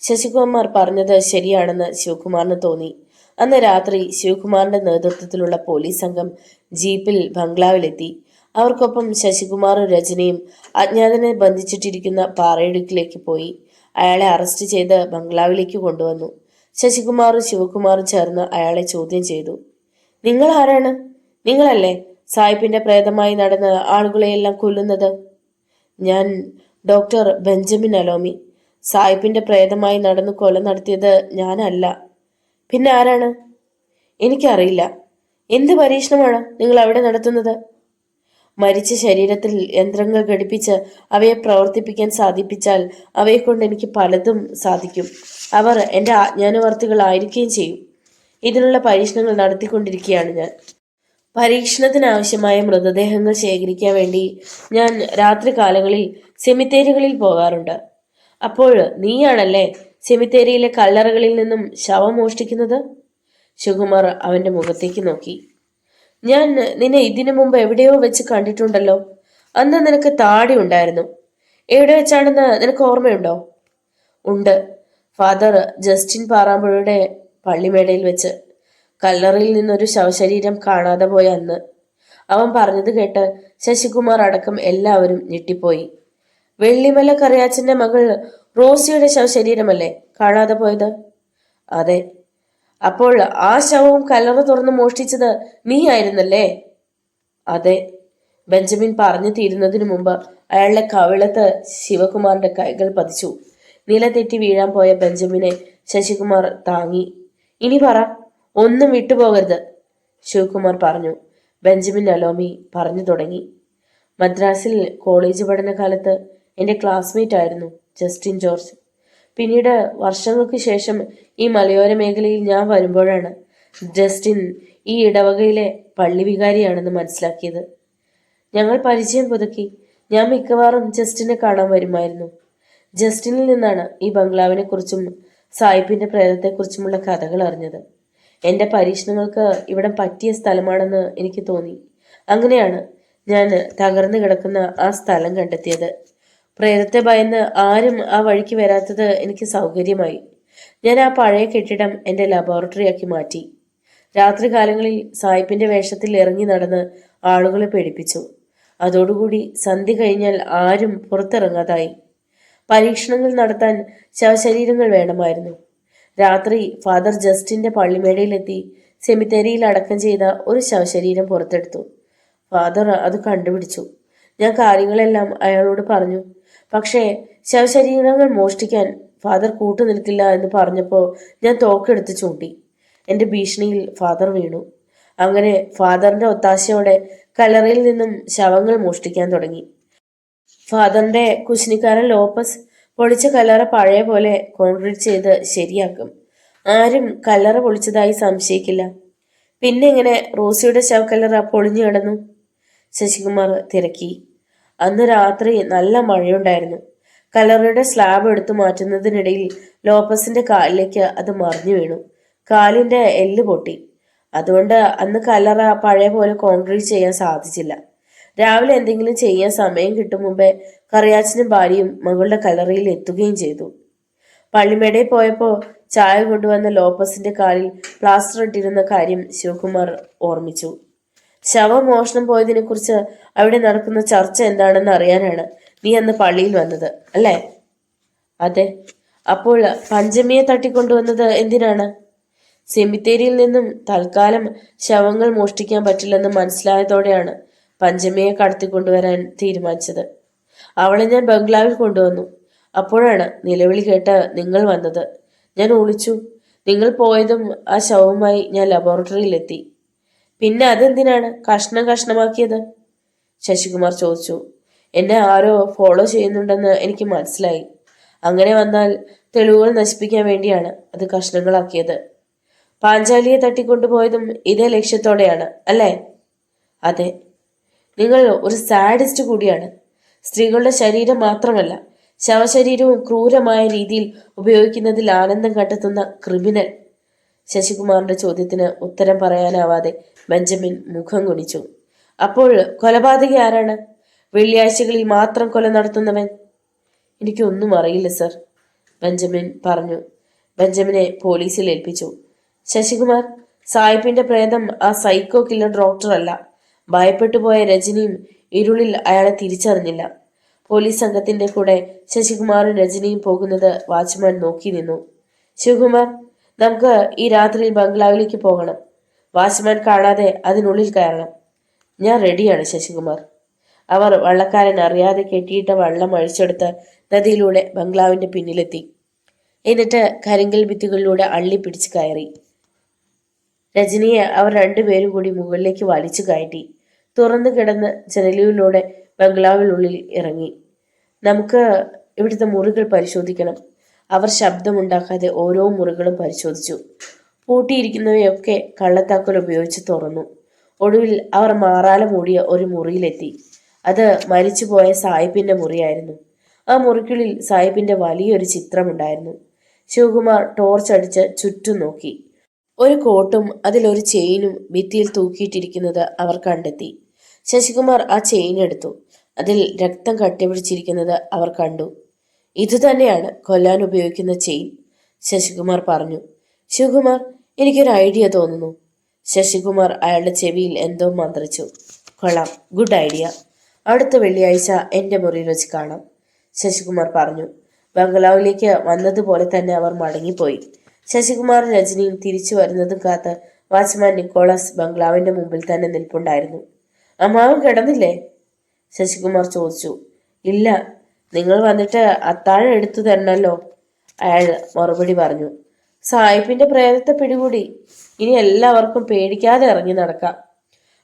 A: ശശികുമാർ പറഞ്ഞത് ശരിയാണെന്ന് ശിവകുമാറിന് തോന്നി. അന്ന് രാത്രി ശിവകുമാറിന്റെ നേതൃത്വത്തിലുള്ള പോലീസ് സംഘം ജീപ്പിൽ ബംഗ്ലാവിലെത്തി. അവർക്കൊപ്പം ശശികുമാറും രജനിയും അജ്ഞാതനെ ബന്ധിച്ചിട്ടിരിക്കുന്ന പാറയിടുക്കിലേക്ക് പോയി. അയാളെ അറസ്റ്റ് ചെയ്ത് ബംഗ്ലാവിലേക്ക് കൊണ്ടുവന്നു. ശശികുമാറും ശിവകുമാറും ചേർന്ന് അയാളെ ചോദ്യം ചെയ്തു. നിങ്ങൾ ആരാണ്? നിങ്ങളല്ലേ സായിപ്പിന്റെ പ്രേതമായി നടന്ന് ആളുകളെയെല്ലാം കൊല്ലുന്നത്? ഞാൻ ഡോക്ടർ ബെഞ്ചമിൻ അലോമി. സായിപ്പിന്റെ പ്രേതമായി നടന്ന് കൊല നടത്തിയത് ഞാനല്ല. പിന്നെ ആരാണ്? എനിക്കറിയില്ല. എന്ത് പരീക്ഷണമാണ് നിങ്ങൾ അവിടെ നടത്തുന്നത്? മരിച്ച ശരീരത്തിൽ യന്ത്രങ്ങൾ ഘടിപ്പിച്ച് അവയെ പ്രവർത്തിപ്പിക്കാൻ സാധിപ്പിച്ചാൽ അവയെക്കൊണ്ട് എനിക്ക് പലതും സാധിക്കും. അവർ എൻ്റെ ആജ്ഞാനുവർത്തികളായിരിക്കുകയും ചെയ്യും. ഇതിനുള്ള പരീക്ഷണങ്ങൾ നടത്തിക്കൊണ്ടിരിക്കുകയാണ് ഞാൻ. പരീക്ഷണത്തിനാവശ്യമായ മൃതദേഹങ്ങൾ ശേഖരിക്കാൻ വേണ്ടി ഞാൻ രാത്രി കാലങ്ങളിൽ സെമിത്തേരികളിൽ പോകാറുണ്ട്. അപ്പോൾ നീയാണല്ലേ സെമിത്തേരിയിലെ കല്ലറകളിൽ നിന്നും ശവം മോഷ്ടിക്കുന്നത്? ശിവകുമാർ അവന്റെ മുഖത്തേക്ക് നോക്കി. ഞാൻ നിന്നെ ഇതിനു മുമ്പ് എവിടെയോ വെച്ച് കണ്ടിട്ടുണ്ടല്ലോ. അന്ന് നിനക്ക് താടി ഉണ്ടായിരുന്നു. എവിടെ വെച്ചാണെന്ന് നിനക്ക് ഓർമ്മയുണ്ടോ? ഉണ്ട്, ഫാദർ ജസ്റ്റിൻ പാറാമ്പുഴയുടെ പള്ളിമേടയിൽ വെച്ച്. കല്ലറയിൽ നിന്നൊരു ശവശരീരം കാണാതെ പോയ അന്ന്. അവൻ പറഞ്ഞത് കേട്ട് ശശികുമാർ അടക്കം എല്ലാവരും ഞെട്ടിപ്പോയി. വെള്ളിമല കറിയാച്ചന്റെ മകൾ റോസിയുടെ ശവശരീരമല്ലേ കാണാതെ പോയത്? അതെ. അപ്പോൾ ആ ശവവും കല്ലറ തുറന്ന് മോഷ്ടിച്ചത് നീ ആയിരുന്നല്ലേ? അതെ. ബെഞ്ചമിൻ പറഞ്ഞു തീരുന്നതിനു മുമ്പ് അയാളുടെ കവിളത്ത് ശിവകുമാറിന്റെ കൈകൾ പതിച്ചു. നിലതെറ്റി വീഴാൻ പോയ ബെഞ്ചമിനെ ശശികുമാർ താങ്ങി. ഇനി പറ, ഒന്നും വിട്ടുപോകരുത്, ശിവകുമാർ പറഞ്ഞു. ബെഞ്ചമിൻ അലോമി പറഞ്ഞു തുടങ്ങി. മദ്രാസിൽ കോളേജ് പഠനകാലത്ത് എൻ്റെ ക്ലാസ്മേറ്റ് ആയിരുന്നു ജസ്റ്റിൻ ജോർജ്. പിന്നീട് വർഷങ്ങൾക്ക് ശേഷം ഈ മലയോര മേഖലയിൽ ഞാൻ വരുമ്പോഴാണ് ജസ്റ്റിൻ ഈ ഇടവകയിലെ പള്ളി വികാരിയാണെന്ന് മനസ്സിലാക്കിയത്. ഞങ്ങൾ പരിചയം പുതുക്കി. ഞാൻ മിക്കവാറും ജസ്റ്റിനെ കാണാൻ വരുമായിരുന്നു. ജസ്റ്റിനിൽ നിന്നാണ് ഈ ബംഗ്ലാവിനെ കുറിച്ചും സായിപ്പിന്റെ പ്രേതത്തെക്കുറിച്ചുമുള്ള കഥകൾ അറിഞ്ഞത്. എൻ്റെ പരീക്ഷണങ്ങൾക്ക് ഇവിടം പറ്റിയ സ്ഥലമാണെന്ന് എനിക്ക് തോന്നി. അങ്ങനെയാണ് ഞാൻ തകർന്നു കിടക്കുന്ന ആ സ്ഥലം കണ്ടെത്തിയത്. പ്രേതത്തെ ഭയന്ന് ആരും ആ വഴിക്ക് വരാത്തത് എനിക്ക് സൗകര്യമായി. ഞാൻ ആ പഴയ കെട്ടിടം എൻ്റെ ലബോറട്ടറിയാക്കി മാറ്റി. രാത്രികാലങ്ങളിൽ സായിപ്പിന്റെ വേഷത്തിൽ ഇറങ്ങി നടന്ന് ആളുകളെ പേടിപ്പിച്ചു. അതോടുകൂടി സന്ധ്യ കഴിഞ്ഞാൽ ആരും പുറത്തിറങ്ങാതായി. പരീക്ഷണങ്ങൾ നടത്താൻ ശവശരീരങ്ങൾ വേണമായിരുന്നു. രാത്രി ഫാദർ ജസ്റ്റിന്റെ പള്ളിമേടയിലെത്തി സെമിത്തേരിയിൽ അടക്കം ചെയ്ത ഒരു ശവശരീരം പുറത്തെടുത്തു. ഫാദർ അത് കണ്ടുപിടിച്ചു. ഞാൻ കാര്യങ്ങളെല്ലാം അയാളോട് പറഞ്ഞു. പക്ഷേ ശവശരീരങ്ങൾ മോഷ്ടിക്കാൻ ഫാദർ കൂട്ടുനിൽക്കില്ല എന്ന് പറഞ്ഞപ്പോൾ ഞാൻ തോക്കെടുത്ത് ചൂണ്ടി. എൻ്റെ ഭീഷണിയിൽ ഫാദർ വീണു. അങ്ങനെ ഫാദറിന്റെ ഒത്താശയോടെ കല്ലറയിൽ നിന്നും ശവങ്ങൾ മോഷ്ടിക്കാൻ തുടങ്ങി. ഫാദറിന്റെ കുശിനിക്കാരൻ ലോപ്പസ് പൊളിച്ച കല്ലറ പഴയ പോലെ കോൺക്രീറ്റ് ചെയ്ത് ശരിയാക്കും. ആരും കല്ലറ പൊളിച്ചതായി സംശയിക്കില്ല. പിന്നെ എങ്ങനെ റോസിയുടെ ശവക്കല്ലറ പൊളിഞ്ഞു കിടന്നു? ശശികുമാർ തിരക്കി. അന്ന് രാത്രി നല്ല മഴയുണ്ടായിരുന്നു. കല്ലറയുടെ സ്ലാബ് എടുത്തു മാറ്റുന്നതിനിടയിൽ ലോപ്പസിന്റെ കാലിലേക്ക് അത് മറിഞ്ഞു വീണു. കാലിന്റെ എല്ല് പൊട്ടി. അതുകൊണ്ട് അന്ന് കല്ലറ പഴയ പോലെ കോൺക്രീറ്റ് ചെയ്യാൻ സാധിച്ചില്ല. രാവിലെ എന്തെങ്കിലും ചെയ്യാൻ സമയം കിട്ടും മുമ്പേ കറിയാച്ചനും ഭാര്യയും മകളുടെ കല്ലറയിൽ എത്തുകയും ചെയ്തു. പള്ളിമേടയിൽ പോയപ്പോൾ ചായ കൊണ്ടുവന്ന ലോപ്പസിന്റെ കാലിൽ പ്ലാസ്റ്റർ ഇട്ടിരുന്ന കാര്യം ശിവകുമാർ ഓർമ്മിച്ചു. ശവമോഷണം പോയതിനെ കുറിച്ച് അവിടെ നടക്കുന്ന ചർച്ച എന്താണെന്ന് അറിയാനാണ് നീ അന്ന് പള്ളിയിൽ വന്നത്, അല്ലേ? അതെ. അപ്പോൾ പഞ്ചമിയെ തട്ടിക്കൊണ്ടുവന്നത് എന്തിനാണ്? സെമിത്തേരിയിൽ നിന്നും തൽക്കാലം ശവങ്ങൾ മോഷ്ടിക്കാൻ പറ്റില്ലെന്ന് മനസ്സിലായതോടെയാണ് പഞ്ചമിയെ കടത്തിക്കൊണ്ടുവരാൻ തീരുമാനിച്ചത്. അവളെ ഞാൻ ബംഗ്ലാവിൽ കൊണ്ടുവന്നു. അപ്പോഴാണ് നിലവിളി കേട്ട് നിങ്ങൾ വന്നത്. ഞാൻ ഒളിച്ചു. നിങ്ങൾ പോയതും ആ ശവവുമായി ഞാൻ ലബോറട്ടറിയിലെത്തി. പിന്നെ അതെന്തിനാണ് കഷ്ണം കഷ്ണമാക്കിയത്? ശശികുമാർ ചോദിച്ചു. എന്നെ ആരോ ഫോളോ ചെയ്യുന്നുണ്ടെന്ന് എനിക്ക് മനസ്സിലായി. അങ്ങനെ വന്നാൽ തെളിവുകൾ നശിപ്പിക്കാൻ വേണ്ടിയാണ് അത് കഷ്ണങ്ങളാക്കിയത്. പാഞ്ചാലിയെ തട്ടിക്കൊണ്ടുപോയതും ഇതേ ലക്ഷ്യത്തോടെയാണ്, അല്ലേ? അതെ. നിങ്ങൾ ഒരു സാഡിസ്റ്റ് കൂടിയാണ്. സ്ത്രീകളുടെ ശരീരം മാത്രമല്ല, ശവശരീരവും ക്രൂരമായ രീതിയിൽ ഉപയോഗിക്കുന്നതിൽ ആനന്ദം കണ്ടെത്തുന്ന ക്രിമിനൽ. ശശികുമാറിന്റെ ചോദ്യത്തിന് ഉത്തരം പറയാനാവാതെ ബെഞ്ചമിൻ മുഖം കുനിച്ചു. അപ്പോൾ കൊലപാതകി ആരാണ്? വെള്ളിയാഴ്ചകളിൽ മാത്രം കൊല നടത്തുന്നവൻ? എനിക്കൊന്നും അറിയില്ല സർ, ബെഞ്ചമിൻ പറഞ്ഞു. ബെഞ്ചമിനെ പോലീസിൽ ഏൽപ്പിച്ചു. ശശികുമാർ, സായിപ്പിന്റെ പ്രേതം ആ സൈക്കോ കില്ലർ ഡോക്ടർ അല്ല. ഭയപ്പെട്ടുപോയ രജനിയും ഇരുളിൽ അയാളെ തിരിച്ചറിഞ്ഞില്ല. പോലീസ് സംഘത്തിന്റെ കൂടെ ശശികുമാറും രജനിയും പോകുന്നത് വാച്ച്മാൻ നോക്കി നിന്നു. ശിവകുമാർ, നമുക്ക് ഈ രാത്രിയിൽ ബംഗ്ലാവിലേക്ക് പോകണം. വാച്ച്മാൻ കാണാതെ അതിനുള്ളിൽ കയറണം. ഞാൻ റെഡിയാണ് ശശികുമാർ. അവർ വള്ളക്കാരൻ അറിയാതെ കെട്ടിയിട്ട വള്ളം അഴിച്ചെടുത്ത് നദിയിലൂടെ ബംഗ്ലാവിന്റെ പിന്നിലെത്തി. എന്നിട്ട് കരിങ്കൽ ഭിത്തികളിലൂടെ അള്ളി പിടിച്ച് കയറി. രജനിയെ അവർ രണ്ടുപേരും കൂടി മുകളിലേക്ക് വലിച്ചു കയറ്റി. തുറന്നു കിടന്ന് ജനലിലൂടെ ബംഗ്ലാവിനുള്ളിൽ ഇറങ്ങി. നമുക്ക് ഇവിടുത്തെ മുറികൾ പരിശോധിക്കണം. അവർ ശബ്ദമുണ്ടാക്കാതെ ഓരോ മുറികളും പരിശോധിച്ചു. പൂട്ടിയിരിക്കുന്നവയൊക്കെ കള്ളത്താക്കോൽ ഉപയോഗിച്ച് തുറന്നു. ഒടുവിൽ അവർ മാറാല മൂടിയ ഒരു മുറിയിലെത്തി. അത് മരിച്ചുപോയ സായിപ്പിന്റെ മുറിയായിരുന്നു. ആ മുറിക്കുള്ളിൽ സായിപ്പിന്റെ വലിയൊരു ചിത്രമുണ്ടായിരുന്നു. ശിവകുമാർ ടോർച്ച് അടിച്ച് ചുറ്റും നോക്കി. ഒരു കോട്ടും അതിലൊരു ചെയിനും ഭിത്തിയിൽ തൂക്കിയിട്ടിരിക്കുന്നത് അവർ കണ്ടെത്തി. ശശികുമാർ ആ ചെയിൻ എടുത്തു. അതിൽ രക്തം കട്ടിപിടിച്ചിരിക്കുന്നത് അവർ കണ്ടു. ഇതുതന്നെയാണ് കൊല്ലാൻ ഉപയോഗിക്കുന്ന ചെയിൻ, ശശികുമാർ പറഞ്ഞു. ശിവകുമാർ, എനിക്കൊരു ഐഡിയ തോന്നുന്നു. ശശികുമാർ അയാളുടെ ചെവിയിൽ എന്തോ മന്ത്രിച്ചു. കൊള്ളാം, ഗുഡ് ഐഡിയ. അടുത്ത വെള്ളിയാഴ്ച എൻ്റെ മുറിയിൽ വെച്ച് കാണാം, ശശികുമാർ പറഞ്ഞു. ബംഗ്ലാവിലേക്ക് വന്നതുപോലെ തന്നെ അവർ മടങ്ങിപ്പോയി. ശശികുമാറും രജനിയും തിരിച്ചു വരുന്നതും കാത്ത് വാച്ച്മാൻ നിക്കോളാസ് ബംഗ്ലാവിന്റെ മുമ്പിൽ തന്നെ നിൽപ്പുണ്ടായിരുന്നു. അമ്മാവൻ കിടന്നില്ലേ? ശശികുമാർ ചോദിച്ചു. ഇല്ല, നിങ്ങൾ വന്നിട്ട് അത്താഴം എടുത്തു തരണല്ലോ, അയാൾ മറുപടി പറഞ്ഞു. സായിപ്പിന്റെ പ്രേതത്തെ പിടികൂടി. ഇനി എല്ലാവർക്കും പേടിക്കാതെ ഇറങ്ങി നടക്കാം.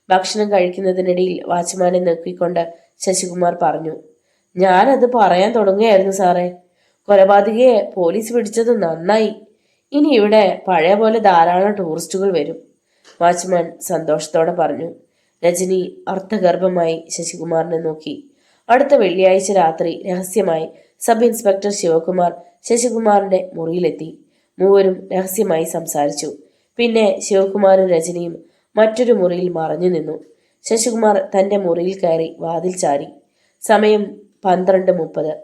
A: ഭക്ഷണം കഴിക്കുന്നതിനിടയിൽ വാച്ച്മാനെ നോക്കിക്കൊണ്ട് ശശികുമാർ പറഞ്ഞു. ഞാനത് പറയാൻ തുടങ്ങുകയായിരുന്നു സാറേ. കൊലപാതകയെ പോലീസ് പിടിച്ചത് നന്നായി. ഇനി ഇവിടെ പഴയ പോലെ ധാരാളം ടൂറിസ്റ്റുകൾ വരും, വാച്ച്മാൻ സന്തോഷത്തോടെ പറഞ്ഞു. രജനി അർത്ഥഗർഭമായി ശശികുമാറിനെ നോക്കി. അടുത്ത വെള്ളിയാഴ്ച രാത്രി രഹസ്യമായി സബ് ഇൻസ്പെക്ടർ ശിവകുമാർ ശശികുമാറിന്റെ മുറിയിലെത്തി. മൂവരും രഹസ്യമായി സംസാരിച്ചു. പിന്നെ ശിവകുമാറും രജനിയും മറ്റൊരു മുറിയിൽ മറഞ്ഞു നിന്നു. ശശികുമാർ തന്റെ മുറിയിൽ കയറി വാതിൽ ചാരി. സമയം 12:30.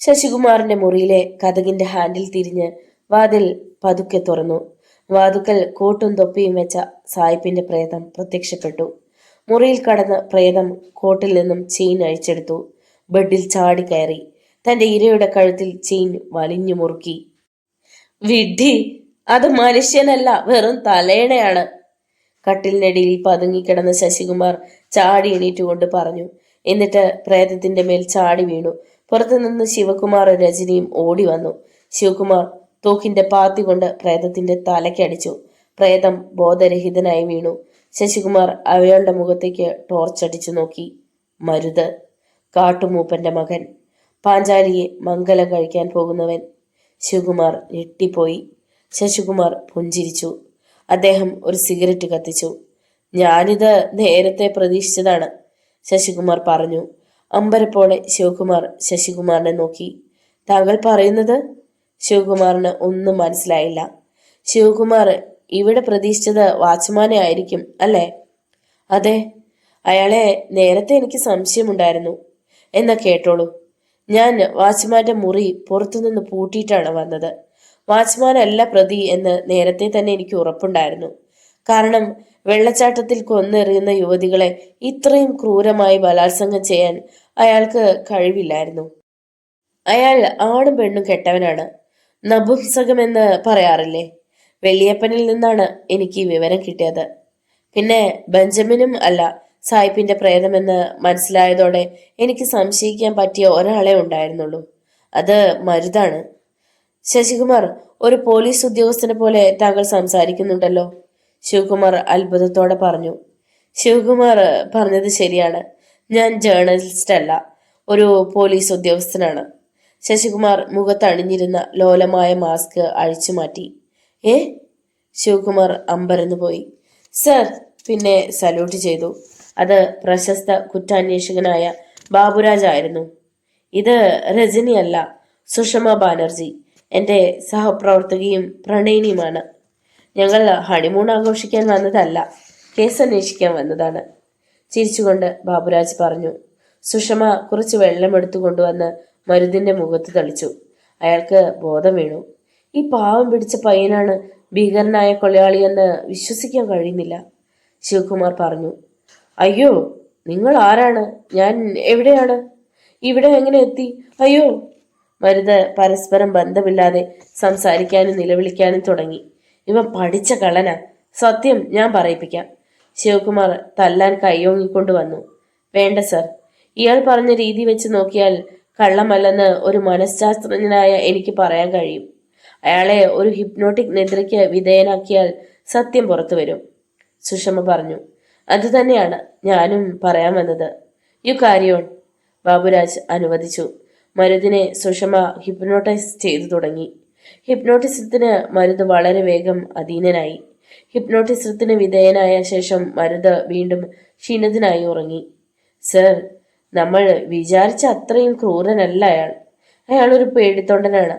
A: ശശികുമാറിന്റെ മുറിയിലെ കതകിന്റെ ഹാൻഡിൽ തിരിഞ്ഞ് വാതിൽ പതുക്കെ തുറന്നു. വാതുക്കൽ കോട്ടും തൊപ്പിയും വെച്ച സായിപ്പിന്റെ പ്രേതം പ്രത്യക്ഷപ്പെട്ടു. മുറിയിൽ കടന്ന് പ്രേതം കോട്ടിൽ നിന്നും ചെയിൻ അഴിച്ചെടുത്തു. ബെഡിൽ ചാടി കയറി തന്റെ ഇരയുടെ കഴുത്തിൽ ചെയിൻ വലിഞ്ഞു മുറുക്കി. വിഡ്ഢി, അത് മനുഷ്യനല്ല, വെറും തലേണയാണ്, കട്ടിലിനടിയിൽ പതുങ്ങിക്കിടന്ന ശശികുമാർ ചാടി എണീറ്റുകൊണ്ട് പറഞ്ഞു. എന്നിട്ട് പ്രേതത്തിന്റെ മേൽ ചാടി വീണു. പുറത്തുനിന്ന് ശിവകുമാറും രജനിയും ഓടി വന്നു. ശിവകുമാർ തോക്കിന്റെ പാത്തി കൊണ്ട് പ്രേതത്തിന്റെ തലയ്ക്കടിച്ചു. പ്രേതം ബോധരഹിതനായി വീണു. ശശികുമാർ അയാളുടെ മുഖത്തേക്ക് ടോർച്ചടിച്ചു നോക്കി. മരുത്, കാട്ടുമൂപ്പന്റെ മകൻ, പാഞ്ചാലിയെ മംഗലം കഴിക്കാൻ പോകുന്നവൻ. ശിവകുമാർ ഞെട്ടിപ്പോയി. ശശികുമാർ പുഞ്ചിരിച്ചു. അദ്ദേഹം ഒരു സിഗരറ്റ് കത്തിച്ചു. ഞാനിത് നേരത്തെ പ്രതീക്ഷിച്ചതാണ്, ശശികുമാർ പറഞ്ഞു. അമ്പരപ്പോടെ ശിവകുമാർ ശശികുമാറിനെ നോക്കി. താങ്കൾ പറയുന്നത്? ശിവകുമാറിന് ഒന്നും മനസ്സിലായില്ല. ശിവകുമാർ, ഇവിടെ പ്രതീക്ഷിച്ചത് വാച്ച്മാനെ ആയിരിക്കും അല്ലേ? അതെ, അയാളെ നേരത്തെ എനിക്ക് സംശയമുണ്ടായിരുന്നു. എന്നാ കേട്ടോളൂ, ഞാൻ വാച്ച്മാന്റെ മുറി പുറത്തുനിന്ന് പൂട്ടിയിട്ടാണ് വന്നത്. വാച്ച്മാനല്ല പ്രതി എന്ന് നേരത്തെ തന്നെ എനിക്ക് ഉറപ്പുണ്ടായിരുന്നു. കാരണം വെള്ളച്ചാട്ടത്തിൽ കൊന്നെറിയുന്ന യുവതികളെ ഇത്രയും ക്രൂരമായി ബലാത്സംഗം ചെയ്യാൻ അയാൾക്ക് കഴിവില്ലായിരുന്നു. അയാൾ ആണും പെണ്ണും കെട്ടവനാണ്. നപുംസകമെന്ന് പറയാറില്ലേ? വെള്ളിയപ്പനിൽ നിന്നാണ് എനിക്ക് ഈ വിവരം കിട്ടിയത്. പിന്നെ ബെഞ്ചമിനും അല്ല സായിപ്പിന്റെ പ്രേതമെന്ന് മനസ്സിലായതോടെ എനിക്ക് സംശയിക്കാൻ പറ്റിയ ഒരാളെ ഉണ്ടായിരുന്നുള്ളൂ. അത് മരുതാണ്. ശശികുമാർ, ഒരു പോലീസ് ഉദ്യോഗസ്ഥനെ പോലെ താങ്കൾ സംസാരിക്കുന്നുണ്ടല്ലോ, ശിവകുമാർ അത്ഭുതത്തോടെ പറഞ്ഞു. ശിവകുമാർ പറഞ്ഞത് ശരിയാണ്. ഞാൻ ജേർണലിസ്റ്റ് അല്ല, ഒരു പോലീസ് ഉദ്യോഗസ്ഥനാണ്. ശശികുമാർ മുഖത്ത് അണിഞ്ഞിരുന്ന ലോലമായ മാസ്ക് അഴിച്ചു മാറ്റി. ഏ? ശിവകുമാർ അമ്പരന്നു പോയി. സർ, പിന്നെ സല്യൂട്ട് ചെയ്തു. അത് പ്രശസ്ത കുറ്റാന്വേഷകനായ ബാബുരാജ് ആയിരുന്നു. ഇത് രജനിയല്ല, സുഷമ ബാനർജി, എൻ്റെ സഹപ്രവർത്തകയും പ്രണയിനിയുമാണ്. ഞങ്ങൾ ഹണിമൂൺ ആഘോഷിക്കാൻ വന്നതല്ല, കേസ് അന്വേഷിക്കാൻ വന്നതാണ്, ചിരിച്ചുകൊണ്ട് ബാബുരാജ് പറഞ്ഞു. സുഷമ കുറച്ച് വെള്ളമെടുത്തു കൊണ്ടുവന്ന് മരുതിന്റെ മുഖത്ത് തളിച്ചു. അയാൾക്ക് ബോധം വീണു. ഈ പാവം പിടിച്ച പയ്യനാണ് ഭീകരനായ കൊലയാളിയെന്ന് വിശ്വസിക്കാൻ കഴിയുന്നില്ല, ശിവകുമാർ പറഞ്ഞു. അയ്യോ, നിങ്ങൾ ആരാണ്? ഞാൻ എവിടെയാണ്? ഇവിടെ എങ്ങനെ എത്തി? അയ്യോ! മരുത് പരസ്പരം ബന്ധമില്ലാതെ സംസാരിക്കാനും നിലവിളിക്കാനും തുടങ്ങി. ഇവൻ പഠിച്ച കള്ളനാ, സത്യം ഞാൻ പറയിപ്പിക്കാം. ശിവകുമാർ തല്ലാൻ കൈയോങ്ങിക്കൊണ്ടു വന്നു. വേണ്ട സർ, ഇയാൾ പറഞ്ഞ രീതി വെച്ച് നോക്കിയാൽ കള്ളമല്ലെന്ന് ഒരു മനഃശാസ്ത്രജ്ഞനായ എനിക്ക് പറയാൻ കഴിയും. അയാളെ ഒരു ഹിപ്നോട്ടിക് നിദ്രയ്ക്ക് വിധേയനാക്കിയാൽ സത്യം പുറത്തു വരും, സുഷമ പറഞ്ഞു. അത് തന്നെയാണ് ഞാനും പറയാൻ വന്നത്. യു കാരി ഓൺ, ബാബുരാജ് അനുവദിച്ചു. മരുദിനെ സുഷമ ഹിപ്നോട്ടൈസ് ചെയ്തു തുടങ്ങി. ഹിപ്നോട്ടിസത്തിന് മരുത് വളരെ വേഗം അധീനനായി. ഹിപ്നോട്ടിസത്തിന് വിധേയനായ ശേഷം മരുത് വീണ്ടും ക്ഷീണിതനായി ഉറങ്ങി. സർ, നമ്മൾ വിചാരിച്ച അത്രയും ക്രൂരനല്ല അയാൾ. അയാളൊരു പേടിത്തൊണ്ടനാണ്.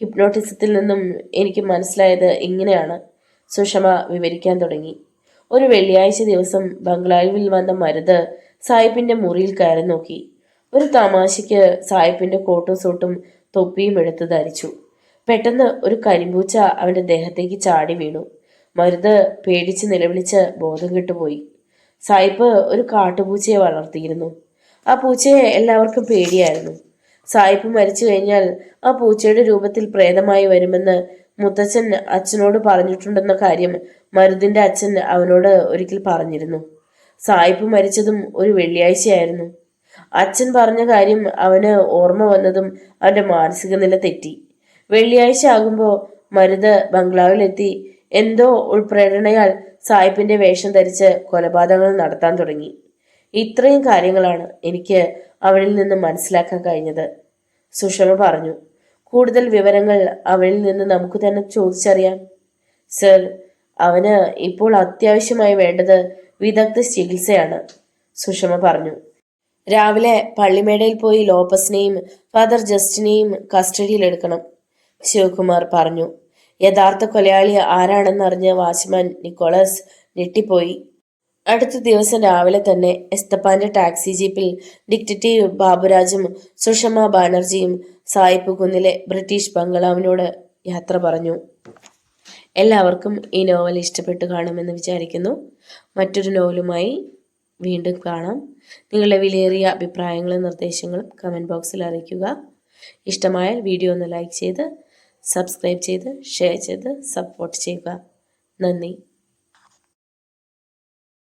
A: ഹിപ്നോട്ടിസത്തിൽ നിന്നും എനിക്ക് മനസ്സിലായത് ഇങ്ങനെയാണ്, സുഷമ വിവരിക്കാൻ തുടങ്ങി. ഒരു വെള്ളിയാഴ്ച ദിവസം ബംഗ്ലാവിൽ വന്ന മരുത് സായിപ്പിന്റെ മുറിയിൽ കയറി നോക്കി. ഒരു തമാശയ്ക്ക് സായിപ്പിന്റെ കോട്ടും സൂട്ടും തൊപ്പിയും എടുത്ത് ധരിച്ചു. പെട്ടെന്ന് ഒരു കരിമ്പൂച്ച അവന്റെ ദേഹത്തേക്ക് ചാടി വീണു. മരുത് പേടിച്ച് നിലവിളിച്ച് ബോധം കെട്ടുപോയി. സായിപ്പ് ഒരു കാട്ടുപൂച്ചയെ വളർത്തിയിരുന്നു. ആ പൂച്ചയെ എല്ലാവർക്കും പേടിയായിരുന്നു. സായിപ്പ് മരിച്ചു കഴിഞ്ഞാൽ ആ പൂച്ചയുടെ രൂപത്തിൽ പ്രേതമായി വരുമെന്ന് മുത്തച്ഛൻ അച്ഛനോട് പറഞ്ഞിട്ടുണ്ടെന്ന കാര്യം മരുതിന്റെ അച്ഛൻ അവനോട് ഒരിക്കൽ പറഞ്ഞിരുന്നു. സായിപ്പ് മരിച്ചതും ഒരു വെള്ളിയാഴ്ചയായിരുന്നു. അച്ഛൻ പറഞ്ഞ കാര്യം അവന് ഓർമ്മ വന്നതും അവന്റെ മാനസിക നില തെറ്റി. വെള്ളിയാഴ്ച ആകുമ്പോൾ മരുത് ബംഗ്ലാവിലെത്തി എന്തോ ഉൾപ്രേരണയാൽ സായിപ്പിന്റെ വേഷം ധരിച്ച് കൊലപാതകങ്ങൾ നടത്താൻ തുടങ്ങി. ഇത്രയും കാര്യങ്ങളാണ് എനിക്ക് അവളിൽ നിന്ന് മനസ്സിലാക്കാൻ കഴിഞ്ഞത്, സുഷമ പറഞ്ഞു. കൂടുതൽ വിവരങ്ങൾ അവളിൽ നിന്ന് നമുക്ക് തന്നെ ചോദിച്ചറിയാം. സർ, അവന് ഇപ്പോൾ അത്യാവശ്യമായി വേണ്ടത് വിദഗ്ധ ചികിത്സയാണ്, സുഷമ പറഞ്ഞു. രാവിലെ പള്ളിമേടയിൽ പോയി ലോപ്പസിനെയും ഫാദർ ജസ്റ്റിനെയും കസ്റ്റഡിയിലെടുക്കണം, ശിവകുമാർ പറഞ്ഞു. യഥാർത്ഥ കൊലയാളി ആരാണെന്നറിഞ്ഞ വാച്ച്മാൻ നിക്കോളസ് ഞെട്ടിപ്പോയി. അടുത്ത ദിവസം രാവിലെ തന്നെ എസ്തപ്പാന്റെ ടാക്സി ജീപ്പിൽ ഡിറ്റക്റ്റീവ് ബാബുരാജും സുഷമ ബാനർജിയും സായിപ്പ് കുന്നിലെ ബ്രിട്ടീഷ് ബംഗ്ലാവിനോട് യാത്ര പറഞ്ഞു. എല്ലാവർക്കും ഈ നോവൽ ഇഷ്ടപ്പെട്ടു കാണുമെന്ന് വിചാരിക്കുന്നു. മറ്റൊരു നോവലുമായി വീണ്ടും കാണാം. നിങ്ങളുടെ വിലയേറിയ അഭിപ്രായങ്ങളും നിർദ്ദേശങ്ങളും കമൻറ്റ് ബോക്സിൽ അറിയിക്കുക. ഇഷ്ടമായാൽ വീഡിയോ ഒന്ന് ലൈക്ക് ചെയ്ത് സബ്സ്ക്രൈബ് ചെയ്ത് ഷെയർ ചെയ്ത് സപ്പോർട്ട് ചെയ്യുക. നന്ദി.